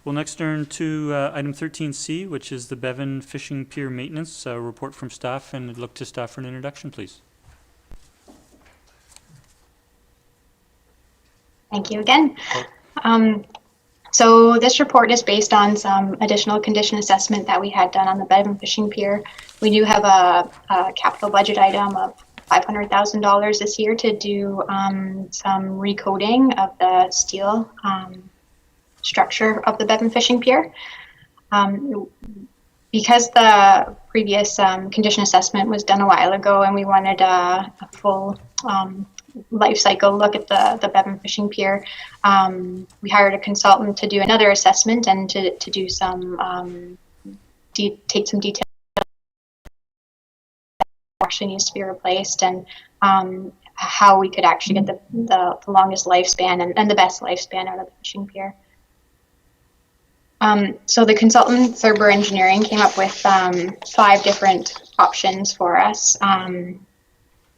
We'll next turn to item 13C, which is the Bevan Fishing Pier Maintenance report from staff, and I'd look to staff for an introduction, please. Thank you again. So this report is based on some additional condition assessment that we had done on the Bevan Fishing Pier. We do have a capital budget item of $500,000 this year to do some recoating of the steel structure of the Bevan Fishing Pier. Because the previous condition assessment was done a while ago and we wanted a full life cycle look at the Bevan Fishing Pier, we hired a consultant to do another assessment and to do some take some detail actually needs to be replaced, and how we could actually get the longest lifespan and the best lifespan out of the fishing pier. So the consultant, Thurber Engineering, came up with 5 different options for us.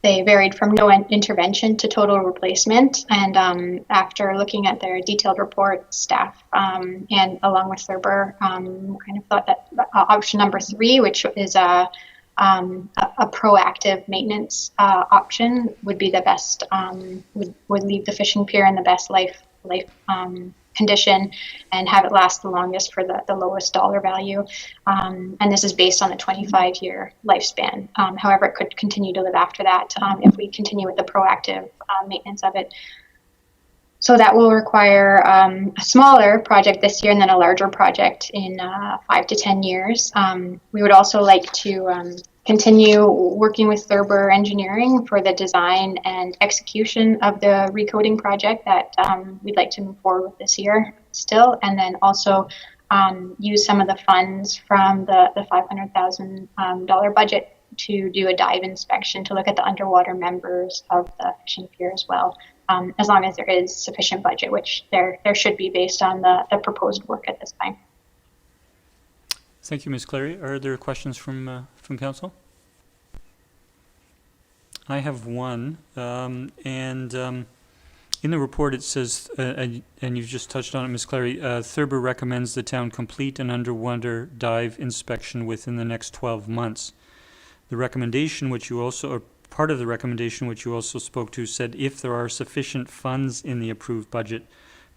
They varied from no intervention to total replacement, and after looking at their detailed report, staff and along with Thurber kind of thought that option number 3, which is a proactive maintenance option, would be the best, would leave the fishing pier in the best life condition and have it last the longest for the lowest dollar value. And this is based on a 25-year lifespan. However, it could continue to live after that if we continue with the proactive maintenance of it. So that will require a smaller project this year and then a larger project in 5 to 10 years. We would also like to continue working with Thurber Engineering for the design and execution of the recoating project that we'd like to move forward with this year still, and then also use some of the funds from the $500,000 budget to do a dive inspection to look at the underwater members of the fishing pier as well, as long as there is sufficient budget, which there should be based on the proposed work at this time. Thank you, Ms. Clary. Are there questions from council? I have one, and in the report it says, and you've just touched on it, Ms. Clary, Thurber recommends the town complete an underwater dive inspection within the next 12 months. The recommendation, which you also, or part of the recommendation which you also spoke to, said if there are sufficient funds in the approved budget,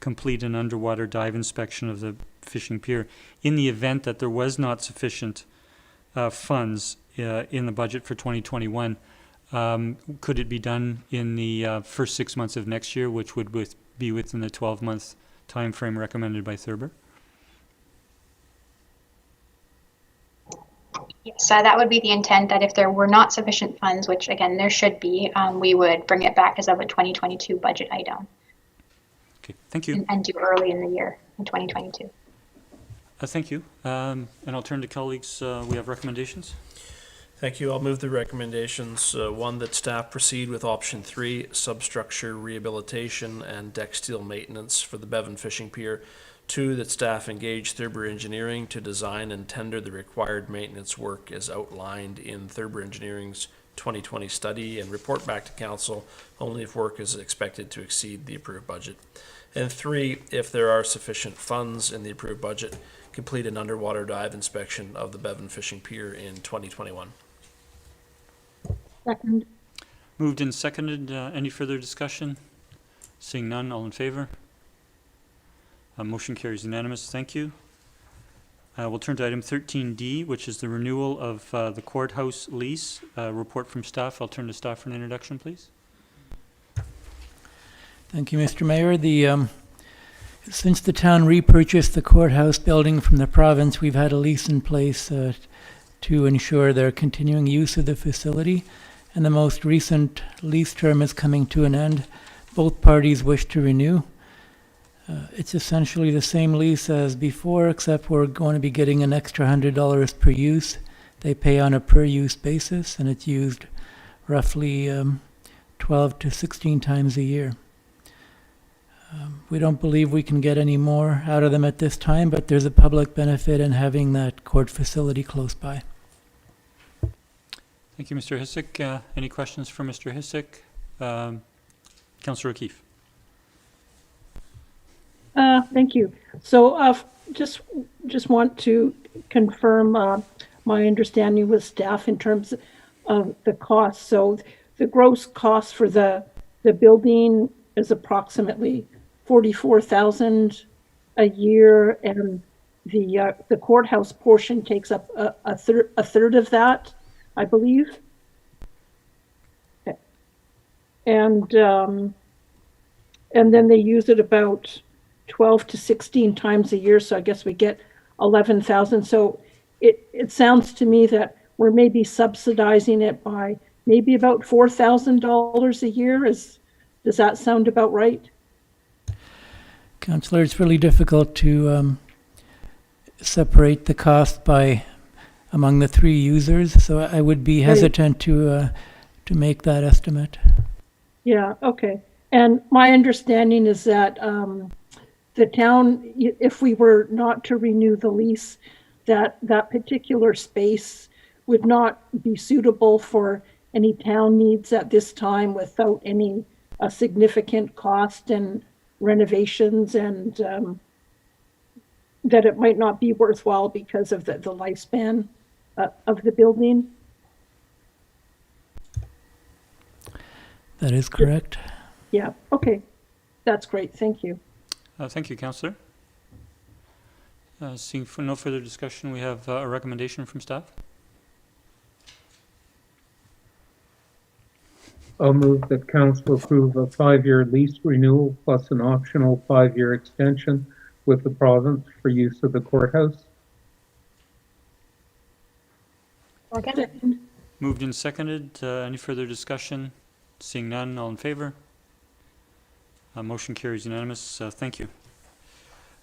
complete an underwater dive inspection of the fishing pier. In the event that there was not sufficient funds in the budget for 2021, could it be done in the first 6 months of next year, which would be within the 12-month time frame recommended by Thurber? Yes, that would be the intent, that if there were not sufficient funds, which again there should be, we would bring it back as of a 2022 budget item. Okay, thank you. And do early in the year, in 2022. Thank you. And I'll turn to colleagues. We have recommendations. Thank you. I'll move the recommendations. 1, that staff proceed with option 3, substructure rehabilitation and deck steel maintenance for the Bevan Fishing Pier. 2, that staff engage Thurber Engineering to design and tender the required maintenance work as outlined in Thurber Engineering's 2020 study and report back to council only if work is expected to exceed the approved budget. And 3, if there are sufficient funds in the approved budget, complete an underwater dive inspection of the Bevan Fishing Pier in 2021. Second. Moved and seconded. Any further discussion? Seeing none, all in favor? Motion carries unanimous. Thank you. We'll turn to item 13D, which is the renewal of the courthouse lease. Report from staff. I'll turn to staff for an introduction, please. Thank you, Mr. Mayor. Since the town repurchased the courthouse building from the province, we've had a lease in place to ensure their continuing use of the facility. And the most recent lease term is coming to an end. Both parties wish to renew. It's essentially the same lease as before, except we're going to be getting an extra $100 per use. They pay on a per use basis, and it's used roughly 12 to 16 times a year. We don't believe we can get any more out of them at this time, but there's a public benefit in having that court facility close by. Thank you, Mr. Hissick. Any questions for Mr. Hissick? Councillor O'Keefe. Thank you. So just want to confirm my understanding with staff in terms of the cost. So the gross cost for the building is approximately $44,000 a year, and the courthouse portion takes up a third of that, I believe. And then they use it about 12 to 16 times a year, so I guess we get 11,000. So it sounds to me that we're maybe subsidizing it by maybe about $4,000 a year. Does that sound about right? Councillor, it's really difficult to separate the cost among the 3 users, so I would be hesitant to make that estimate. Yeah, okay. And my understanding is that the town, if we were not to renew the lease, that particular space would not be suitable for any town needs at this time without any significant cost and renovations, and that it might not be worthwhile because of the lifespan of the building. That is correct. Yeah, okay. That's great. Thank you. Thank you, Councillor. Seeing no further discussion, we have a recommendation from staff. I'll move that council approve a 5-year lease renewal plus an optional 5-year extension with the province for use of the courthouse. Second. Moved and seconded. Any further discussion? Seeing none, all in favor? Motion carries unanimous. Thank you.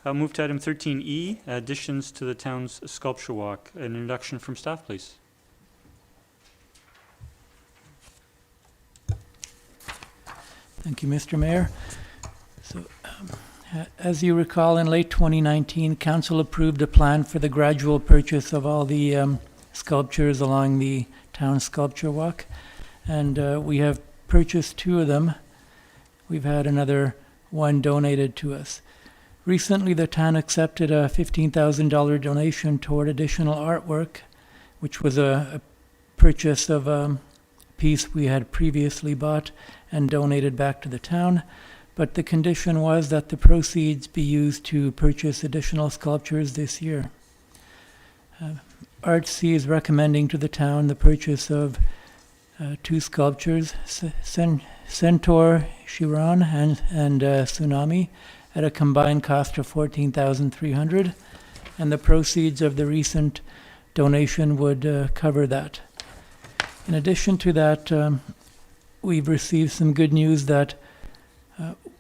I'll move to item 13E, additions to the town's sculpture walk. An introduction from staff, please. Thank you, Mr. Mayor. So, as you recall, in late 2019, Council approved a plan for the gradual purchase of all the sculptures along the town sculpture walk, and we have purchased 2 of them. We've had another 1 donated to us. Recently, the town accepted a $15,000 donation toward additional artwork, which was a purchase of a piece we had previously bought and donated back to the town. But the condition was that the proceeds be used to purchase additional sculptures this year. Artsy is recommending to the town the purchase of 2 sculptures, Centaur, Chiron, and Tsunami, at a combined cost of $14,300, and the proceeds of the recent donation would cover that. In addition to that, we've received some good news that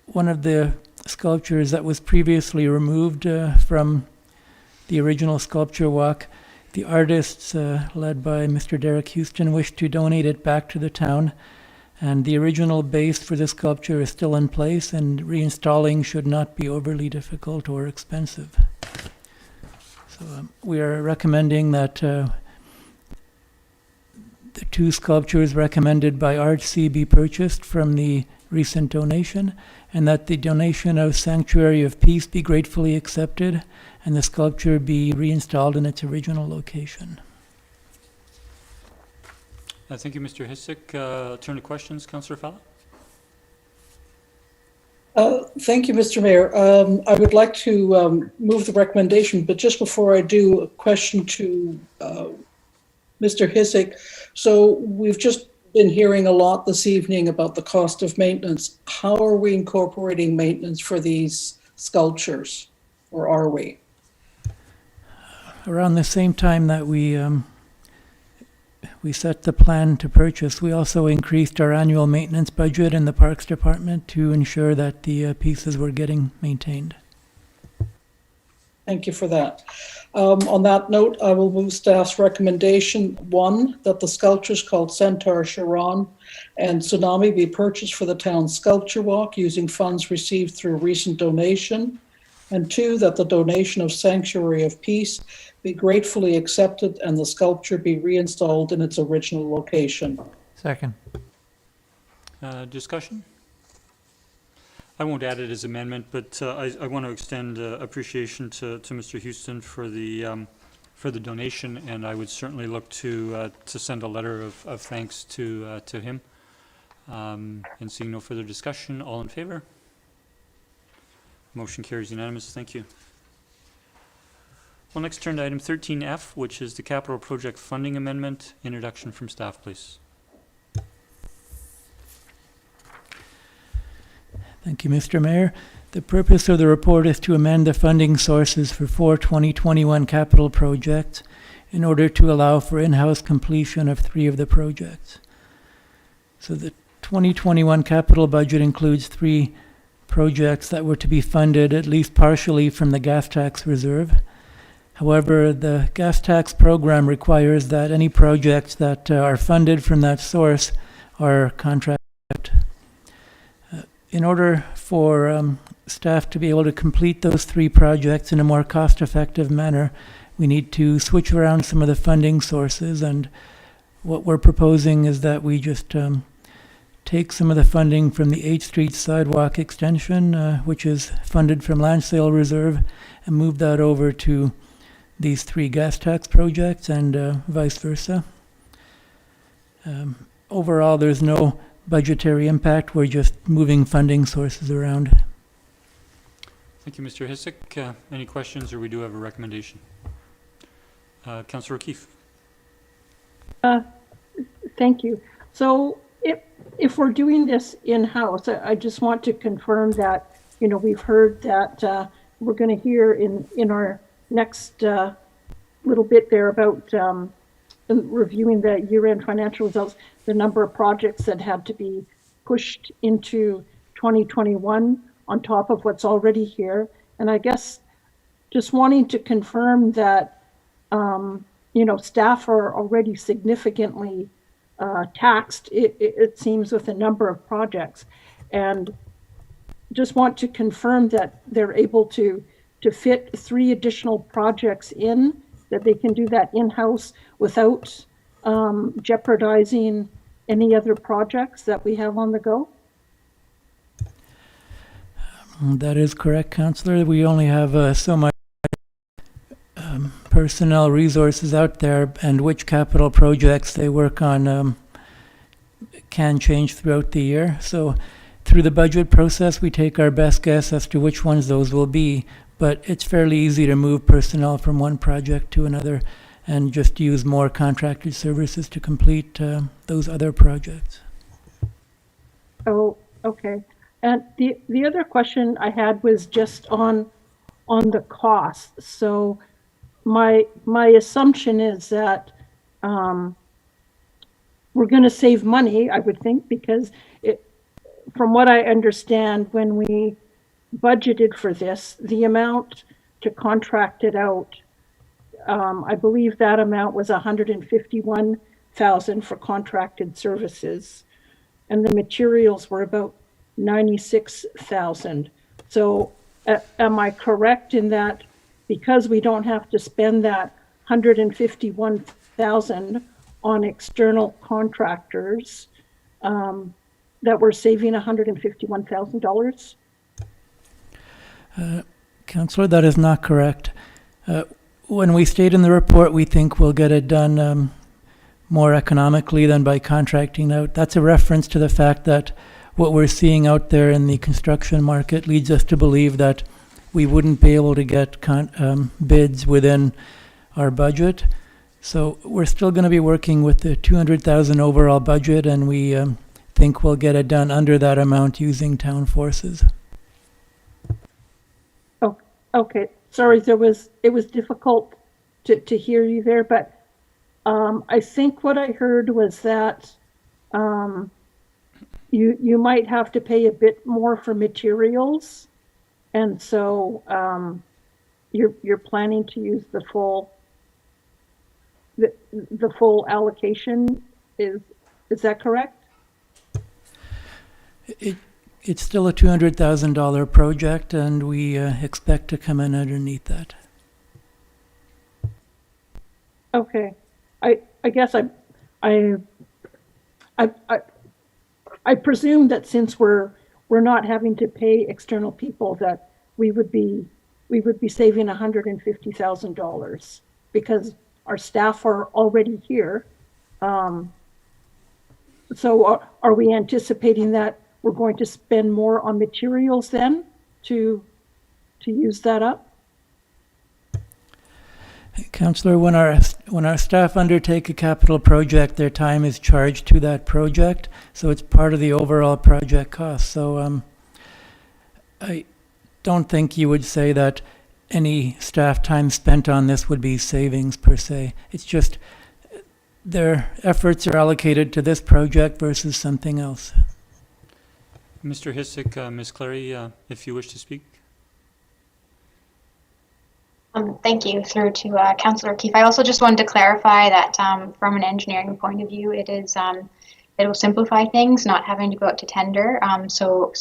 one of the sculptures that was previously removed from the original sculpture walk, the artists, led by Mr. Derek Houston, wish to donate it back to the town. And the original base for the sculpture is still in place, and reinstalling should not be overly difficult or expensive. So we are recommending that the 2 sculptures recommended by ArtC be purchased from the recent donation, and that the donation of Sanctuary of Peace be gratefully accepted, and the sculpture be reinstalled in its original location. Thank you, Mr. Hisik. Turn to questions. Councillor Falla? Thank you, Mr. Mayor. I would like to move the recommendation, but just before I do, a question to Mr. Hisik. So we've just been hearing a lot this evening about the cost of maintenance. How are we incorporating maintenance for these sculptures, or are we? Around the same time that we set the plan to purchase, we also increased our annual maintenance budget in the Parks Department to ensure that the pieces were getting maintained. Thank you for that. On that note, I will move staff's recommendation 1, that the sculptures called Centaur, Chiron, and Tsunami be purchased for the town sculpture walk using funds received through recent donation, and 2, that the donation of Sanctuary of Peace be gratefully accepted and the sculpture be reinstalled in its original location. Second. Discussion? I won't add it as amendment, but I want to extend appreciation to Mr. Houston for the donation, and I would certainly look to send a letter of thanks to him. And seeing no further discussion, all in favor? Motion carries unanimous. Thank you. We'll next turn to item 13F, which is the capital project funding amendment. Introduction from staff, please. Thank you, Mr. Mayor. The purpose of the report is to amend the funding sources for 4 2021 capital projects in order to allow for in-house completion of 3 of the projects. So the 2021 capital budget includes 3 projects that were to be funded at least partially from the gas tax reserve. However, the gas tax program requires that any projects that are funded from that source are contracted. In order for staff to be able to complete those 3 projects in a more cost-effective manner, we need to switch around some of the funding sources, and what we're proposing is that we just take some of the funding from the 8th Street sidewalk extension, which is funded from land sale reserve, and move that over to these 3 gas tax projects and vice versa. Overall, there's no budgetary impact. We're just moving funding sources around. Thank you, Mr. Hisik. Any questions, or we do have a recommendation? Councillor O'Keefe. Thank you. So if we're doing this in-house, I just want to confirm that, you know, we've heard that we're going to hear in our next little bit there about reviewing the year-end financial results, the number of projects that had to be pushed into 2021 on top of what's already here. And I guess just wanting to confirm that, you know, staff are already significantly taxed, it seems, with a number of projects. And just want to confirm that they're able to fit 3 additional projects in, that they can do that in-house without jeopardizing any other projects that we have on the go? That is correct, Councillor. We only have so much personnel resources out there, and which capital projects they work on can change throughout the year. So through the budget process, we take our best guess as to which ones those will be, but it's fairly easy to move personnel from one project to another and just use more contracted services to complete those other projects. Oh, okay. And the other question I had was just on the cost. So my assumption is that we're going to save money, I would think, because from what I understand, when we budgeted for this, the amount to contract it out, I believe that amount was $151,000 for contracted services, and the materials were about $96,000. So am I correct in that because we don't have to spend that $151,000 on external contractors that we're saving $151,000? Councillor, that is not correct. When we state in the report we think we'll get it done more economically than by contracting out, that's a reference to the fact that what we're seeing out there in the construction market leads us to believe that we wouldn't be able to get bids within our budget. So we're still going to be working with the $200,000 overall budget, and we think we'll get it done under that amount using town forces. Oh, okay. Sorry, it was difficult to hear you there, but I think what I heard was that you might have to pay a bit more for materials, and so you're planning to use the full allocation. Is that correct? It's still a $200,000 project, and we expect to come in underneath that. Okay, I guess I presume that since we're not having to pay external people, that we would be saving $150,000 because our staff are already here. So are we anticipating that we're going to spend more on materials then to use that up? Councillor, when our staff undertake a capital project, their time is charged to that project, so it's part of the overall project cost. So I don't think you would say that any staff time spent on this would be savings per se. It's just their efforts are allocated to this project versus something else. Mr. Hissick, Ms. Clary, if you wish to speak. Thank you. Through to Councillor Keefe. I also just wanted to clarify that from an engineering point of view, it will simplify things, not having to go out to tender. So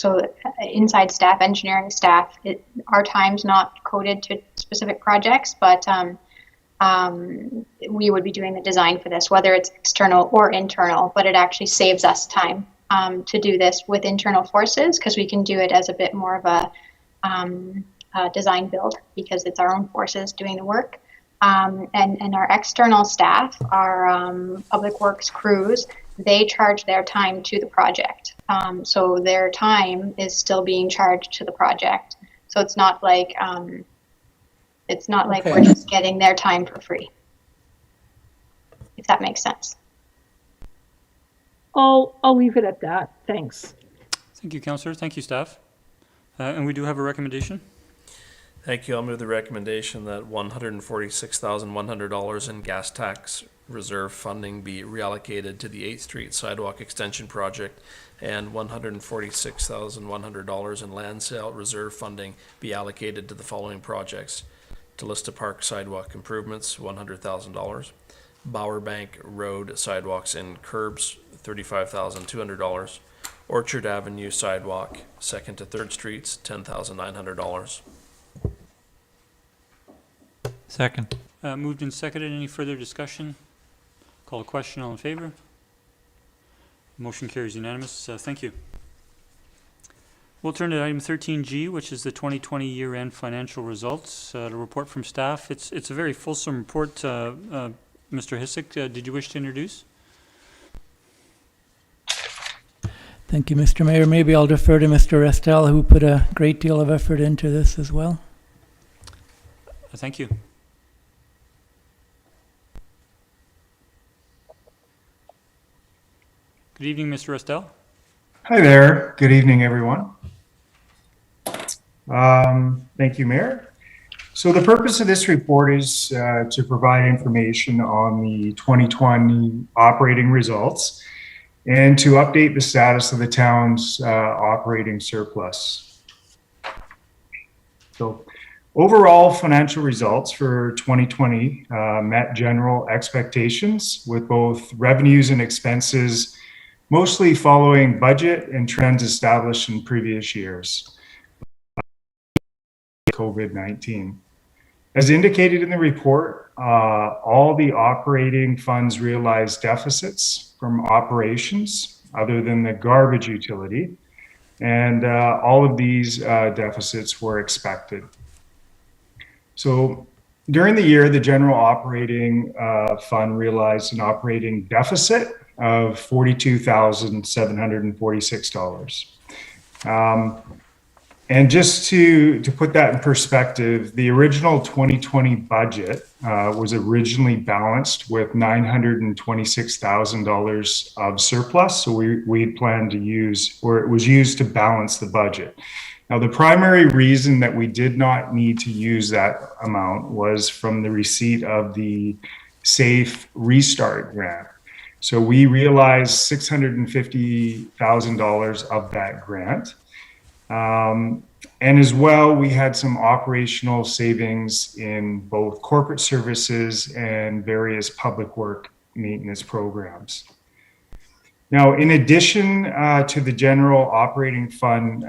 inside staff, engineering staff, our time's not coded to specific projects, but we would be doing the design for this, whether it's external or internal, but it actually saves us time to do this with internal forces, because we can do it as a bit more of a design build, because it's our own forces doing the work. And our external staff, our public works crews, they charge their time to the project. So their time is still being charged to the project. So it's not like we're just getting their time for free, if that makes sense. I'll leave it at that. Thanks. Thank you, Councillor. Thank you, staff. And we do have a recommendation. Thank you. I'll move the recommendation that $146,100 in gas tax reserve funding be reallocated to the 8th Street Sidewalk Extension Project, and $146,100 in land sale reserve funding be allocated to the following projects: Talista Park Sidewalk Improvements, $100,000, Bower Bank Road Sidewalks and Curbs, $35,200, Orchard Avenue Sidewalk, 2nd to 3rd Streets, $10,900. Second. Moved and seconded. Any further discussion? Call a question. All in favor? Motion carries unanimous. Thank you. We'll turn to item 13G, which is the 2020 year-end financial results. The report from staff. It's a very fulsome report. Mr. Hissick, did you wish to introduce? Thank you, Mr. Mayor. Maybe I'll defer to Mr. Restel, who put a great deal of effort into this as well. Thank you. Good evening, Mr. Restel. Hi there. Good evening, everyone. Thank you, Mayor. So the purpose of this report is to provide information on the 2020 operating results and to update the status of the town's operating surplus. So overall financial results for 2020 met general expectations, with both revenues and expenses mostly following budget and trends established in previous years. COVID-19. As indicated in the report, all the operating funds realized deficits from operations other than the garbage utility, and all of these deficits were expected. So during the year, the general operating fund realized an operating deficit of $42,746. And just to put that in perspective, the original 2020 budget was originally balanced with $926,000 of surplus. So we planned to use, or it was used to balance the budget. Now, the primary reason that we did not need to use that amount was from the receipt of the Safe Restart grant. So we realized $650,000 of that grant. And as well, we had some operational savings in both corporate services and various public work maintenance programs. Now, in addition to the general operating fund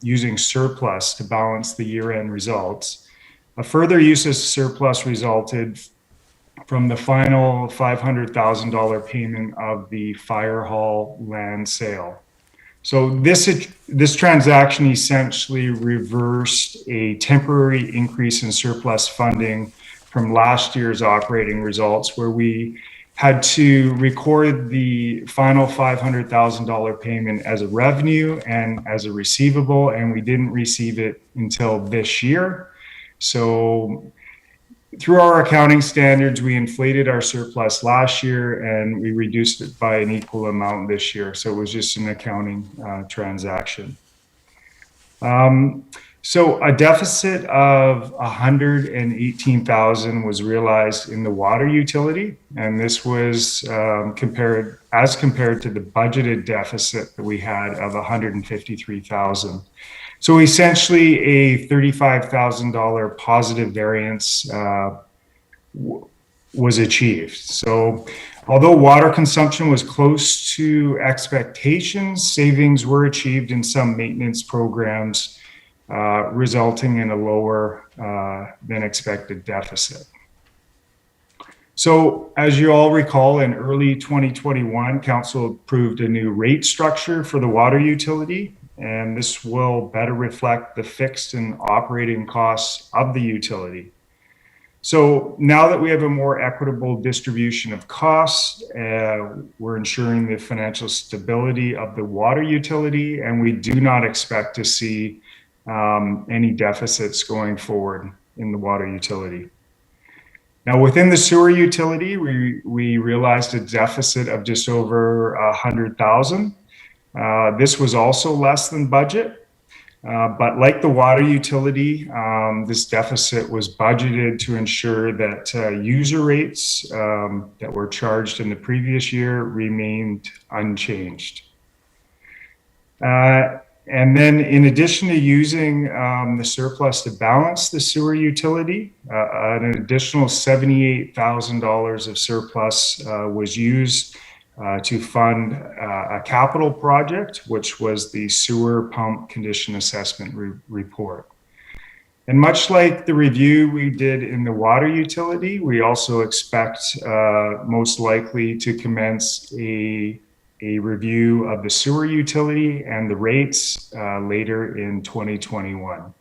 using surplus to balance the year-end results, a further use of surplus resulted from the final $500,000 payment of the fire hall land sale. So this transaction essentially reversed a temporary increase in surplus funding from last year's operating results, where we had to record the final $500,000 payment as a revenue and as a receivable, and we didn't receive it until this year. So through our accounting standards, we inflated our surplus last year and we reduced it by an equal amount this year. So it was just an accounting transaction. So a deficit of $118,000 was realized in the water utility, and this was compared to the budgeted deficit that we had of $153,000. So essentially a $35,000 positive variance was achieved. So although water consumption was close to expectations, savings were achieved in some maintenance programs, resulting in a lower than expected deficit. So as you all recall, in early 2021, Council approved a new rate structure for the water utility, and this will better reflect the fixed and operating costs of the utility. So now that we have a more equitable distribution of costs, we're ensuring the financial stability of the water utility, and we do not expect to see any deficits going forward in the water utility. Now, within the sewer utility, we realized a deficit of just over $100,000. This was also less than budget, but like the water utility, this deficit was budgeted to ensure that user rates that were charged in the previous year remained unchanged. And then in addition to using the surplus to balance the sewer utility, an additional $78,000 of surplus was used to fund a capital project, which was the sewer pump condition assessment report. And much like the review we did in the water utility, we also expect most likely to commence a review of the sewer utility and the rates later in 2021.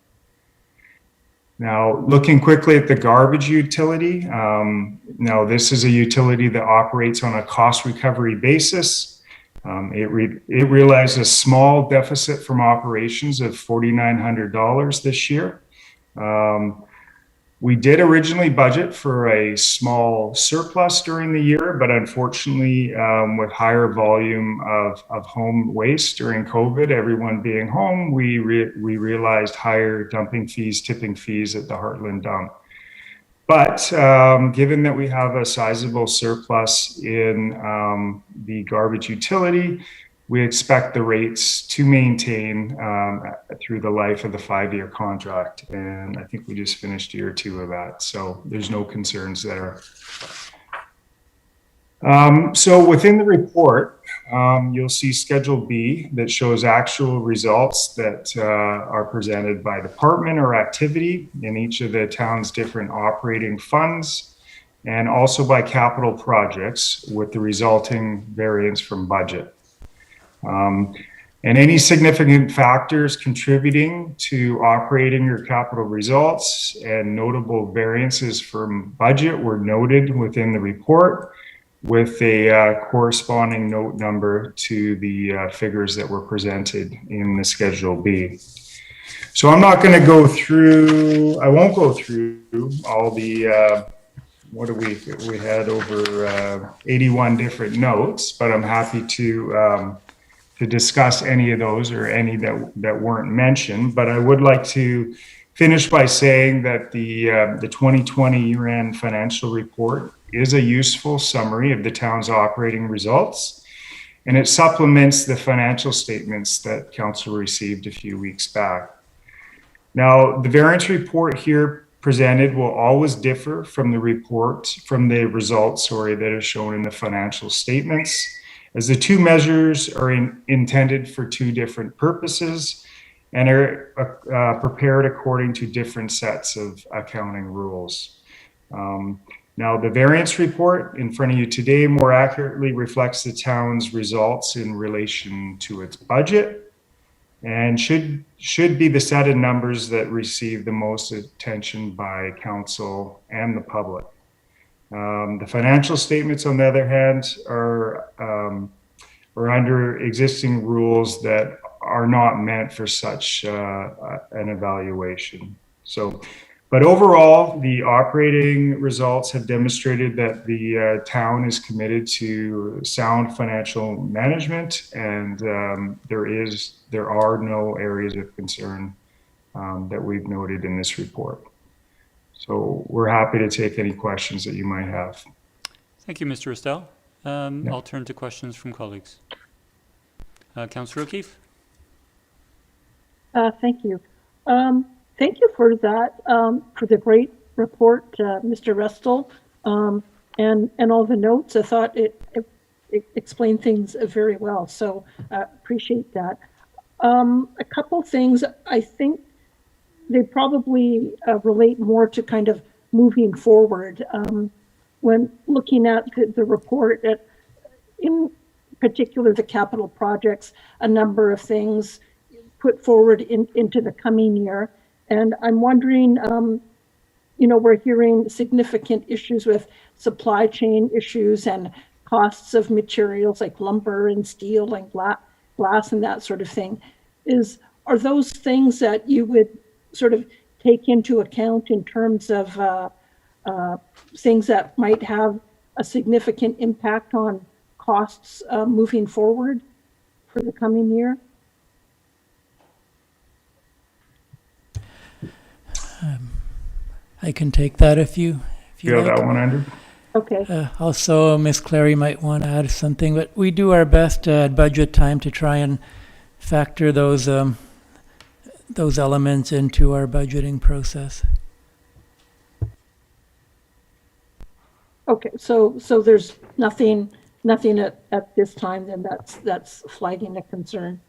Now, looking quickly at the garbage utility, now this is a utility that operates on a cost recovery basis. It realized a small deficit from operations of $4,900 this year. We did originally budget for a small surplus during the year, but unfortunately, with higher volume of home waste during COVID, everyone being home, we realized higher dumping fees, tipping fees at the Heartland dump. But given that we have a sizable surplus in the garbage utility, we expect the rates to maintain through the life of the 5-year contract. And I think we just finished year 2 of that. So there's no concerns there. So within the report, you'll see Schedule B that shows actual results that are presented by department or activity in each of the town's different operating funds, and also by capital projects with the resulting variance from budget. And any significant factors contributing to operating or capital results and notable variances from budget were noted within the report, with a corresponding note number to the figures that were presented in the Schedule B. So I'm not going to go through, I won't go through all the, what do we had over 81 different notes, but I'm happy to discuss any of those or any that weren't mentioned. But I would like to finish by saying that the 2020 year-end financial report is a useful summary of the town's operating results, and it supplements the financial statements that council received a few weeks back. Now, the variance report here presented will always differ from the results that are shown in the financial statements, as the two measures are intended for two different purposes and are prepared according to different sets of accounting rules. Now, the variance report in front of you today more accurately reflects the town's results in relation to its budget and should be the set of numbers that receive the most attention by council and the public. The financial statements, on the other hand, are under existing rules that are not meant for such an evaluation. But overall, the operating results have demonstrated that the town is committed to sound financial management, and there are no areas of concern that we've noted in this report. So we're happy to take any questions that you might have. Thank you, Mr. Estelle. I'll turn to questions from colleagues. Councillor O'Keefe. Thank you. Thank you for that, for the great report, Mr. Restel, and all the notes. I thought it explained things very well, so appreciate that. A couple things, I think they probably relate more to kind of moving forward. When looking at the report, in particular the capital projects, a number of things put forward into the coming year. And I'm wondering, we're hearing significant issues with supply chain issues and costs of materials like lumber and steel and glass and that sort of thing. Are those things that you would sort of take into account in terms of things that might have a significant impact on costs moving forward for the coming year? I can take that if you have like. That one, Andrew? Okay. Also, Ms. Clary might want to add something, but we do our best at budget time to try and factor those elements into our budgeting process. Okay, so there's nothing at this time then that's flagging a concern.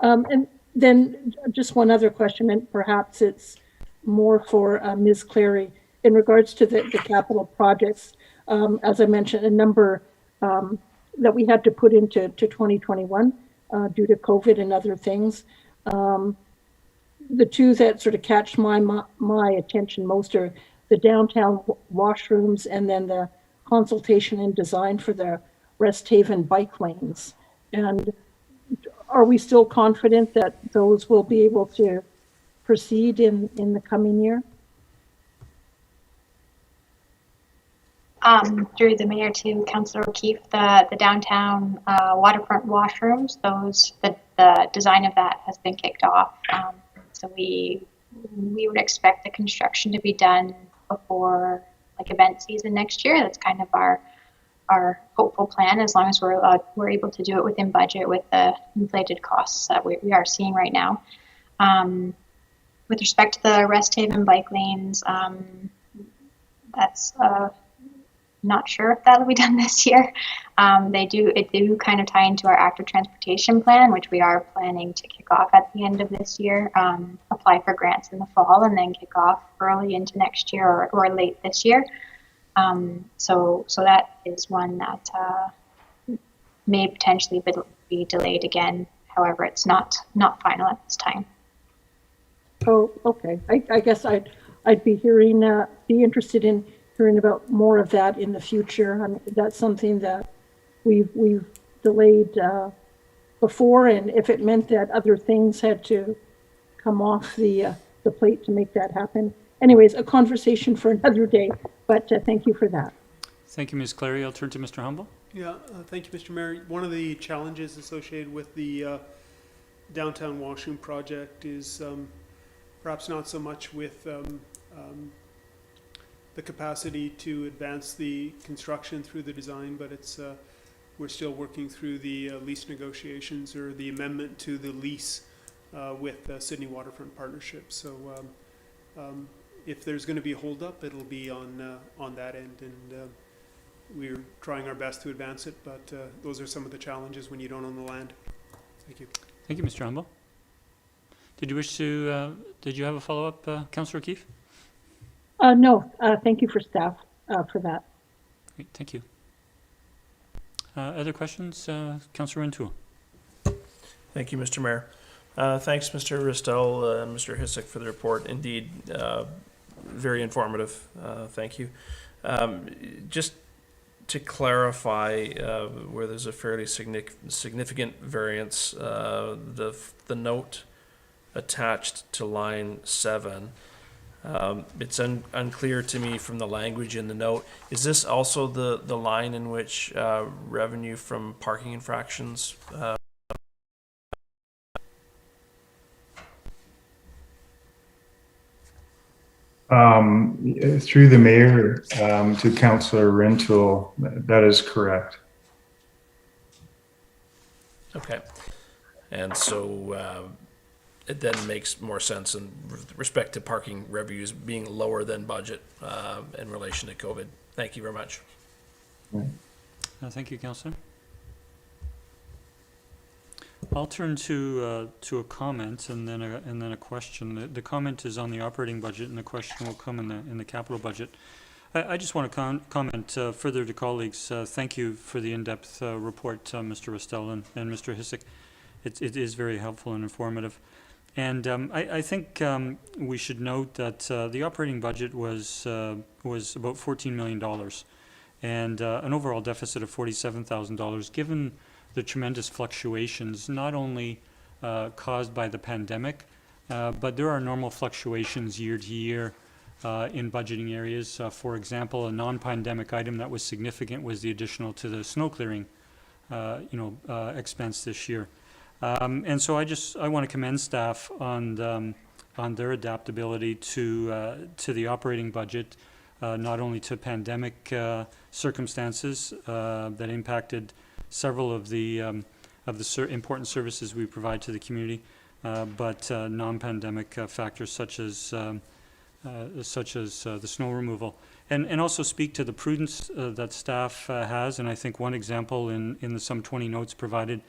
And then just one other question, and perhaps it's more for Ms. Clary in regards to the capital projects. As I mentioned, a number that we had to put into 2021 due to COVID and other things. The two that sort of catch my attention most are the downtown washrooms and then the consultation and design for the Rest Haven bike lanes. And are we still confident that those will be able to proceed in the coming year? Through the mayor to Councillor O'Keefe, the downtown waterfront washrooms, the design of that has been kicked off. So we would expect the construction to be done before event season next year. That's kind of our hopeful plan, as long as we're able to do it within budget with the inflated costs that we are seeing right now. With respect to the Rest Haven bike lanes, that's not sure if that'll be done this year. It do kind of tie into our active transportation plan, which we are planning to kick off at the end of this year, apply for grants in the fall, and then kick off early into next year or late this year. So that is one that may potentially be delayed again. However, it's not final at this time. Oh, okay. I guess I'd be interested in hearing about more of that in the future. I mean, that's something that we've delayed before, and if it meant that other things had to come off the plate to make that happen. Anyways, a conversation for another day, but thank you for that. Thank you, Ms. Clary. I'll turn to Mr. Humble. Yeah, thank you, Mr. Mayor. One of the challenges associated with the downtown washroom project is perhaps not so much with the capacity to advance the construction through the design, but it's we're still working through the lease negotiations or the amendment to the lease with Sidney Waterfront Partnership. So if there's going to be a holdup, it'll be on that end, and we're trying our best to advance it, but those are some of the challenges when you don't own the land. Thank you. Thank you, Mr. Humble. Did you wish to, did you have a follow-up, Councillor O'Keefe? No, thank you for staff for that. Great, thank you. Other questions? Councillor Renewal. Thank you, Mr. Mayor. Thanks, Mr. Ristel and Mr. Hissick for the report. Indeed, very informative. Thank you. Just to clarify, where there's a fairly significant variance, the note attached to line 7, it's unclear to me from the language in the note. Is this also the line in which revenue from parking infractions Through the mayor to Councillor Renewal, that is correct. Okay. And so it then makes more sense in respect to parking revenues being lower than budget in relation to COVID. Thank you very much. Thank you, Councillor. I'll turn to a comment and then a question. The comment is on the operating budget, and the question will come in the capital budget. I just want to comment further to colleagues. Thank you for the in-depth report, Mr. Ristel and Mr. Hissick. It is very helpful and informative. And I think we should note that the operating budget was about $14 million and an overall deficit of $47,000, given the tremendous fluctuations, not only caused by the pandemic, but there are normal fluctuations year to year in budgeting areas. For example, a non-pandemic item that was significant was the additional to the snow clearing expense this year. And so I want to commend staff on their adaptability to the operating budget, not only to pandemic circumstances that impacted several of the important services we provide to the community, but non-pandemic factors such as the snow removal, and also speak to the prudence that staff has. And I think one example in the some 20 notes provided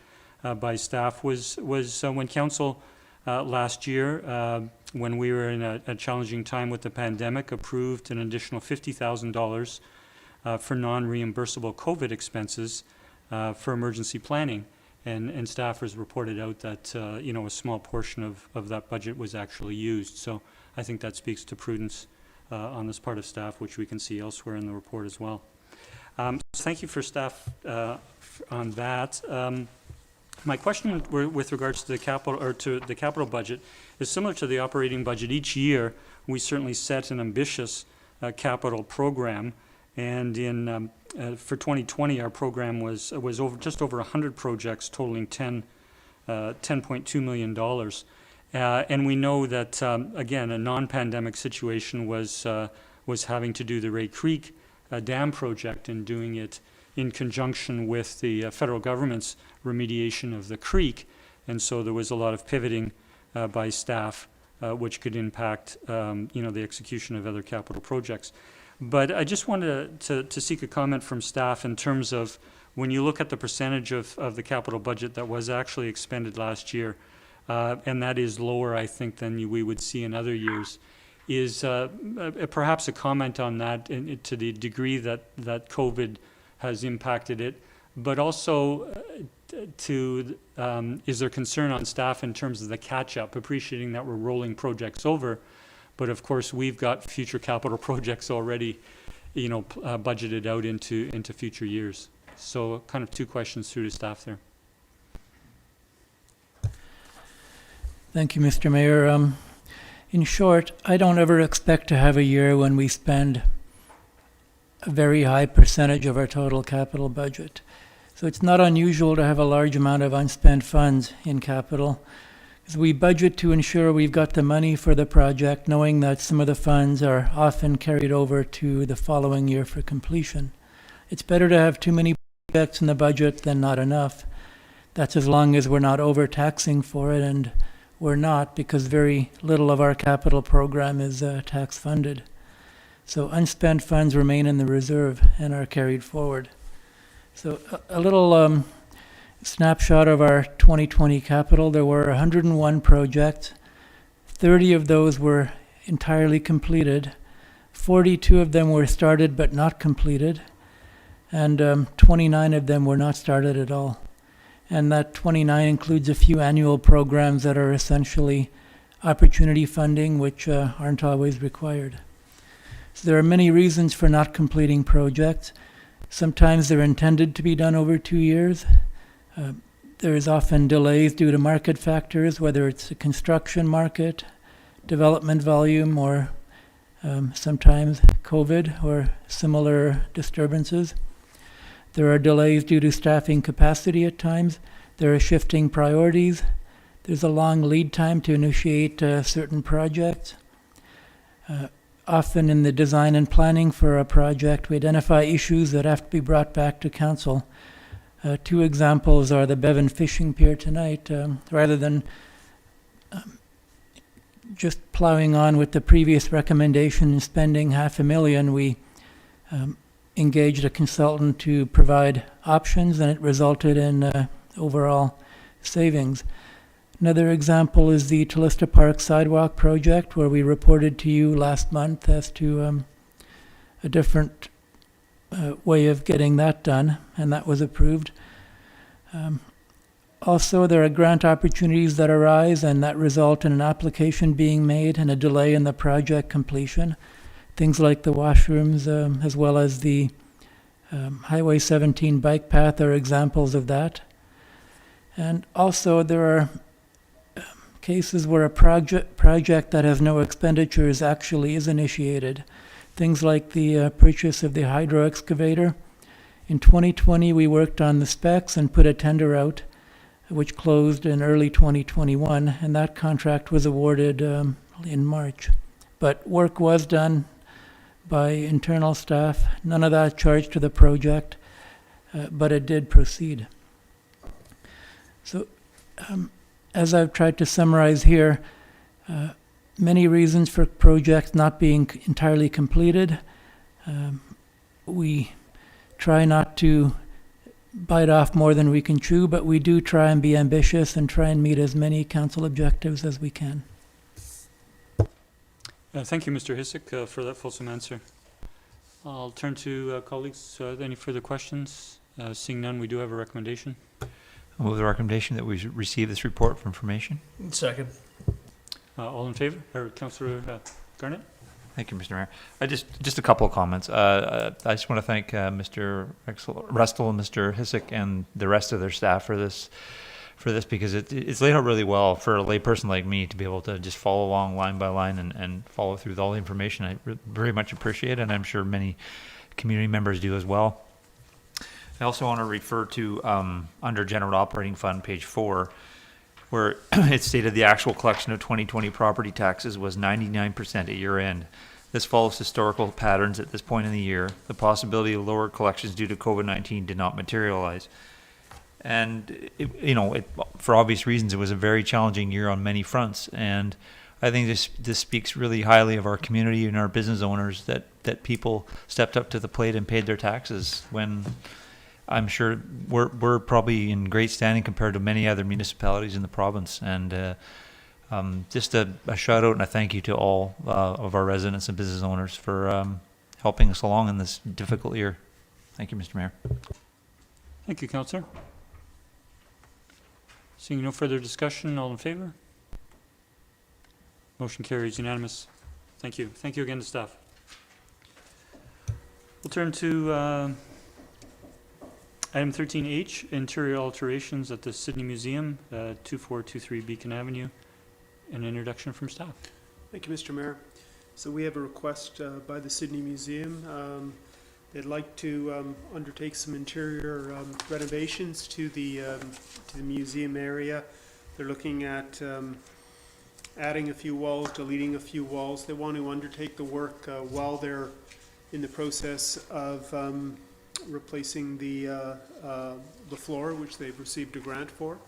by staff was when council last year, when we were in a challenging time with the pandemic, approved an additional $50,000 for non-reimbursable COVID expenses for emergency planning, and staffers reported out that a small portion of that budget was actually used. So I think that speaks to prudence on this part of staff, which we can see elsewhere in the report as well. So thank you for staff on that. My question with regards to the capital budget is similar to the operating budget. Each year, we certainly set an ambitious capital program, and for 2020, our program was just over 100 projects, totaling $10.2 million. And we know that again, a non-pandemic situation was having to do the Ray Creek Dam project, and doing it in conjunction with the federal government's remediation of the creek. And so there was a lot of pivoting by staff, which could impact the execution of other capital projects. But I just wanted to seek a comment from staff in terms of when you look at the percentage of the capital budget that was actually expended last year, and that is lower, I think, than we would see in other years, is perhaps a comment on that to the degree that COVID has impacted it, but also is there concern on staff in terms of the catch-up, appreciating that we're rolling projects over, but of course we've got future capital projects already, budgeted out into future years. So kind of two questions through to staff there. Thank you, Mr. Mayor. In short, I don't ever expect to have a year when we spend a very high percentage of our total capital budget. So it's not unusual to have a large amount of unspent funds in capital, because we budget to ensure we've got the money for the project, knowing that some of the funds are often carried over to the following year for completion. It's better to have too many projects in the budget than not enough. That's as long as we're not overtaxing for it, and we're not, because very little of our capital program is tax funded. So unspent funds remain in the reserve and are carried forward. So a little snapshot of our 2020 capital. There were 101 projects. 30 of those were entirely completed. 42 of them were started but not completed. And 29 of them were not started at all. And that 29 includes a few annual programs that are essentially opportunity funding, which aren't always required. So there are many reasons for not completing projects. Sometimes they're intended to be done over 2 years. There's often delays due to market factors, whether it's the construction market, development volume, or sometimes COVID or similar disturbances. There are delays due to staffing capacity at times. There are shifting priorities. There's a long lead time to initiate certain projects. Often in the design and planning for a project, we identify issues that have to be brought back to council. Two examples are the Bevan fishing pier tonight. Rather than just plowing on with the previous recommendation and spending $500,000, we engaged a consultant to provide options, and it resulted in overall savings. Another example is the Tallista Park sidewalk project, where we reported to you last month as to a different way of getting that done, and that was approved. Also, there are grant opportunities that arise and that result in an application being made and a delay in the project completion. Things like the washrooms, as well as the Highway 17 bike path are examples of that. And also there are cases where a project that has no expenditures actually is initiated. Things like the purchase of the hydro excavator. In 2020, we worked on the specs and put a tender out, which closed in early 2021, and that contract was awarded in March. But work was done by internal staff. None of that charged to the project, but it did proceed. So, as I've tried to summarize here, many reasons for projects not being entirely completed. We try not to bite off more than we can chew, but we do try and be ambitious and try and meet as many council objectives as we can. Thank you, Mr. Hisik, for that fulsome answer. I'll turn to colleagues. Any further questions? Seeing none, we do have a recommendation. I'll move the recommendation that we receive this report for information. Second. All in favor? Or Councillor Garnett? Thank you, Mr. Mayor. Just a couple of comments. I just want to thank Mr. Restel and Mr. Hisik and the rest of their staff for this, because it's laid out really well for a layperson like me to be able to just follow along line by line and follow through with all the information. I very much appreciate it, and I'm sure many community members do as well. I also want to refer to under General Operating Fund, page 4, where it stated the actual collection of 2020 property taxes was 99% at year end. This follows historical patterns at this point in the year. The possibility of lower collections due to COVID-19 did not materialize. And, for obvious reasons, it was a very challenging year on many fronts. And I think this speaks really highly of our community and our business owners that people stepped up to the plate and paid their taxes when I'm sure we're probably in great standing compared to many other municipalities in the province. And just a shout out and a thank you to all of our residents and business owners for helping us along in this difficult year. Thank you, Mr. Mayor. Thank you, Councillor. Seeing no further discussion, all in favor? Motion carries unanimous. Thank you. Thank you again to staff. We'll turn to item 13H, interior alterations at the Sidney Museum, 2423 Beacon Avenue. An introduction from staff. Thank you, Mr. Mayor. So we have a request by the Sidney Museum. They'd like to undertake some interior renovations to the museum area. They're looking at adding a few walls, deleting a few walls. They want to undertake the work while they're in the process of replacing the floor, which they've received a grant for.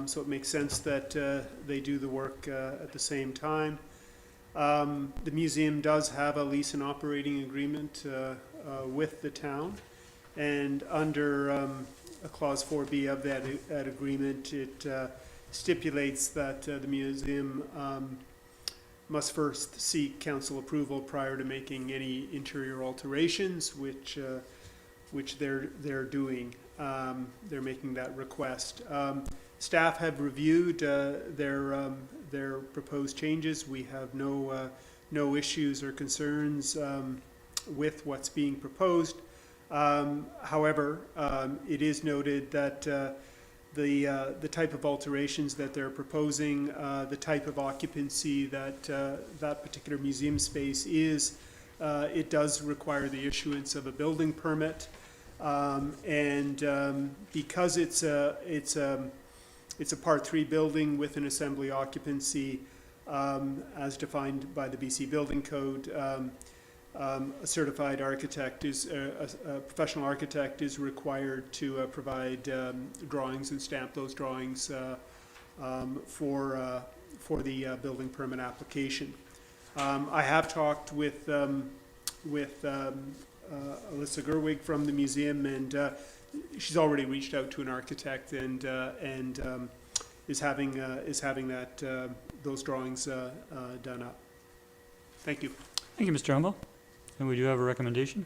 So it makes sense that they do the work at the same time. The museum does have a lease and operating agreement with the town, and under a clause 4B of that agreement, it stipulates that the museum must first seek council approval prior to making any interior alterations, which they're doing. They're making that request. Staff have reviewed their proposed changes. We have no issues or concerns with what's being proposed. However, it is noted that the type of alterations that they're proposing, the type of occupancy that that particular museum space is, it does require the issuance of a building permit, and because it's a Part 3 building with an assembly occupancy as defined by the BC Building Code. A certified architect a professional architect is required to provide drawings and stamp those drawings for the building permit application. I have talked with Alyssa Gerwig from the museum, and she's already reached out to an architect and is having that those drawings done up. Thank you. Thank you, Mr. Humble. And we do have a recommendation.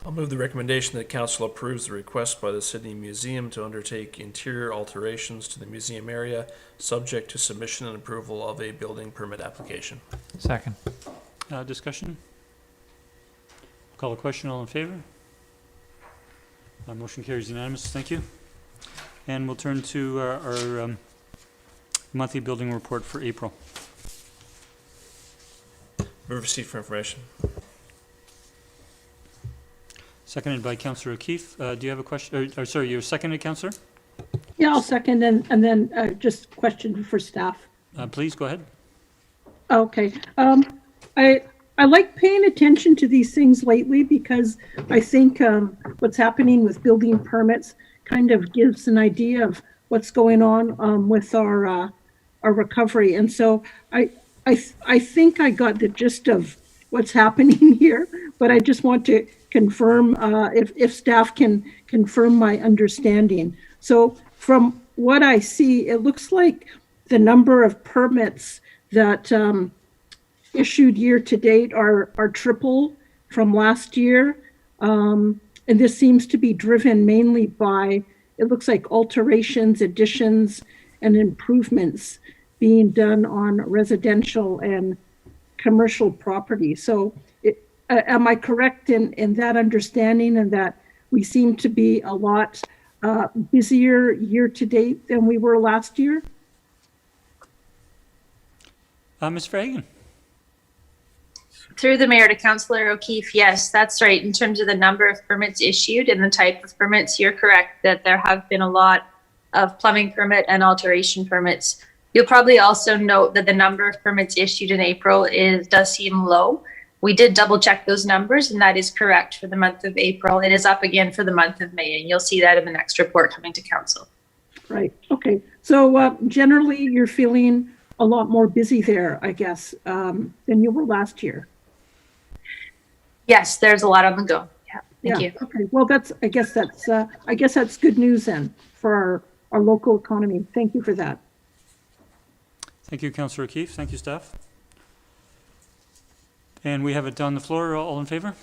I'll move the recommendation that council approves the request by the Sidney Museum to undertake interior alterations to the museum area, subject to submission and approval of a building permit application. Second. Discussion? Call a question, all in favor? Motion carries unanimous, thank you. And we'll turn to our monthly building report for April. Move receipt for information. Seconded by Councillor O'Keefe. Do you have a question? Or sorry, you're seconded, Councillor? Yeah, I'll second, and then just question for staff. Please go ahead. Okay. I like paying attention to these things lately because I think what's happening with building permits kind of gives an idea of what's going on with our recovery. And so I think I got the gist of what's happening here, but I just want to confirm if staff can confirm my understanding. So from what I see, it looks like the number of permits that issued year to date are triple from last year. And this seems to be driven mainly by, it looks like alterations, additions, and improvements being done on residential and commercial property. So am I correct in that understanding, and that we seem to be a lot busier year to date than we were last year? Ms. Verhagen. Through the mayor to Councillor O'Keefe, yes, that's right. In terms of the number of permits issued and the type of permits, you're correct that there have been a lot of plumbing permit and alteration permits. You'll probably also note that the number of permits issued in April does seem low. We did double check those numbers, and that is correct for the month of April. It is up again for the month of May, and you'll see that in the next report coming to council. Right. Okay, so generally you're feeling a lot more busy there, I guess, than you were last year. Yes, there's a lot on the go. Yeah, thank you. Okay, well, I guess that's good news then for our local economy. Thank you for that. Thank you, Councillor O'Keefe. Thank you, staff. And we have it on the floor. All in favor?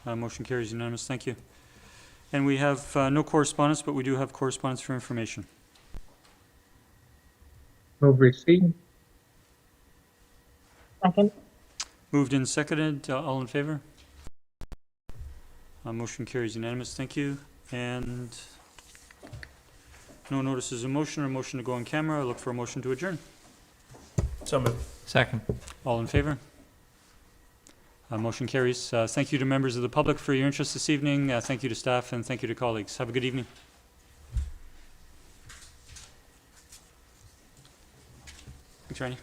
Motion carries unanimous. Thank you. And we have no correspondence, but we do have correspondence for information. Move receipt. Second. Moved and seconded. All in favor? Motion carries unanimous. Thank you. And no notices of motion or motion to go on camera. I look for a motion to adjourn. So moved. Second. All in favor? Motion carries. Thank you to members of the public for your interest this evening. Thank you to staff and thank you to colleagues. Have a good evening. Thanks, Randy.